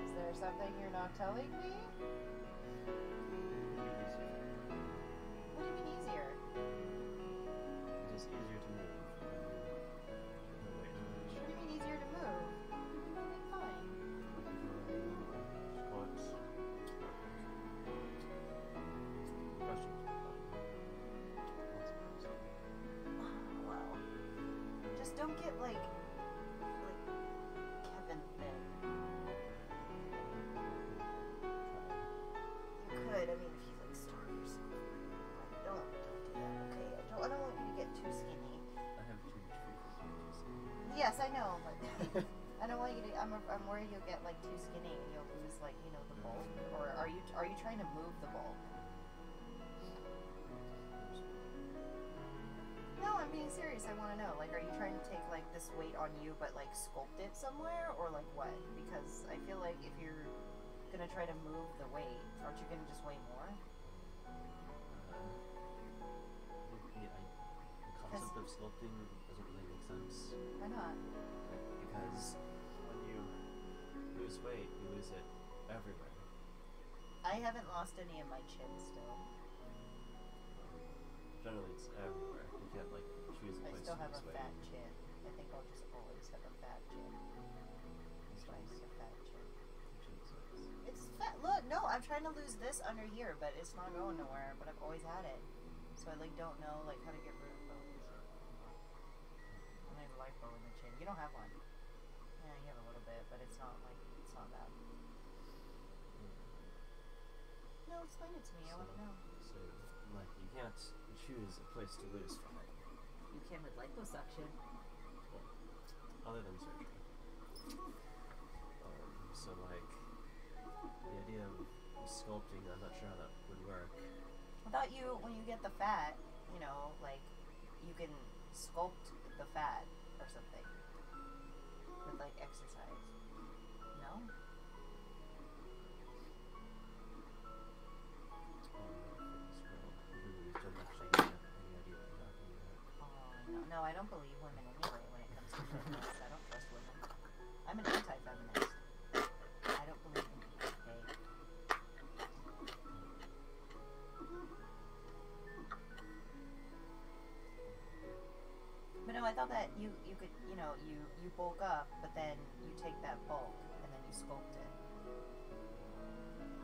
Is there something you're not telling me? What do you mean easier? It is easier to move. What do you mean easier to move? Like, fine. Well, just don't get like Kevin thin. You could, I mean, if you like starve yourself. Like, don't do that, okay? I don't want you to get too skinny. I have too much food. Yes, I know, but I don't want you to. I'm worried you'll get like too skinny and you'll lose like the bulk. Or are you trying to move the bulk? No, I'm being serious. I want to know. Like, are you trying to take like this weight on you, but like sculpt it somewhere, or like what? Because I feel like if you're gonna try to move the weight, aren't you gonna just weigh more? The concept of sculpting doesn't really make sense. Why not? Because when you lose weight, you lose it everywhere. I haven't lost any of my chin still. Generally, it's everywhere. You can't choose a I place still to have lose a weight. fat chin. I think I'll just always have a fat chin. twice your fat chin. It's fat. Look, no, I'm trying to lose this under here, but it's not going nowhere. But I've always had it, so I like don't know like how to get rid of bones. I have lipo in the chin. You don't have one. Yeah, you have a little bit, but it's not bad. No, explain it to me. I want to know. So, like, you can't choose a place to lose fat. You can with liposuction. Well, other than surgery. So, like, the idea of sculpting, I'm not sure how that would work. I thought when you get the fat, you know, like, you can sculpt the fat or something with like exercise. No? No, I don't believe women anyway when it comes to fitness. I don't trust women. I'm an anti-feminist. I don't believe in being gay. But no, I thought that you could, you know, you bulk up, but then you take that bulk and then you sculpt it.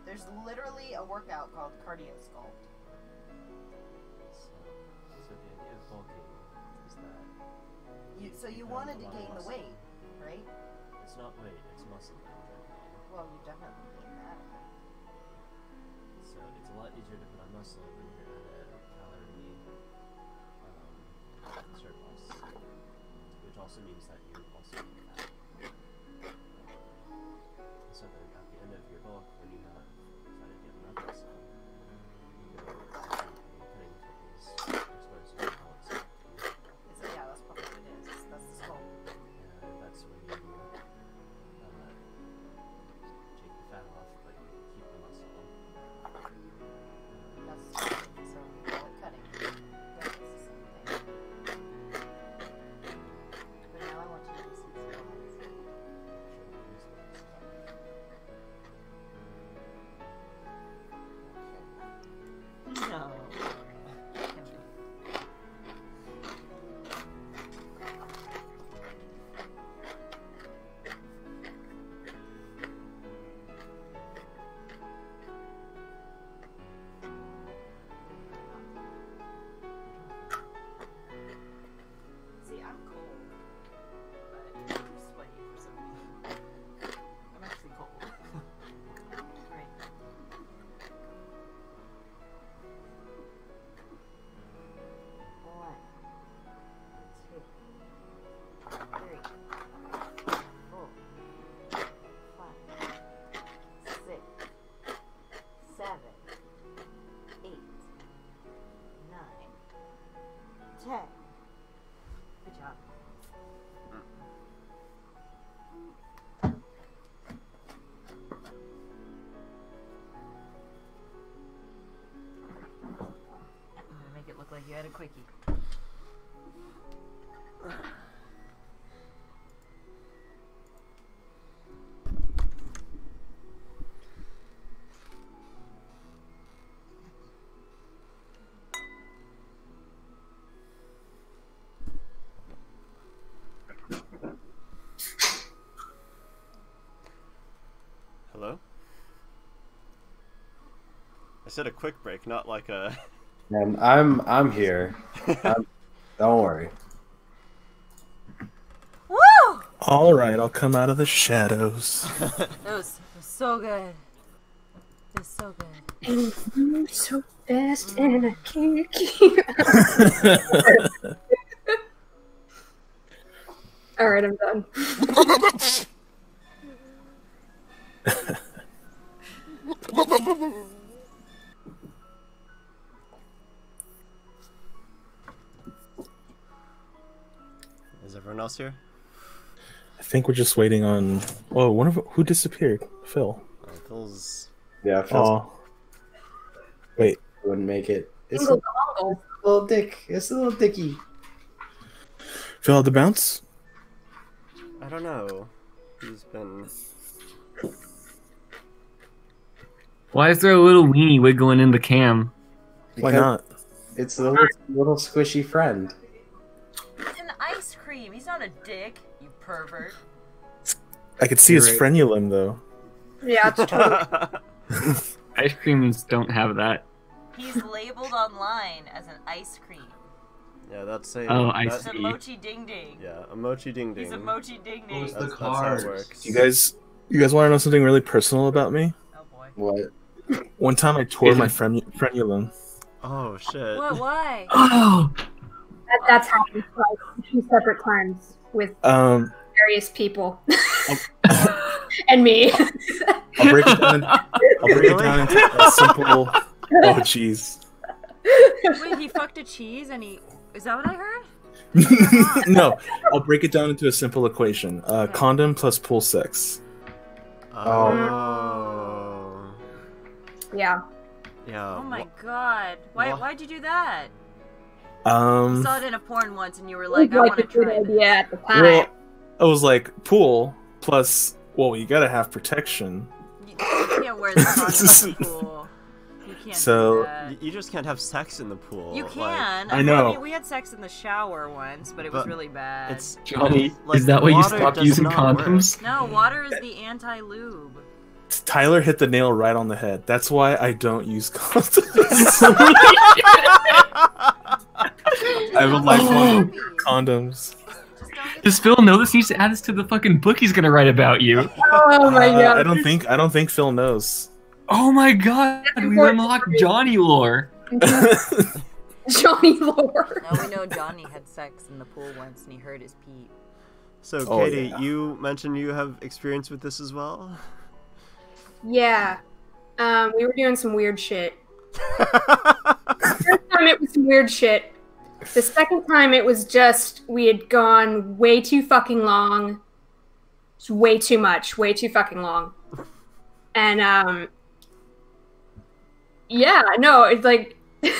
There's literally a workout called cardio sculpt. So the idea of bulking is that So you wanted to gain the weight, right? it's not weight, it's muscle. Well, you definitely gain that. So it's a lot easier to put on muscle when you're at a calorie surplus, which also means that you also gain fat. So then at the end of your bulk, when you have decided you have enough muscle, you go putting these explosive pellets. Yeah, that's probably what it is. That's the sculpt. And that's when you take the fat off, but you keep the muscle. That's sculpting, so we call it cutting. Yeah, it's the same thing. But now I want you to do some squats. No. See, I'm cold, but I'm sweaty for some reason. I'm actually cold. Alright. 1, 2, 3, 4, 5, 6, 7, 8, 9, 10. Good job. Make it look like you had a quickie. Hello? I said a quick break, not like a... And I'm here. Don't worry. Woo! All right, I'll come out of the shadows. It was so good. It was so good. And you're so fast, and I can't keep up. All right, I'm done. Is everyone else here? I think we're just waiting on. Whoa, who disappeared? Phil. Phil's... Yeah, Phil wait. wouldn't make it. It's Dingle a dongle. little dick. It's a little dicky. Phil had the bounce? I don't know. He's been... Why is there a little weenie wiggling in the cam? Why not? It's a little squishy friend. It's an ice cream. He's not a dick, you pervert. I could see his Great. frenulum though. Yeah, it's true. Ice creams don't have that. He's labeled online as an ice cream. Yeah, that's a. Oh, I He's a see. mochi ding ding. Yeah, a mochi ding ding. He's a mochi ding ding. Who's the That's how cards? it works. You guys want to know something really personal about me? Oh boy. What? One time I tore my frenulum. Oh shit. What? Why? Oh, That's happened like 2 separate times with various people. And me. I'll break it down. I'll break it down into a simple. Oh jeez. Wait, he fucked a cheese and he. Is that what I heard? No, I'll break it down into a simple equation. Condom plus pool sex. Oh. Yeah. Yeah. Oh my god. Why'd you do that? You Um. saw it in a porn once and you were like, I Like want a to good try it. idea at the time. Well, I was like pool plus. Well, you gotta have protection. You can't wear the condom in the pool. You can't So- do that. You just can't have sex in the pool. You like, can. I know. mean, we had sex in the shower once, but it was But really bad. It's Johnny, like, is that why you water stopped does using not condoms? No, water is the anti-lube. Tyler hit the nail right on the head. That's why I don't use condoms. I have a lifelong condoms. Does Phil know this? He needs to add this to the fucking book he's gonna write about you. Oh my god. I don't think Phil knows. Oh my god, we unlocked Johnny lore. Johnny Lore. Now we know Johnny had sex in the pool once and he hurt his pee. So, Oh, Katie, yeah. you mentioned you have experience with this as well? Yeah. We were doing some weird shit. First time it was some weird shit. The second time it was just we had gone way too fucking long. It's way too much, way too fucking long. And yeah, no, it's like I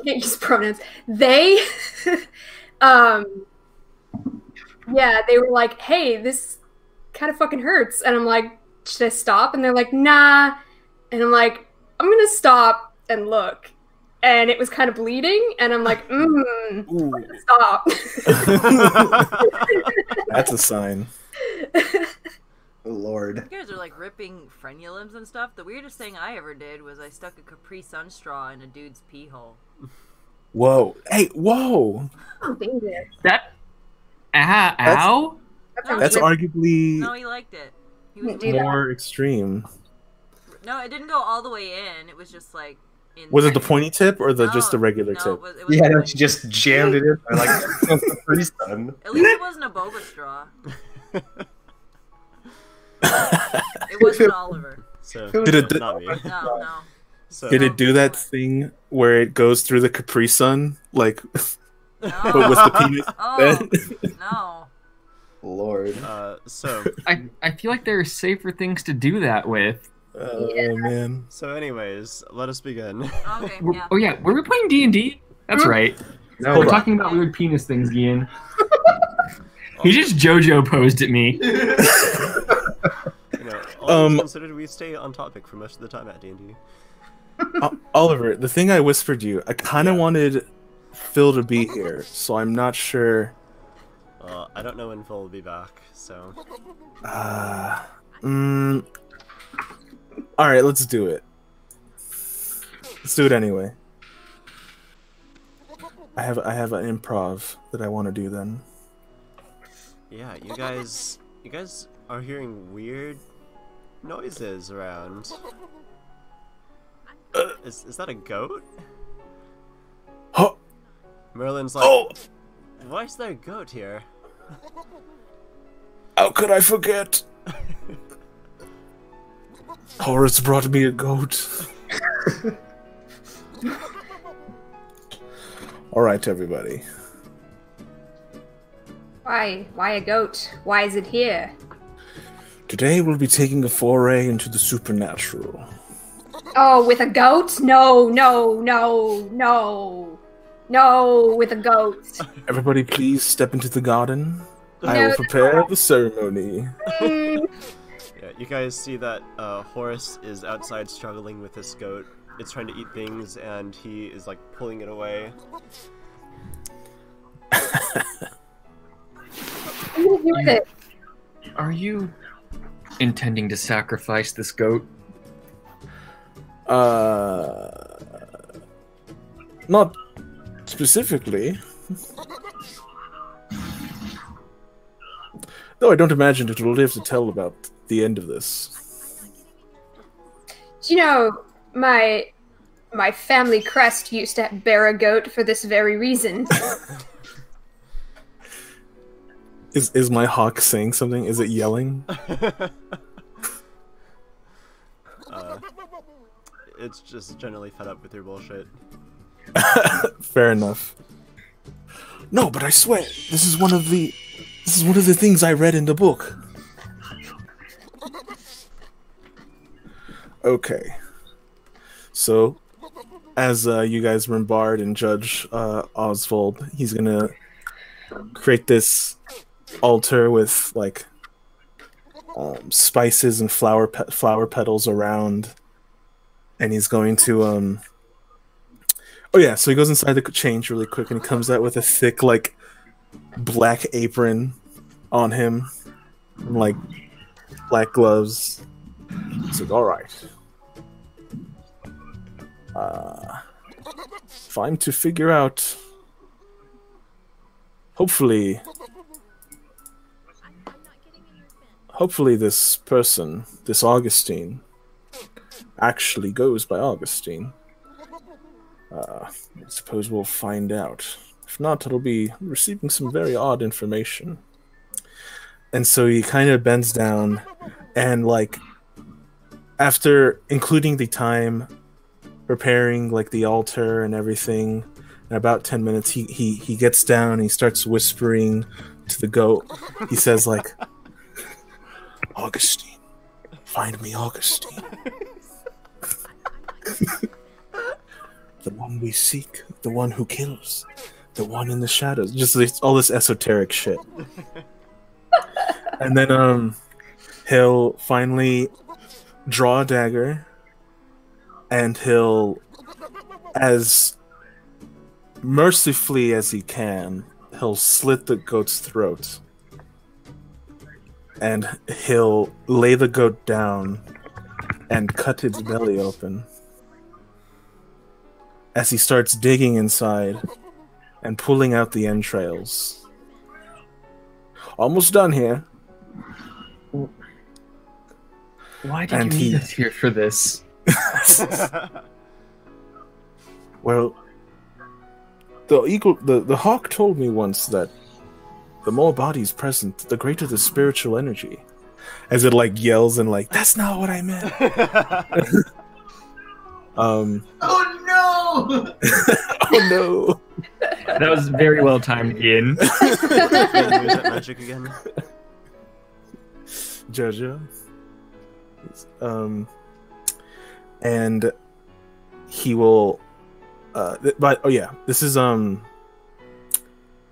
can't use pronouns. They yeah, they were like, "Hey, this kind of fucking hurts." And I'm like, "Should I stop?" And they're like, "Nah." And I'm like, "I'm going to stop and look." And it was kind of bleeding, and I'm like, stop. That's a sign. Lord. You guys are like ripping frenulums and stuff. The weirdest thing I ever did was I stuck a Capri Sun straw in a dude's pee hole. Whoa! Hey, whoa! Oh, dangerous. That. Ow? That's arguably No, he liked it. He was Do that. more extreme. No, it didn't go all the way in. It was just like in. Was it the pointy tip or No, just the regular no, tip? It was Yeah, the no, pointy she just jammed it in there like a free sun. At least it wasn't a boba straw. It wasn't Oliver. So, Did it- not me. No. So, Did it do that thing where it goes through the Capri Sun, like, No. but with the penis? Oh, no. Lord. so I feel like there are safer things to do that with. Oh man! anyways, let us begin. Okay, yeah. Oh yeah, were we playing D&D? That's right. No, We're talking about weird penis things, Ian. He just JoJo posed at me. You know, all things considered, we stay on topic for most of the time at D&D. Oliver, the thing I whispered you, I kind of wanted Phil to be here, so I'm not sure. I don't know when Phil will be back, so... Alright, let's do it. Let's do it anyway. I have an improv that I want to do then. Yeah, you guys are hearing weird noises around. Is that a goat? Oh! Merlin's like, Oh! why is there a goat here? How could I forget? Horace brought me a goat. Alright, everybody. Why a goat? Why is it here? Today we'll be taking a foray into the supernatural. Oh, with a goat? No, with a goat. Everybody please step into the garden. I No, will prepare the ceremony. Yeah, you guys see that Horace is outside struggling with this goat. It's trying to eat things, and he is like pulling it away. What are you gonna do with it? Are you intending to sacrifice this goat? Not specifically. Though I don't imagine it will live to tell about the end of this. You know, my family crest used to bear a goat for this very reason. Is my hawk saying something? Is it yelling? It's just generally fed up with your bullshit. Fair enough. No, but I swear, this is one of the things I read in the book. Okay. So, as you guys bombard and judge Oswald, he's gonna create this altar with like spices and flower petals around, and he's going to oh yeah, so he goes inside to change really quick, and he comes out with a thick like black apron on him, and, like black gloves. He's like, all right. If I'm to figure out, hopefully this person, this Augustine, actually goes by Augustine. I suppose we'll find out. If not, it'll be receiving some very odd information. And so he kind of bends down, and like, after including the time preparing like the altar and everything, in about 10 minutes, he gets down and he starts whispering to the goat. He says like, Augustine, find me Augustine. The one we seek, the one who kills, the one in the shadows. Just all this esoteric shit. And then he'll finally draw a dagger, and he'll, as mercifully as he can, he'll slit the goat's throat. And he'll lay the goat down and cut its belly open. As he starts digging inside and pulling out the entrails. Almost done here. Why did you need us here for this? Well, the hawk told me once that the more bodies present, the greater the spiritual energy. As it like yells and like, that's not what I meant. Oh no! Oh no! That was very well timed, Ian. Use that magic again. Jojo. And he will. But oh yeah, this is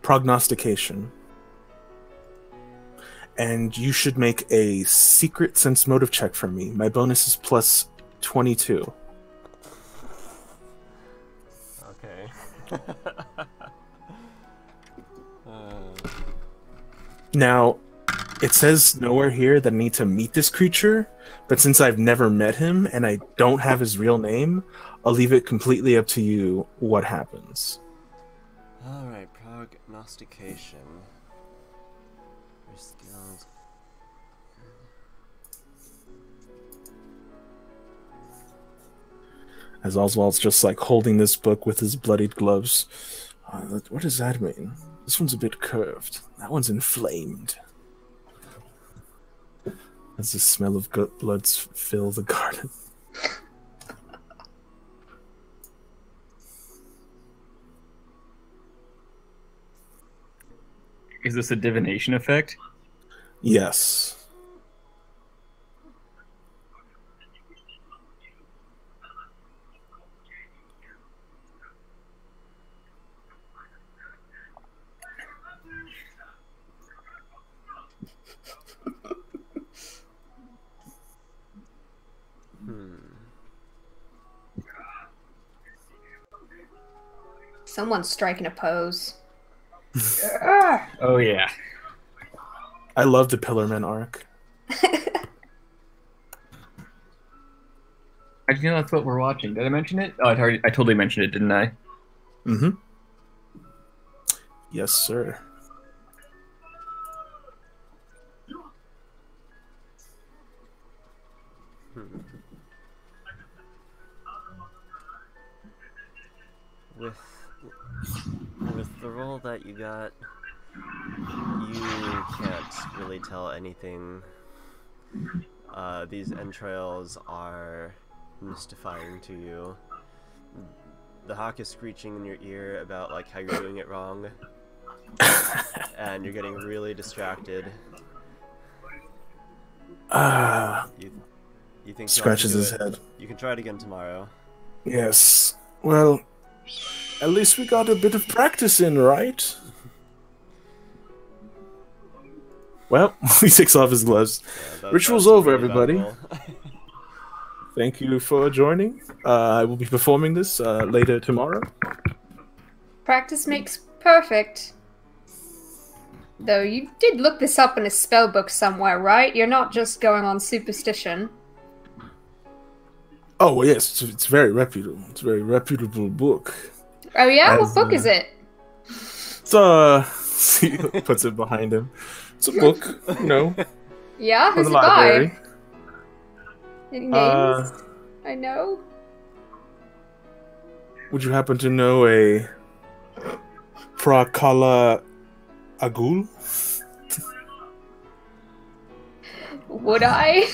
prognostication, and you should make a secret sense motive check for me. My bonus is plus 22. Okay. Now, it says nowhere here that I need to meet this creature, but since I've never met him and I don't have his real name, I'll leave it completely up to you what happens. Alright, prognostication. Your skills. As Oswald's just like holding this book with his bloodied gloves. What does that mean? This one's a bit curved. That one's inflamed. As the smell of goat bloods fill the garden. Is this a divination effect? Yes. Someone's striking a pose. Oh yeah. I love the Pillarman arc. Actually, no, that's what we're watching. Did I mention it? Oh, I totally mentioned it, didn't I? Mm-hmm. Yes, sir. With the role that you got, you can't really tell anything. These entrails are mystifying to you. The hawk is screeching in your ear about like how you're doing it wrong, and you're getting really distracted. You think Scratches his head. You can try it again tomorrow. Yes. Well, at least we got a bit of practice in, right? Well, he takes off his gloves. Yeah, Ritual's that's over, really bad everybody. roll. Thank you for joining. I will be performing this later tomorrow. Practice makes perfect. Though you did look this up in a spell book somewhere, right? You're not just going on superstition. Oh, well, yes, it's very reputable. It's a very reputable book. Oh yeah? As, What book is it? It's he puts it behind him. It's a book, you know, Yeah? from Who's the it by? library. Any names? I know. Would you happen to know a Prakala Agul? Would I?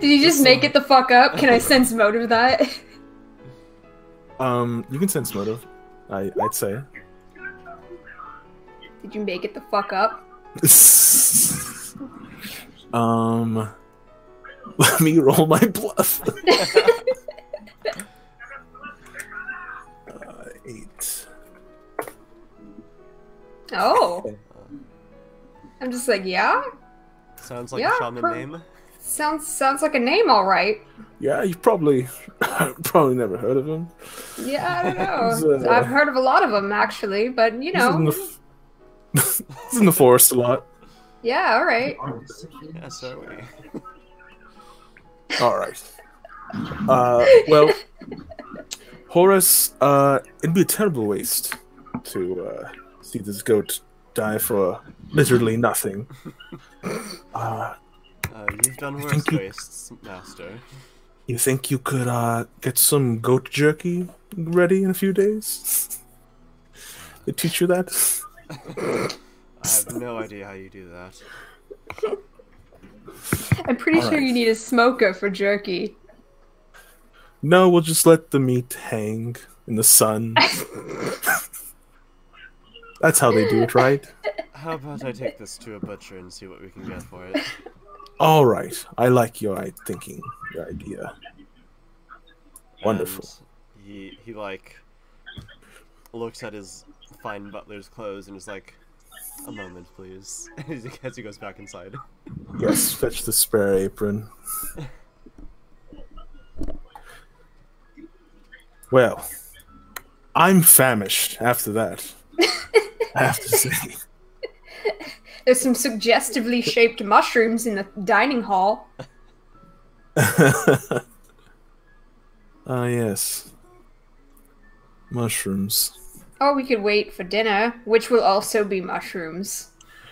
Did you just make it the fuck up? Can I sense motive that? You can sense motive. I'd say. Did you make it the fuck up? Let me roll my bluff. 8. Oh. I'm just like, yeah? Sounds like Yeah, a shaman name. Sounds like a name, all right. Yeah, you've probably never heard of him. Yeah, I don't know. He's, I've heard of a lot of them actually, but you know. He's in the forest a lot. Yeah, all right. Yeah, so are we. All right. Well, Horace, it'd be a terrible waste to see this goat die for literally nothing. You've done worse wastes, Master. You think you could get some goat jerky ready in a few days? They teach you that? I have no idea how you do that. I'm pretty All sure right. you need a smoker for jerky. No, we'll just let the meat hang in the sun. That's how they do it, right? How about I take this to a butcher and see what we can get for it? All right. I like your thinking, your idea. Wonderful. And he like looks at his fine butler's clothes and is like, "A moment, please," as he goes back inside. Yes, fetch the spare apron. Well, I'm famished after that. I have to say. There's some suggestively shaped mushrooms in the dining hall. Ah, yes. Mushrooms. Or we could wait for dinner, which will also be mushrooms.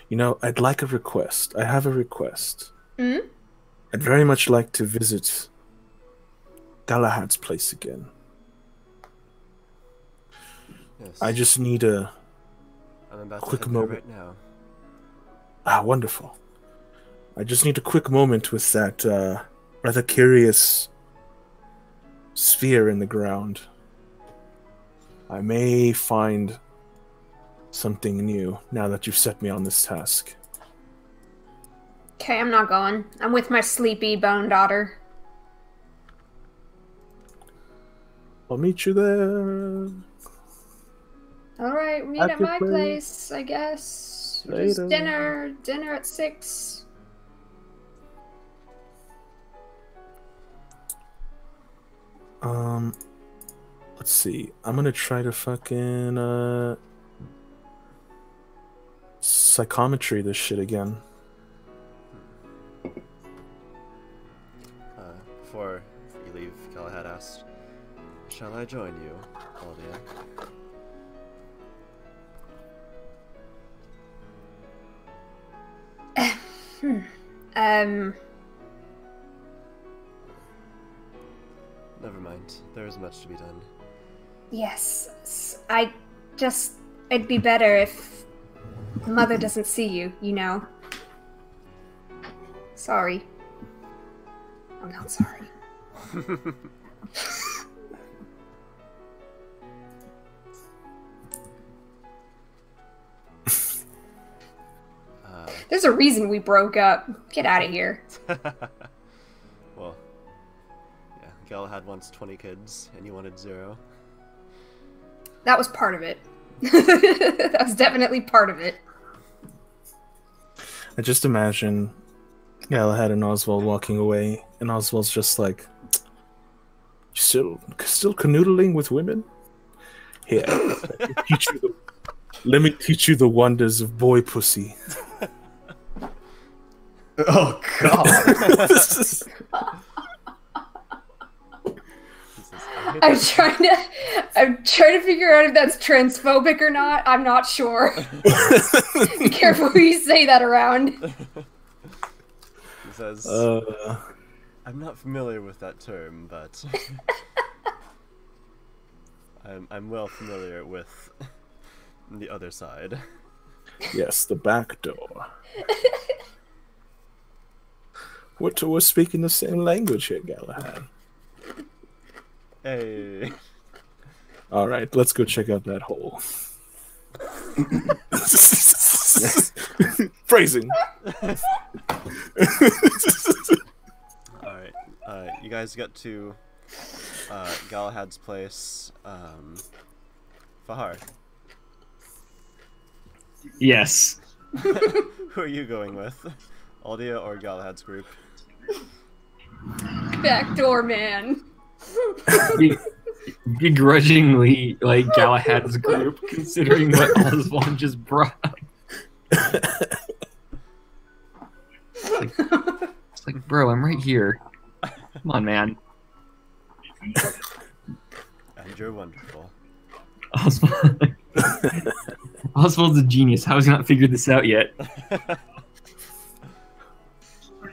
You know, I'd like a request. I have a request. Hmm? I'd very much like to visit Galahad's place again. Yes. I just need a I'm about quick to head there moment. right now. Ah, wonderful. I just need a quick moment with that rather curious sphere in the ground. I may find something new now that you've set me on this task. Okay, I'm not going. I'm with my sleepy bone daughter. I'll meet you there. Alright, meet At at your my place. place, I guess. Later. Just dinner at 6. Let's see. I'm gonna try to fucking psychometry this shit again. Before you leave, Galahad asked, "Shall I join you, Aldia?" Never mind. There is much to be done. Yes, it'd be better if Mother doesn't see you, you know. Sorry. I'm not sorry. There's a reason we broke up. Get out of here. Well, yeah, Galahad wants 20 kids, and you wanted 0. That was part of it. That was definitely part of it. I just imagine Galahad and Oswald walking away, and Oswald's just like, still canoodling with women? Here, let me teach you the wonders of boy pussy. Oh God! I'm trying to figure out if that's transphobic or not. I'm not sure. Be careful who you say that around. He says, "I'm not familiar with that term, but I'm well familiar with the other side." Yes, the back door. We're speaking the same language here, Galahad. Hey. All right, let's go check out that hole. Phrasing. All right, you guys get to Galahad's place. Fahar. Yes. Who are you going with? Aldia or Galahad's group? Backdoor man. Begrudgingly, like, Galahad's group, considering what Oswald just brought up. It's like, bro, I'm right here. Come on, man. And you're wonderful. Oswald's a genius. How has he not figured this out yet?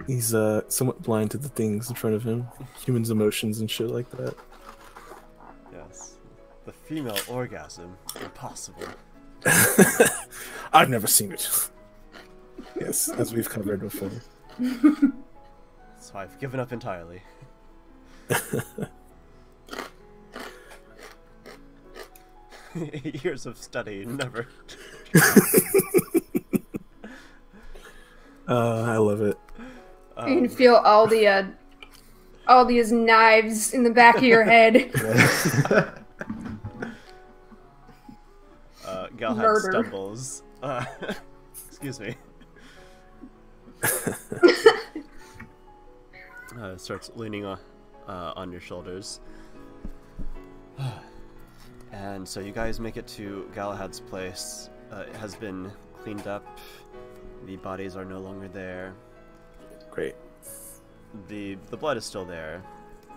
He's somewhat blind to the things in front of him. Humans' emotions and shit like that. Yes. The female orgasm. Impossible. I've never seen it. Yes, as we've covered before. So I've given up entirely. Years of study, never. I love it. You can feel Aldia's knives in the back of your head. Galahad Murder. stumbles. Excuse me. Starts leaning on your shoulders. And so you guys make it to Galahad's place. It has been cleaned up. The bodies are no longer there. Great. The blood is still there,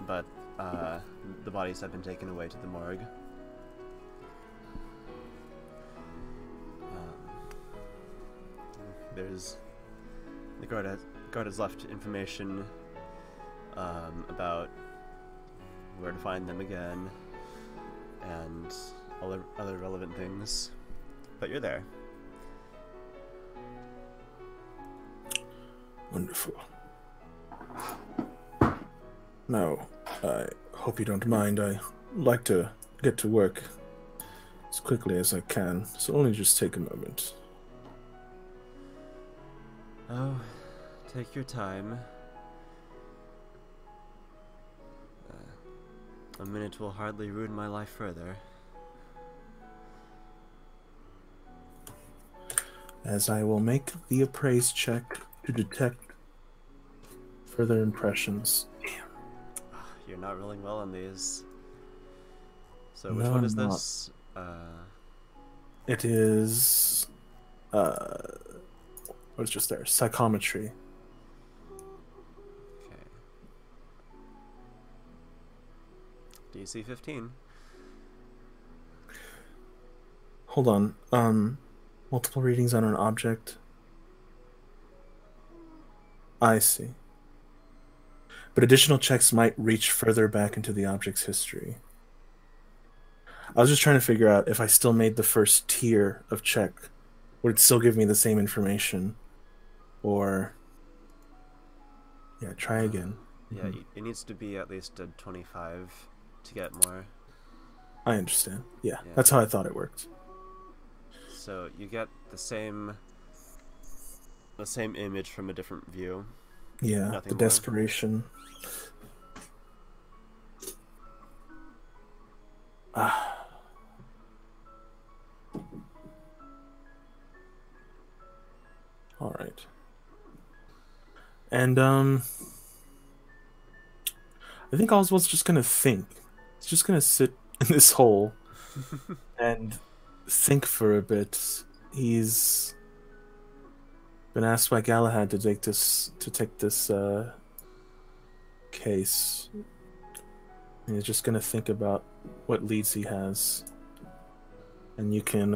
but the bodies have been taken away to the morgue. There's the guard has left information about where to find them again and other relevant things, but you're there. Wonderful. Now, I hope you don't mind. I like to get to work as quickly as I can, so only just take a moment. Oh, take your time. A minute will hardly ruin my life further. As I will make the appraise check to detect further impressions. You're not rolling well on these. So which No, one is I'm not. this? It is what is just there? Psychometry. Okay. DC 15. Hold on. Multiple readings on an object. I see. But additional checks might reach further back into the object's history. I was just trying to figure out if I still made the first tier of check, would it still give me the same information? Or... yeah, try again. Yeah, it needs to be at least a 25 to get more. I understand. Yeah, that's how I thought it worked. So you get the same image from a different view. Yeah, Nothing the more. desperation. All right. And I think Oswald's just gonna think. He's just gonna sit in this hole and think for a bit. He's been asked by Galahad to take this case. And he's just gonna think about what leads he has. And you can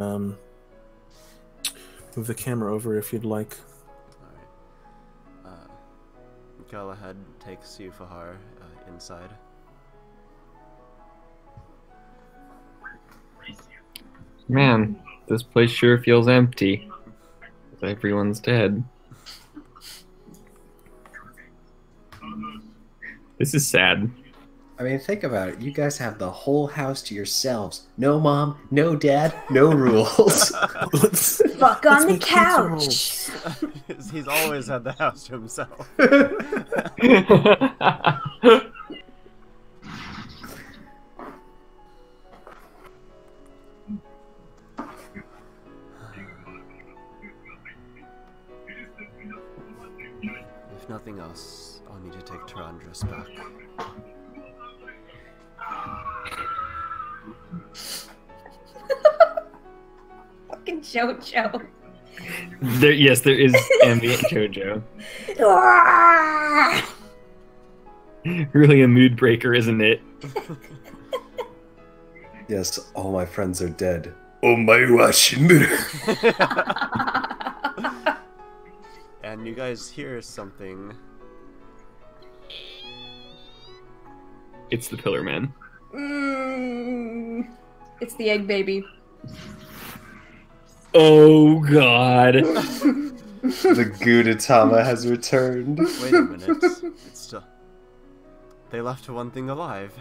move the camera over if you'd like. Alright. Galahad takes you, Fahar, inside. Man, this place sure feels empty. Everyone's dead. This is sad. I mean, think about it. You guys have the whole house to yourselves. No mom, no dad, no rules. Fuck on the couch. He's always had the house to himself. If nothing else, I'll need to take Tarandras back. Fucking JoJo. Yes, there is ambient JoJo. Really a mood breaker, isn't it? Yes, all my friends are dead. Oh my Washington. And you guys hear something. It's the Pillar Man. It's the egg baby. Oh god. The Gudetama has returned. Wait a minute. It's still... They left one thing alive.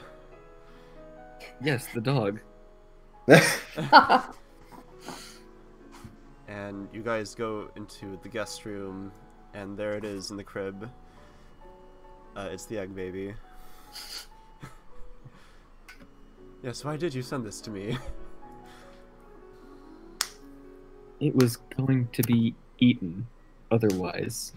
Yes, the dog. And you guys go into the guest room, and there it is in the crib. It's the egg baby. Yes, why did you send this to me? It was going to be eaten otherwise.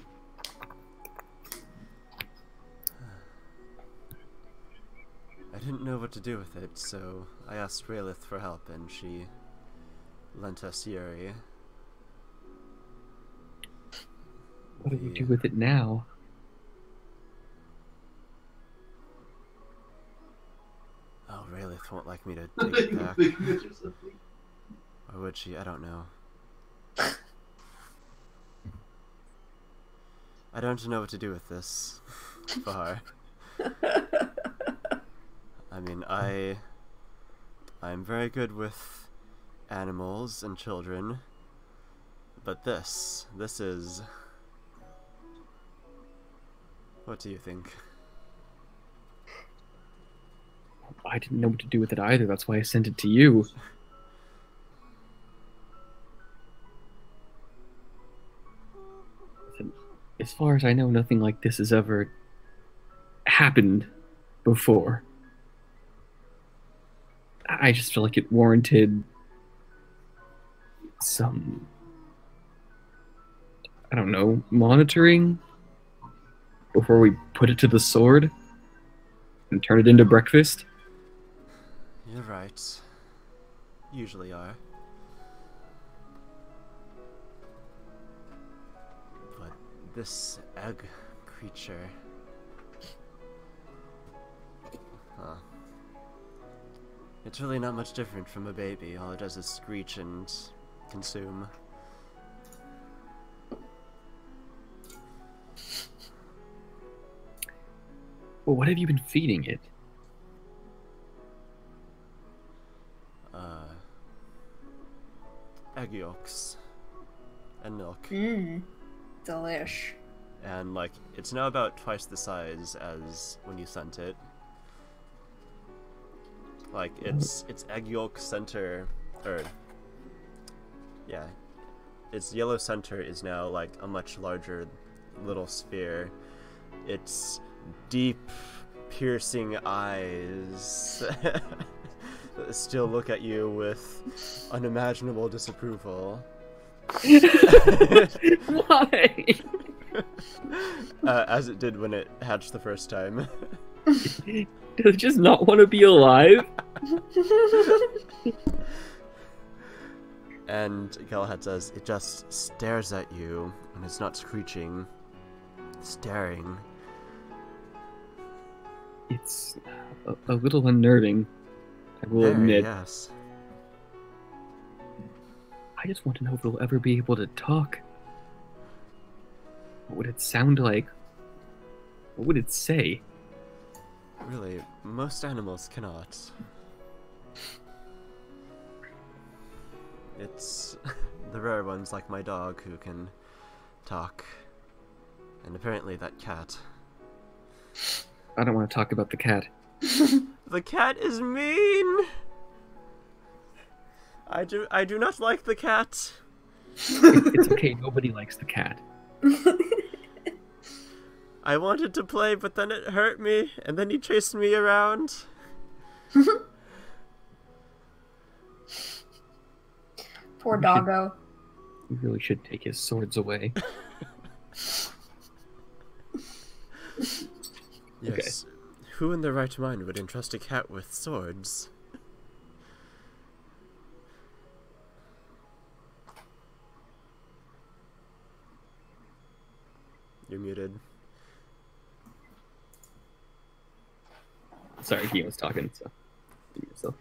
I didn't know what to do with it, so I asked Raelith for help, and she lent us Yuri. What do we do with it now? Oh, Raelith won't like me to take it back. Or would she? I don't know. I don't know what to do with this. Far. I mean, I'm very good with animals and children, but this is... What do you think? I didn't know what to do with it either, that's why I sent it to you. As far as I know, nothing like this has ever happened before. I just feel like it warranted some, I don't know, monitoring before we put it to the sword and turn it into breakfast. You're right. Usually are. This egg creature. Huh. It's really not much different from a baby. All it does is screech and consume. Well, what have you been feeding it? Egg yolks. And milk. Delish. And, like, it's now about twice the size as when you sent it. Like, its egg yolk center, or, yeah, its yellow center is now, like, a much larger little sphere. Its deep, piercing eyes still look at you with unimaginable disapproval. Why? As it did when it hatched the first time. Does it just not want to be alive? And Galahad says, it just stares at you, and it's not screeching. Staring. It's a little unnerving, I will admit. Yes. I just want to know if it'll ever be able to talk. What would it sound like? What would it say? Really, most animals cannot. It's the rare ones like my dog who can talk. And apparently that cat. I don't want to talk about the cat. The cat is mean! I do not like the cat. It's okay, nobody likes the cat. I wanted to play, but then it hurt me, and then he chased me around. Poor doggo. We really should take his swords away. Yes. Okay. Who in their right mind would entrust a cat with swords? You're muted. Sorry, he was talking, so...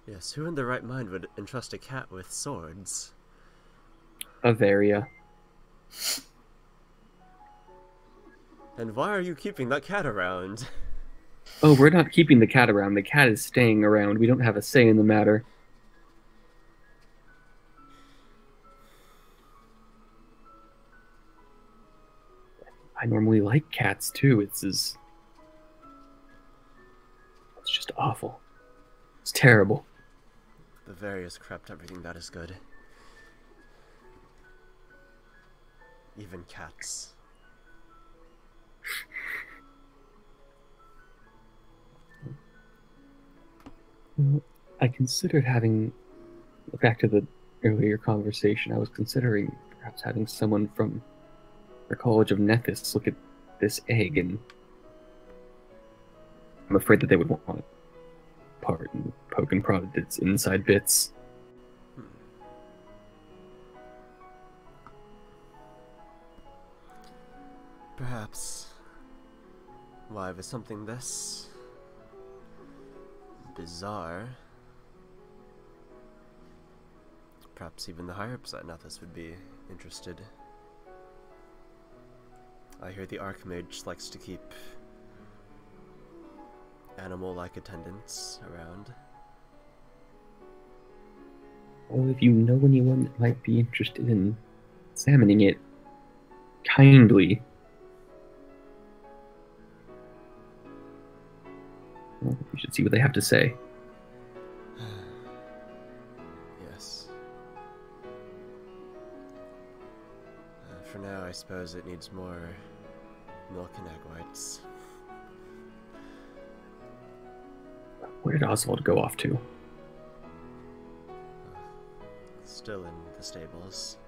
Yes, who in their right mind would entrust a cat with swords? Avaria. And why are you keeping that cat around? Oh, we're not keeping the cat around. The cat is staying around. We don't have a say in the matter. I normally like cats, too. It's just awful. It's terrible. The various corrupt everything that is good. Even cats. I considered having... Back to the earlier conversation, I was considering perhaps having someone from the College of Nethys look at this egg, and I'm afraid that they would want to part and poke and prod at its inside bits. Perhaps. Why, with something this bizarre, perhaps even the higher-ups at Nethys would be interested. I hear the Archmage likes to keep animal-like attendants around. Well, if you know anyone that might be interested in examining it, kindly. Well, we should see what they have to say. Yes. For now, I suppose it needs more milk and egg whites. Where did Oswald go off to? Still in the stables.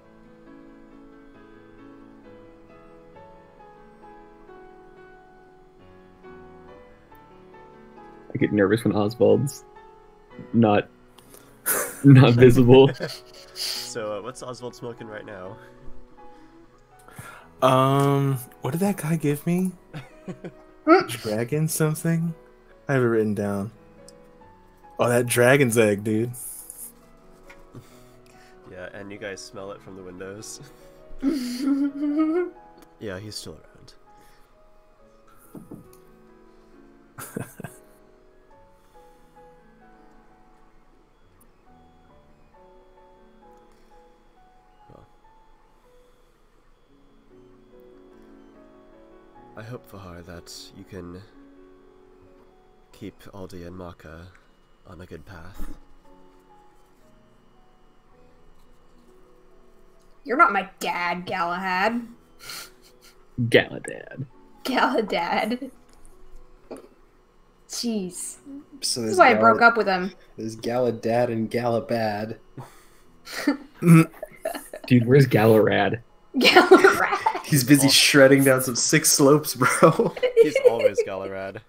I get nervous when Oswald's not visible. So, what's Oswald smoking right now? What did that guy give me? Dragon something? I have it written down. Oh, that dragon's egg, dude. Yeah, and you guys smell it from the windows. Yeah, he's still around. Well, I hope, Fahar, that you can keep Aldi and Maka on a good path. You're not my dad, Galahad. Galadad. Galahad. Jeez. So This is why I broke up with him. There's Galadad and Galabad. Dude, where's Galarad? Galahad. He's busy shredding down some sick slopes, bro. He's always Galarad.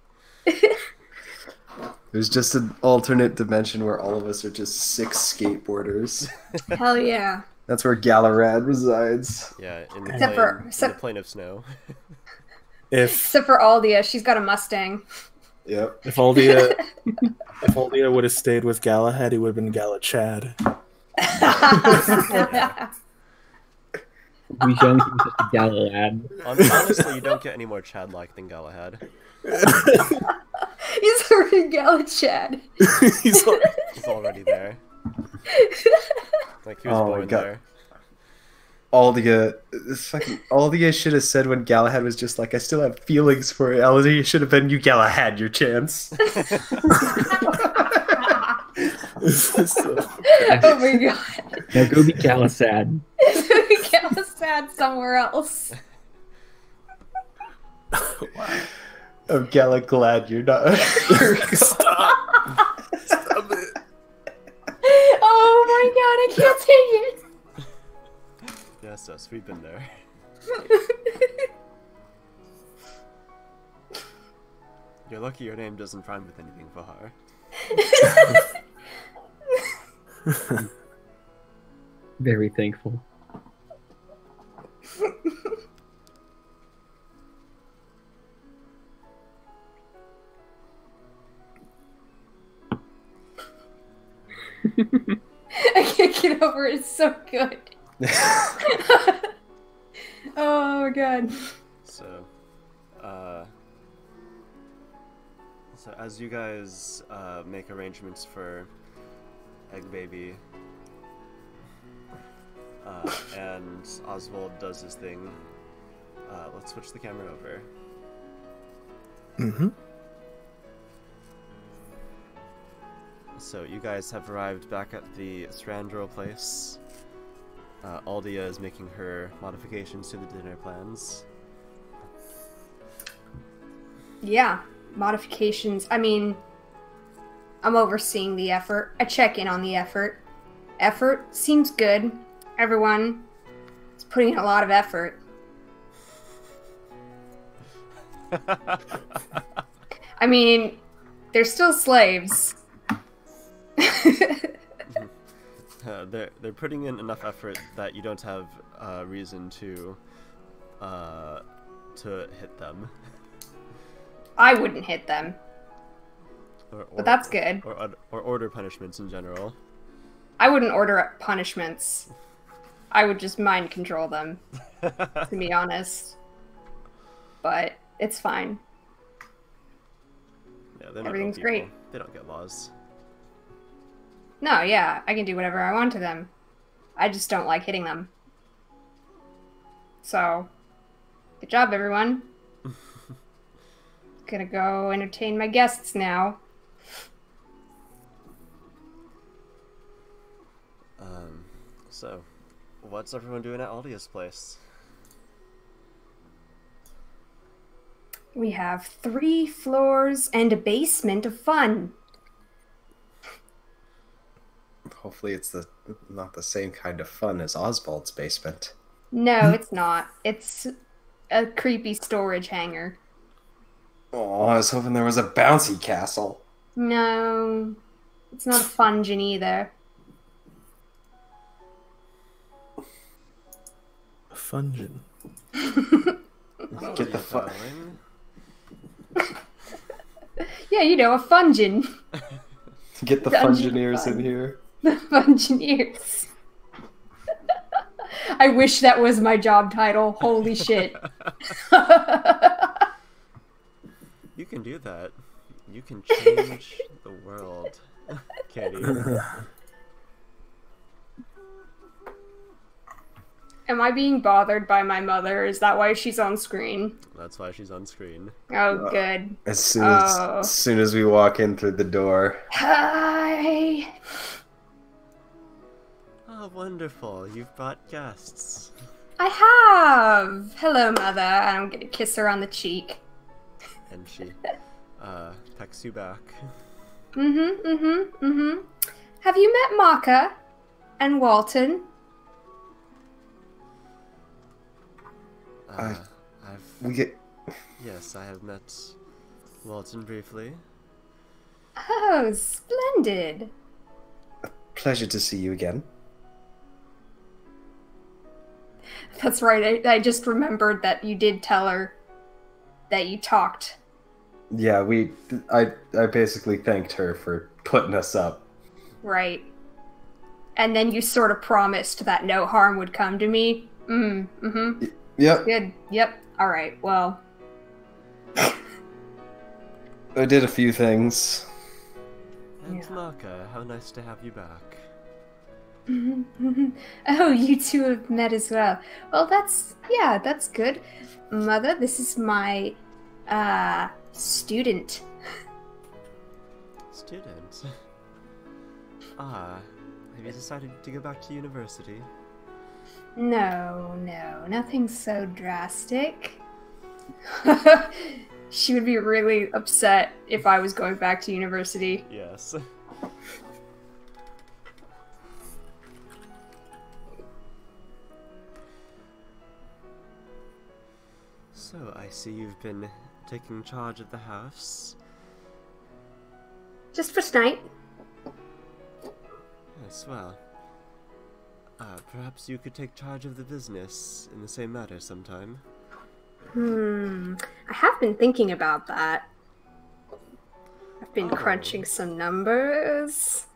There's just an alternate dimension where all of us are just sick skateboarders. Hell yeah. That's where Galarad resides. Yeah, in the, Except plane, for- in the plane of snow. Except for Aldia, she's got a Mustang. Yep. If Aldia would have stayed with Galahad, he would have been Galachad. We should only such a Galad. Honestly, you don't get any more Chad-like than Galahad. He's already Galachad. He's already there. Like, he was Oh my born God. there. Aldia should have said when Galahad was just like, I still have feelings for you. Aldia should have been, you Galahad your chance. Oh my god. Now go be Galasad. Galahad somewhere else. I'm glad you're not. Stop it. Oh my god, I can't take it. Yes, we've been there. You're lucky your name doesn't rhyme with anything, Fahar. Very thankful. I can't get over it. It's so good. Oh my god. So, as you guys make arrangements for Egg Baby, and Oswald does his thing, let's switch the camera over. Mm-hmm. So you guys have arrived back at the Strandro place. Aldia is making her modifications to the dinner plans. Yeah, modifications. I mean, I'm overseeing the effort. I check in on the effort. Effort seems good. Everyone is putting in a lot of effort. I mean, they're still slaves. They're putting in enough effort that you don't have reason to hit them. I wouldn't hit them. But that's good. Or order punishments in general. I wouldn't order punishments. I would just mind control them, to be honest. But it's fine. Yeah, they're not Everything's real people. great. They don't get laws. No, yeah, I can do whatever I want to them. I just don't like hitting them. So, good job, everyone. Gonna go entertain my guests now. So, what's everyone doing at Aldia's place? We have 3 floors and a basement of fun. Hopefully it's not the same kind of fun as Oswald's basement. No, it's not. It's a creepy storage hangar. Oh, I was hoping there was a bouncy castle. No, it's not a fungeon either. fungin. Get the fuck. Yeah, you know, a fungin. Get the Dungeon Fungineers fun. in here. The Fungineers. I wish that was my job title. Holy shit. You can do that. You can change the world, Katie. Am I being bothered by my mother? Is that why she's on screen? That's why she's on screen. Oh, good. As soon as we walk in through the door. Hi. Oh, wonderful. You've brought guests. I have. Hello, mother. And I'm gonna kiss her on the cheek. And she pecks you back. Have you met Maka and Walton? Yes, I have met Walton briefly. Oh, splendid. Pleasure to see you again. That's right. I just remembered that you did tell her that you talked. Yeah, I basically thanked her for putting us up. Right. And then you sort of promised that no harm would come to me. Yep. Good. Yep. All right. Well. I did a few things. And Maka, how nice to have you back. Oh, you two have met as well. Well, that's good. Mother, this is my student. Student? Have you decided to go back to university? No, nothing so drastic. She would be really upset if I was going back to university. Yes. So, I see you've been taking charge of the house. Just for tonight. Yes, well. Perhaps you could take charge of the business in the same matter sometime. I have been thinking about that. I've been crunching some numbers.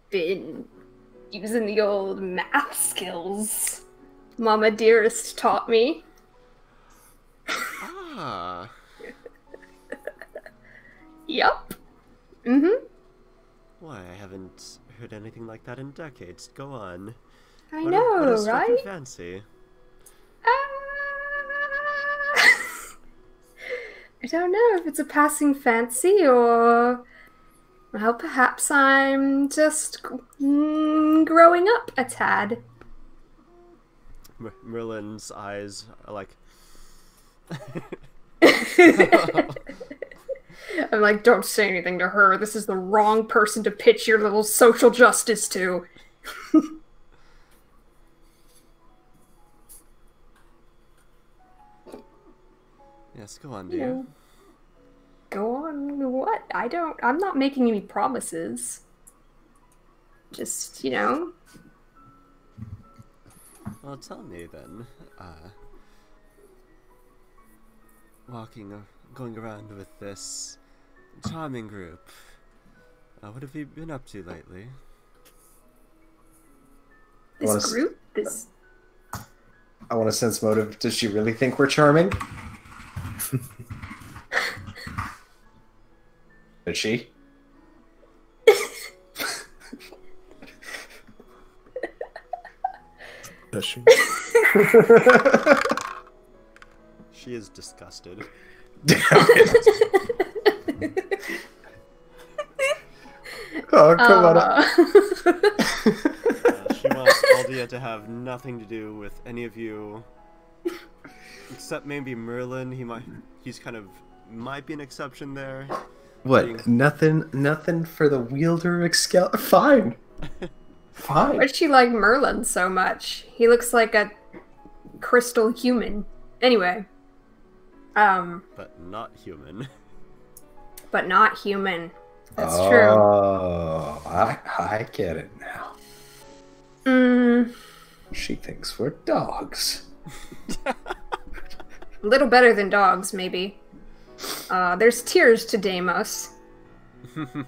Been using the old math skills Mama Dearest taught me. Yup. Why, I haven't heard anything like that in decades. Go on. I know, what is right? Fancy? I don't know if it's a passing fancy or... Well, perhaps I'm just growing up a tad. Merlin's eyes are like... I'm like, don't say anything to her. This is the wrong person to pitch your little social justice to. Yes, go on, dear. Go on, what? I'm not making any promises. Just, Well, tell me then, going around with this charming group, what have you been up to lately? This group? This... I want to sense motive. Does she really think we're charming? Did she? Does she? She is disgusted. Oh, come on. She wants Aldia to have nothing to do with any of you. Except maybe Merlin. He's kind of might be an exception there. What? Nothing for the wielder of Excel. Fine. Fine. Why'd she like Merlin so much? He looks like a crystal human. Anyway. But not human. But not human. That's true. Oh, I get it now. She thinks we're dogs. A little better than dogs, maybe. There's tiers to Deimos. Well,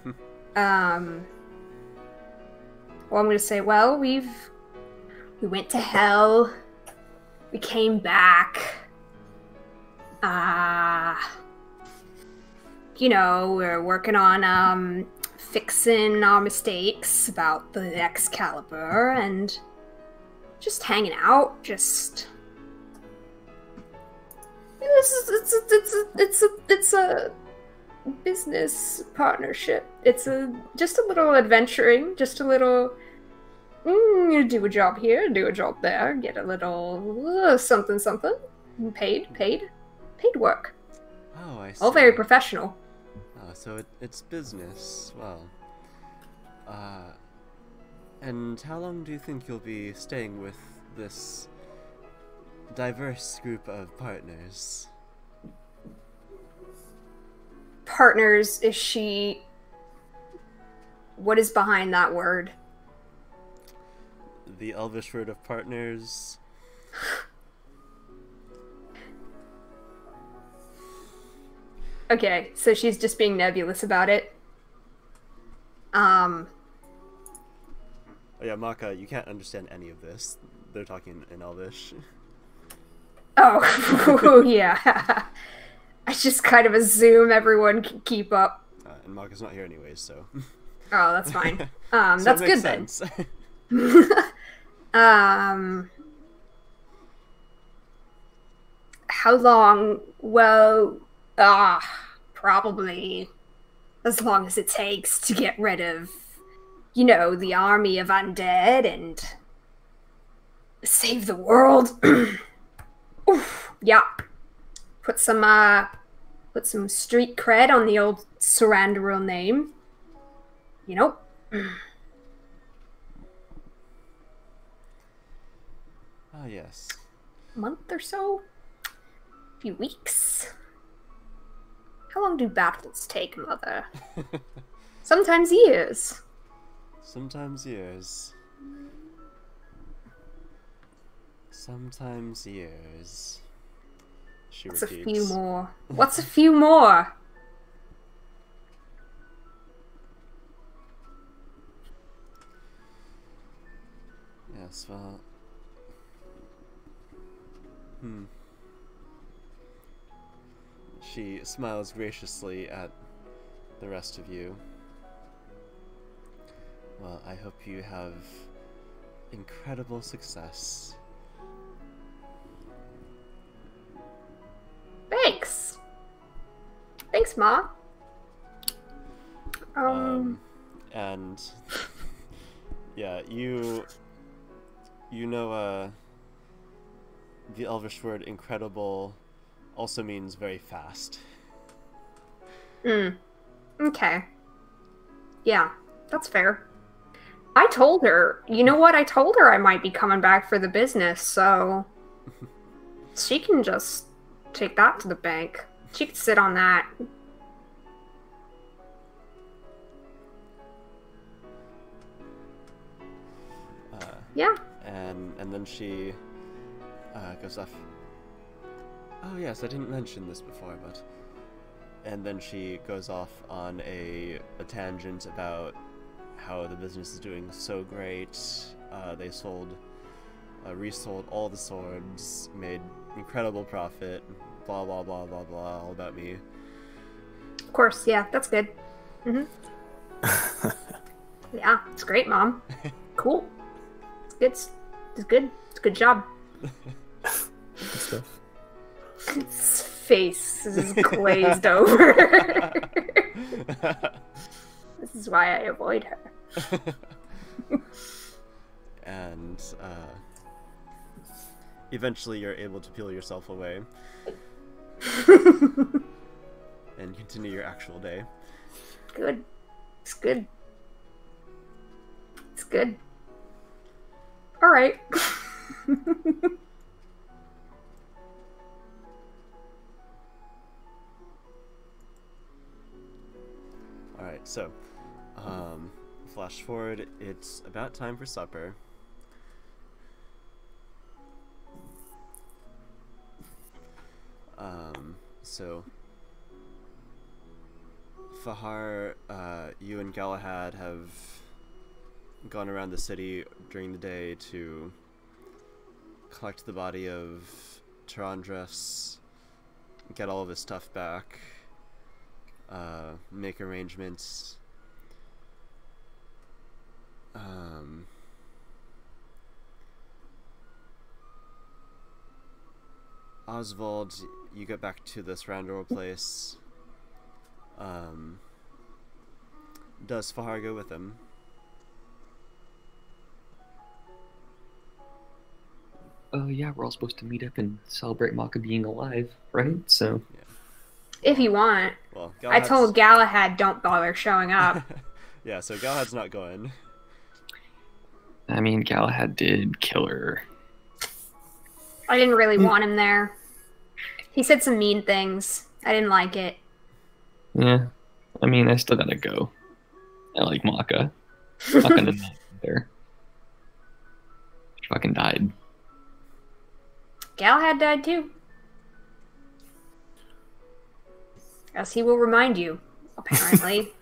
I'm gonna say, well, we went to hell. We came back. You know, we're working on fixing our mistakes about the Excalibur and just hanging out. Just it's a business partnership. It's just a little adventuring, just a little. You do a job here, do a job there, get a little something. Paid work. Oh, I see. All very professional. Oh, so it's business. Well, and how long do you think you'll be staying with this diverse group of partners? Partners, is she... What is behind that word? The Elvish word of partners. Okay, so she's just being nebulous about it. Oh yeah, Maka, you can't understand any of this. They're talking in Elvish. Oh, yeah. I just kind of assume everyone can keep up. And Maka's not here anyways, so... Oh, that's fine. So that's it makes good sense. then. How long? Well, probably as long as it takes to get rid of, you know, the army of undead and save the world. Oof, yeah. Put some street cred on the old Surrendero name. You know. Ah, yes. Month or so? Few weeks? How long do battles take, Mother? Sometimes years. Sometimes years. Sometimes years. She What's a repeats. few more? What's a few more? Yes, well... She smiles graciously at the rest of you. Well, I hope you have incredible success. Thanks. Thanks, Ma. And yeah, you know, the Elvish word incredible also means very fast. Okay. Yeah, that's fair. I told her, you know what? I told her I might be coming back for the business, so she can just take that to the bank. She could sit on that. Yeah. And then she goes off. Oh yes, I didn't mention this before, but... And then she goes off on a tangent about how the business is doing so great. They resold all the swords, made incredible profit, blah blah blah blah blah, all about me. Of course, yeah, that's good. Yeah, it's great, Mom. Cool. It's good. It's a good job. Good stuff. His face is glazed over. This is why I avoid her. And eventually you're able to peel yourself away and continue your actual day. Good. It's good. It's good. All right. Alright, so, flash forward, it's about time for supper. So, Fahar, you and Galahad have gone around the city during the day to collect the body of Tarandras, get all of his stuff back, make arrangements. Oswald, you get back to this Randor place. Does Fahar go with him? Yeah, we're all supposed to meet up and celebrate Maka being alive, right? So. Yeah. If you want. Well, I told Galahad don't bother showing up. Yeah, so Galahad's not going. I mean, Galahad did kill her. I didn't really want him there. He said some mean things. I didn't like it. Yeah. I mean, I still gotta go. I like Maka. Not gonna not there. She fucking died. Galahad died too. As he will remind you, apparently.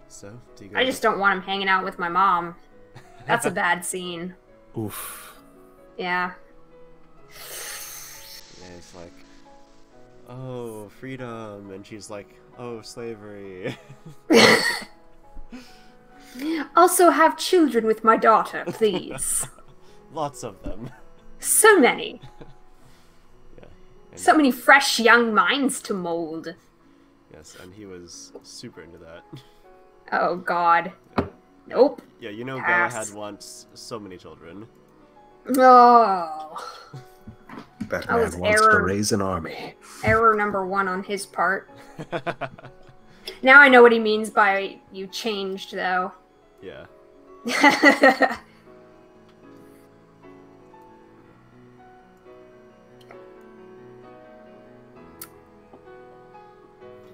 So, do you guys... I just don't want him hanging out with my mom. That's a bad scene. Oof. Yeah. Yeah, it's like, oh, freedom, and she's like, oh, slavery. Also have children with my daughter, please. Lots of them. So many. Yeah. So many fresh young minds to mold. Yes, and he was super into that. Oh, God. Nope. Yeah, you know Pass. Galahad wants so many children. Oh. Batman was wants to error. raise an army. Error number one on his part. Now I know what he means by you changed, though. Yeah.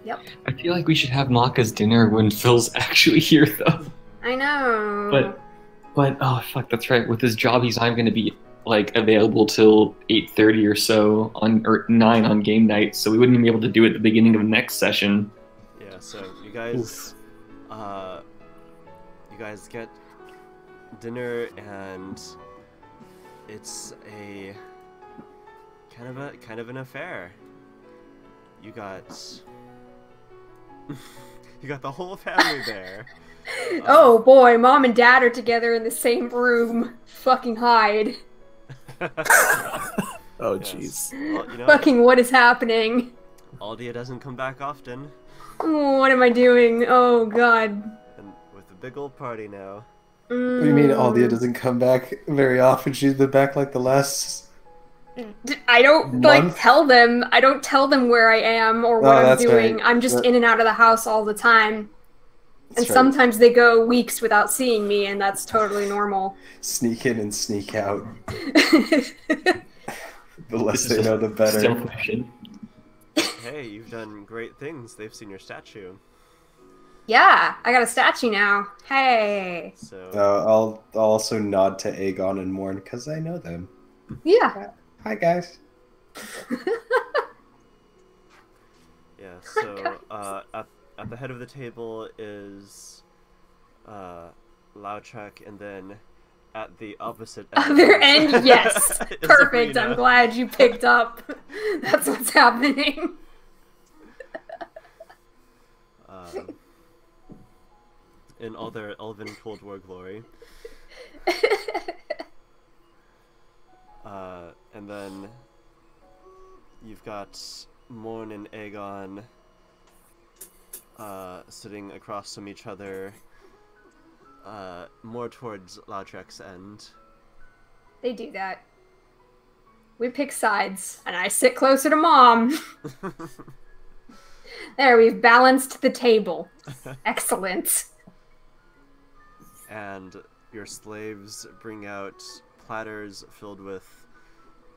Yep. I feel like we should have Maka's dinner when Phil's actually here, though. I know. But oh fuck, that's right. With his job, he's not going to be like available till 8:30 or so or 9 on game night, so we wouldn't even be able to do it at the beginning of the next session. Yeah, so you guys, you guys get dinner, and it's a kind of an affair. You got you got the whole family there. Oh boy, mom and dad are together in the same room. Fucking hide. Oh jeez. Well, you know, Fucking what is happening? Aldia doesn't come back often, What am I doing? Oh god. and with a big old party now. What do you mean Aldia doesn't come back very often? She's been back like the last... I don't like tell them. I don't tell them where I am or what I'm that's doing. right. I'm just in and out of the house all the time. And That's right. sometimes they go weeks without seeing me, and that's totally normal. Sneak in and sneak out. The less they know, the better. Hey, you've done great things. They've seen your statue. Yeah, I got a statue now. Hey. So I'll also nod to Aegon and Morn because I know them. Yeah. Hi guys. yeah, so at the head of the table is Lautrec, and then at the opposite end. Other end, yes. is Perfect. Sabrina. I'm glad you picked up. That's what's happening. In all their elven Cold War glory. And then you've got Morn and Aegon sitting across from each other, more towards Lautrec's end. They do that. We pick sides, and I sit closer to Mom. There, we've balanced the table. Excellent. And your slaves bring out platters filled with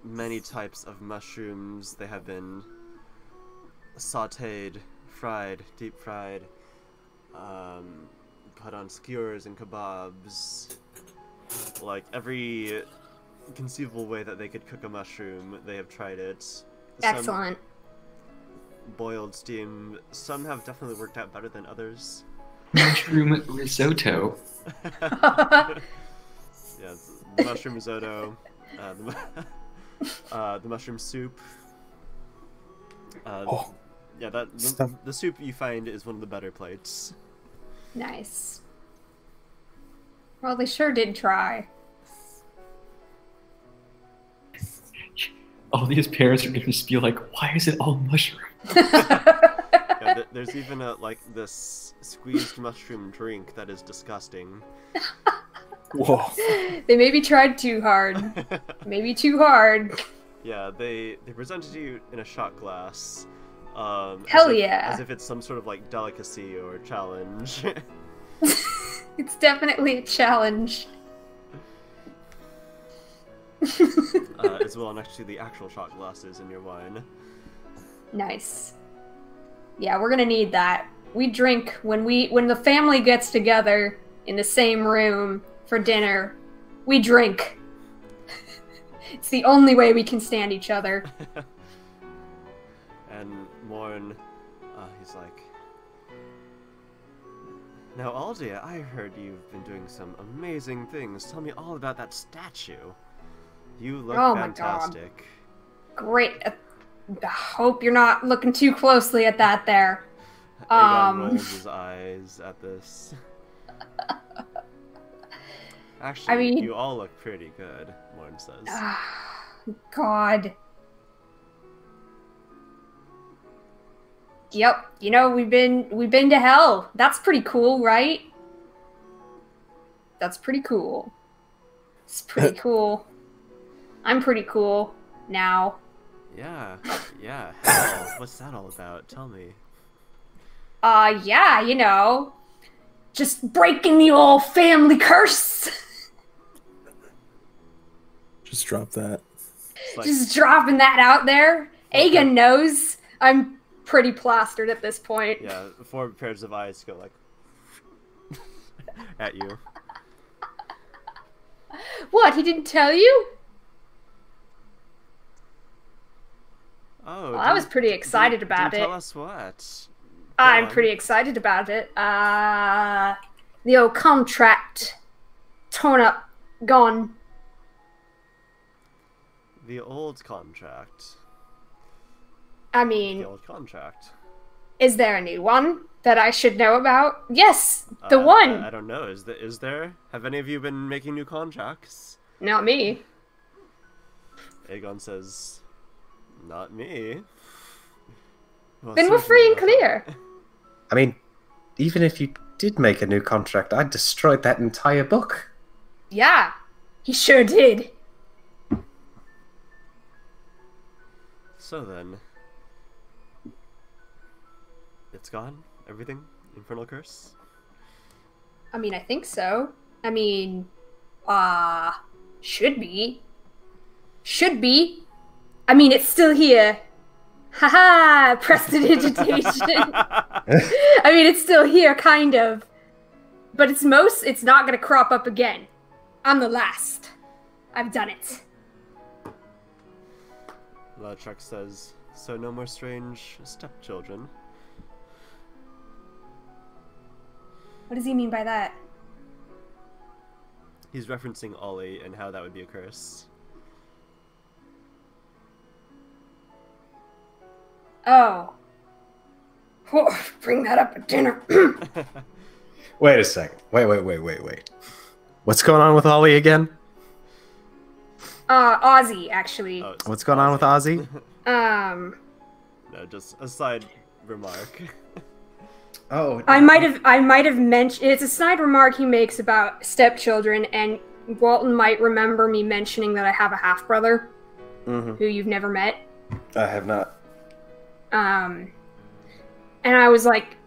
many types of mushrooms. They have been sautéed, fried, deep fried, put on skewers and kebabs. Like every conceivable way that they could cook a mushroom, they have tried it. Some Excellent. boiled steam, some have definitely worked out better than others. Mushroom risotto. Yeah, the mushroom risotto, the mushroom soup. Yeah, the soup you find is one of the better plates. Nice. Well, they sure did try. All these parents are gonna just be like, "Why is it all mushroom?" Yeah, there's even this squeezed mushroom drink that is disgusting. Whoa. They maybe tried too hard. Maybe too hard. Yeah, they presented you in a shot glass. Hell yeah. As if it's some sort of like delicacy or challenge. It's definitely a challenge. As well next to the actual shot glasses in your wine. Nice. Yeah, we're gonna need that. We drink when the family gets together in the same room for dinner. We drink. It's the only way we can stand each other. And Morn, he's like, "Now, Aldia, I heard you've been doing some amazing things. Tell me all about that statue. You look fantastic." My God. Great. I hope you're not looking too closely at that there. Aegon rolls his eyes at this. Actually, I mean, you all look pretty good, Morn says. God. Yep, you know, we've been to hell. That's pretty cool, right? That's pretty cool. It's pretty cool. I'm pretty cool now. Yeah. Hell, what's that all about? Tell me. Yeah, you know, just breaking the old family curse. Just drop that. Just dropping that out there. Aegon knows I'm pretty plastered at this point. Yeah, 4 pairs of eyes go like at you. What, he didn't tell you? Oh, well, I was pretty excited about it. Tell us what. I'm pretty excited about it. The old contract. Torn up. Gone. The old contract. I mean... The old contract. Is there a new one that I should know about? Yes, the one! I don't know. Is there? Have any of you been making new contracts? Not me. Aegon says, "Not me." Well, then we're free and clear. I mean, even if you did make a new contract, I'd destroyed that entire book. Yeah, he sure did. So then, it's gone? Everything? Infernal Curse? I mean, I think so. I mean, should be. Should be. I mean, it's still here. Haha, prestidigitation. I mean, it's still here, kind of. But it's not gonna crop up again. I'm the last. I've done it. Ladchuk says, "So no more strange stepchildren." What does he mean by that? He's referencing Ollie and how that would be a curse. Oh. Whoa, bring that up at dinner. Wait a second. Wait. What's going on with Ollie again? Ozzy, actually. Oh, What's going on with Ozzy? No, just a side remark. Oh. I might have mentioned, it's a side remark he makes about stepchildren, and Walton might remember me mentioning that I have a half-brother who you've never met. I have not. And I was like,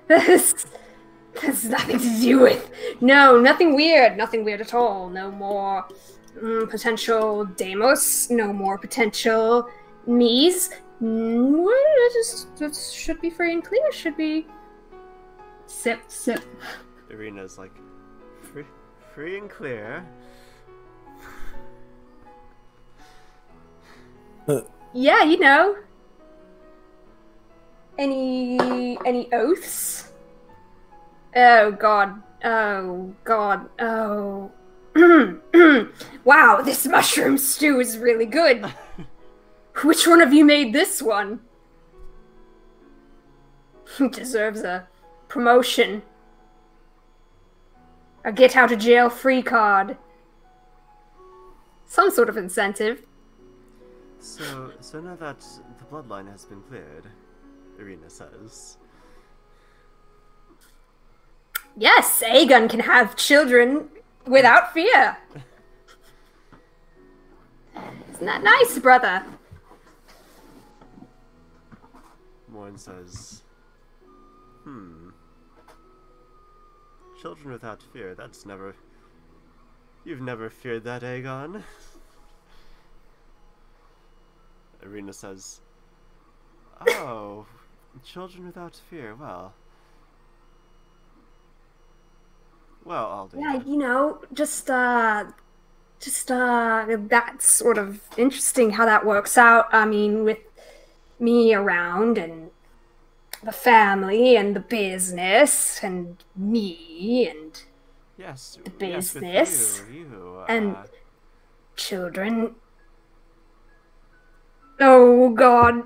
that's nothing to do with. No, nothing weird at all. No more potential Deimos. No more potential me's. It should be free and clear. Should be. Sip. Irina's like, Free and clear. Yeah, you know. Any oaths? Oh god. Oh god. Oh. Wow, this mushroom stew is really good. Which one of you made this one? He deserves a promotion. A get out of jail free card. Some sort of incentive. So now that the bloodline has been cleared, Irina says. Yes, Aegon can have children without fear. Isn't that nice, brother? Morn says, children without fear, that's never... You've never feared that, Aegon. Irina says, oh, children without fear, well, I'll do Yeah, that. you know, just that's sort of interesting how that works out. I mean, with me around and the family and the business and me and Yes, the yes, business with you, and children. Oh god.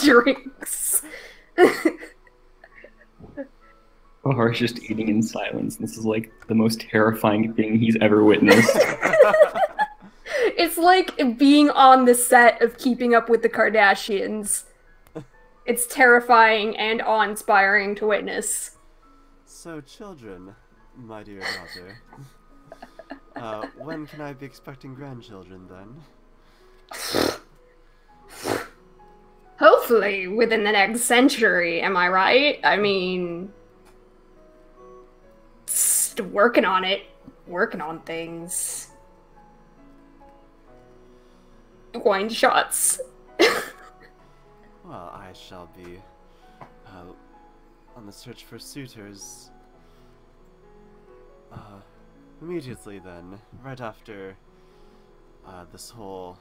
Drinks. Bahar is just eating in silence. This is like the most terrifying thing he's ever witnessed. It's like being on the set of Keeping Up with the Kardashians. It's terrifying and awe-inspiring to witness. So, children, my dear daughter, when can I be expecting grandchildren, then? Hopefully within the next century, am I right? I mean... working on it. Working on things. Wine shots. Well, I shall be on the search for suitors immediately then, right after this whole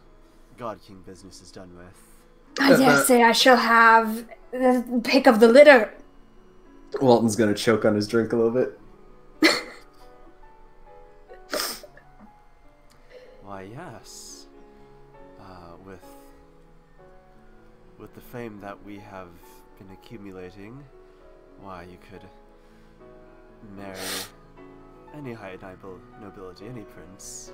God King business is done with. I dare say I shall have the pick of the litter. Walton's gonna choke on his drink a little bit. Why, yes. With the fame that we have been accumulating, why, you could marry any high nobility, any prince.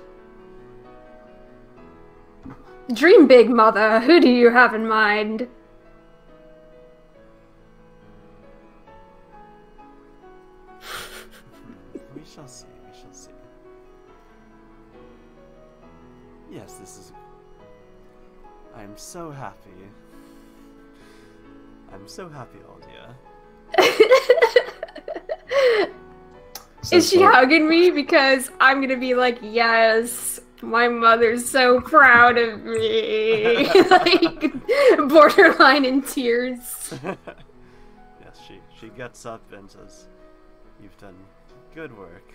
Dream big, mother. Who do you have in mind? We shall see, we shall see. Yes, this is... I'm so happy. I'm so happy, Aldia. Is she hugging me? Because I'm gonna be like, yes, my mother's so proud of me. Like, borderline in tears. Yes, she gets up and says, you've done good work.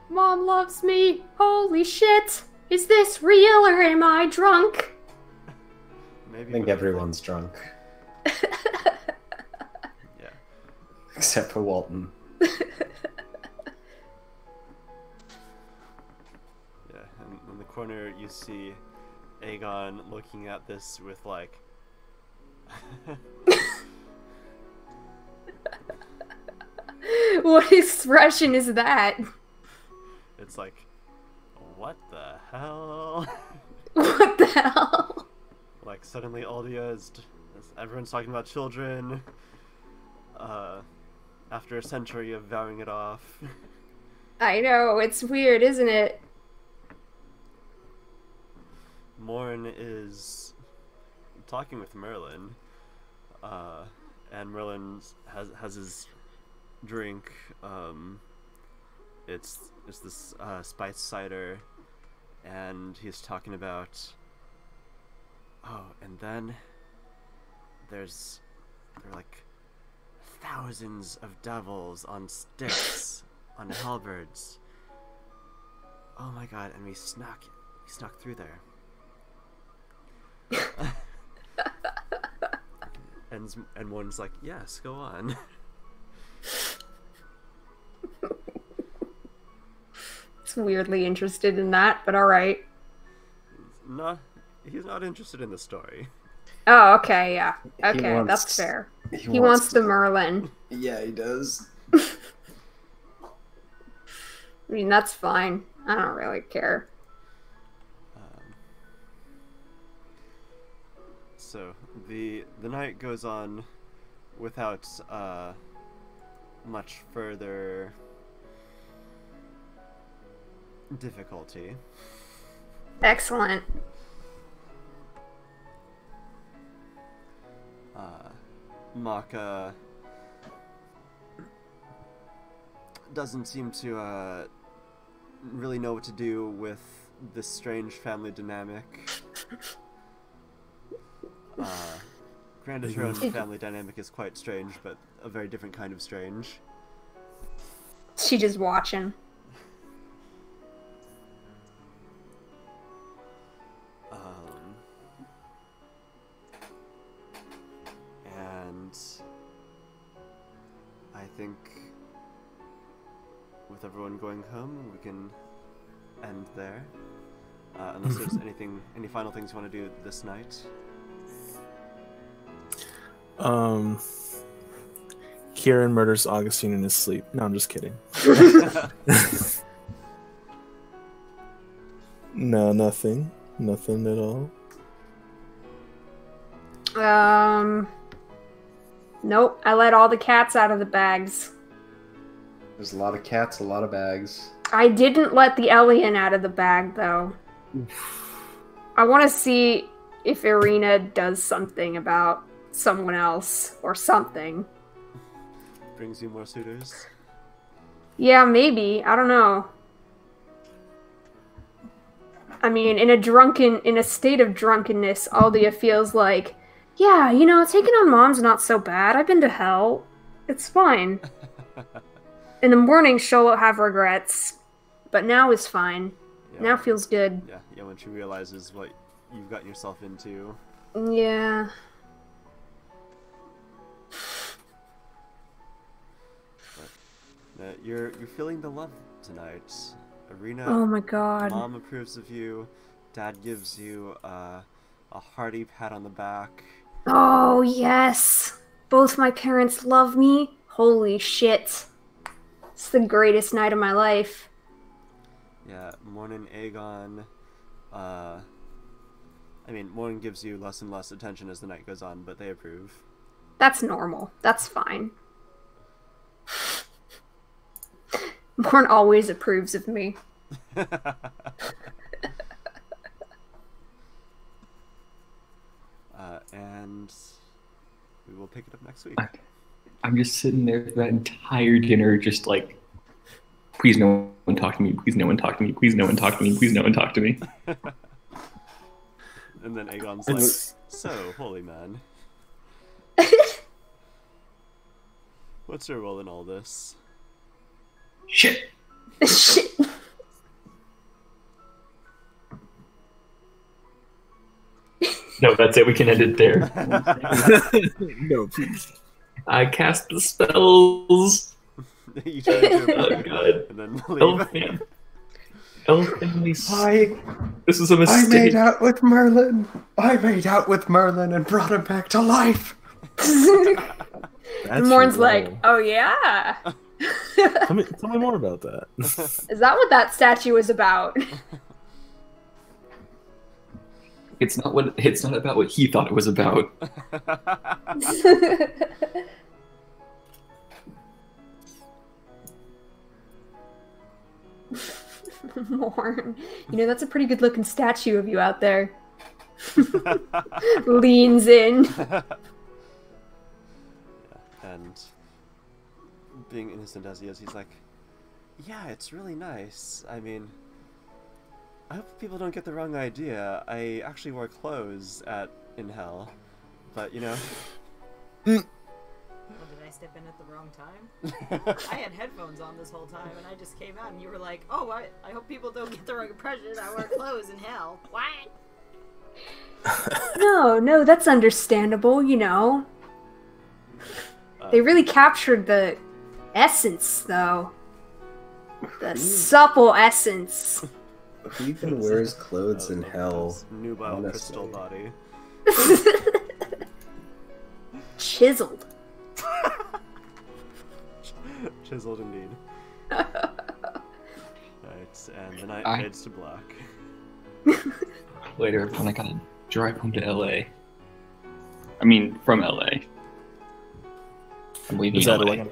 Mom loves me. Holy shit. Is this real or am I drunk? Maybe I think everyone's drunk. Yeah. Except for Walton. Yeah, and in the corner you see Aegon looking at this with like... What expression is that? It's like, what the hell? What the hell? Like, suddenly Aldia is... Everyone's talking about children. After a century of vowing it off. I know, it's weird, isn't it? Morn is talking with Merlin. And Merlin has his drink. It's this spiced cider. And he's talking about... Oh, and then there are like thousands of devils on sticks on the halberds. Oh my god, and we snuck through there. and one's like, yes, go on. It's weirdly interested in that, but alright. No, he's not interested in the story. Oh, okay, yeah. He Okay, wants- that's fair. he He wants wants the Merlin. Yeah, he does. I mean, that's fine. I don't really care. So the night goes on without much further difficulty. Excellent. Maka doesn't seem to really know what to do with this strange family dynamic. Granted, her own family dynamic is quite strange, but a very different kind of strange. She just watching. And I think with everyone going home, we can end there. Unless there's any final things you want to do this night. Kieran murders Augustine in his sleep. No, I'm just kidding. No, nothing. Nothing at all. Nope. I let all the cats out of the bags. There's a lot of cats, a lot of bags. I didn't let the alien out of the bag, though. I want to see if Irina does something about someone else or something. Brings you more suitors? Yeah, maybe. I don't know. I mean, in a state of drunkenness, Aldia feels like, yeah, you know, taking on mom's not so bad. I've been to hell. It's fine. In the morning, she'll have regrets, but now is fine. Yeah. Now feels good. Yeah, when she realizes what you've gotten yourself into. Yeah. You're feeling the love tonight. Irina, Oh my god. Mom approves of you. Dad gives you a hearty pat on the back. Oh, yes. Both my parents love me. Holy shit. It's the greatest night of my life. Yeah, Morn and Aegon. Morn gives you less and less attention as the night goes on, but they approve. That's normal. That's fine. Morn always approves of me. And we will pick it up next week. I'm just sitting there for that entire dinner, just like, please no one talk to me, please no one talk to me, please no one talk to me, please no one talk to me. And then Aegon's like, so, holy man. What's your role in all this? Shit. Shit. No, that's it. We can end it there. No, please. I cast the spells. You try to do Oh it, god. and then leave. Elf family. This is a I mistake. made out with Merlin. I made out with Merlin and brought him back to life. That's Morn's your like, role. oh yeah. Tell me more about that. Is that what that statue is about? It's not about what he thought it was about. Morn. You know, that's a pretty good looking statue of you out there. Leans in. And being innocent as he is, he's like, yeah, it's really nice. I mean, I hope people don't get the wrong idea. I actually wore clothes in hell. But, you know... Well, did I step in at the wrong time? I had headphones on this whole time, and I just came out, and you were like, "Oh, I hope people don't get the wrong impression. I wear clothes in hell." What? No, that's understandable. You know, they really captured the essence, though. The supple essence. Who even wears clothes in hell? Nubile crystal body. Chiseled. Chiseled indeed. Right, and the night fades to black. Later, when I gotta drive home to LA. I mean, from LA. I'm leaving Is that LA. like a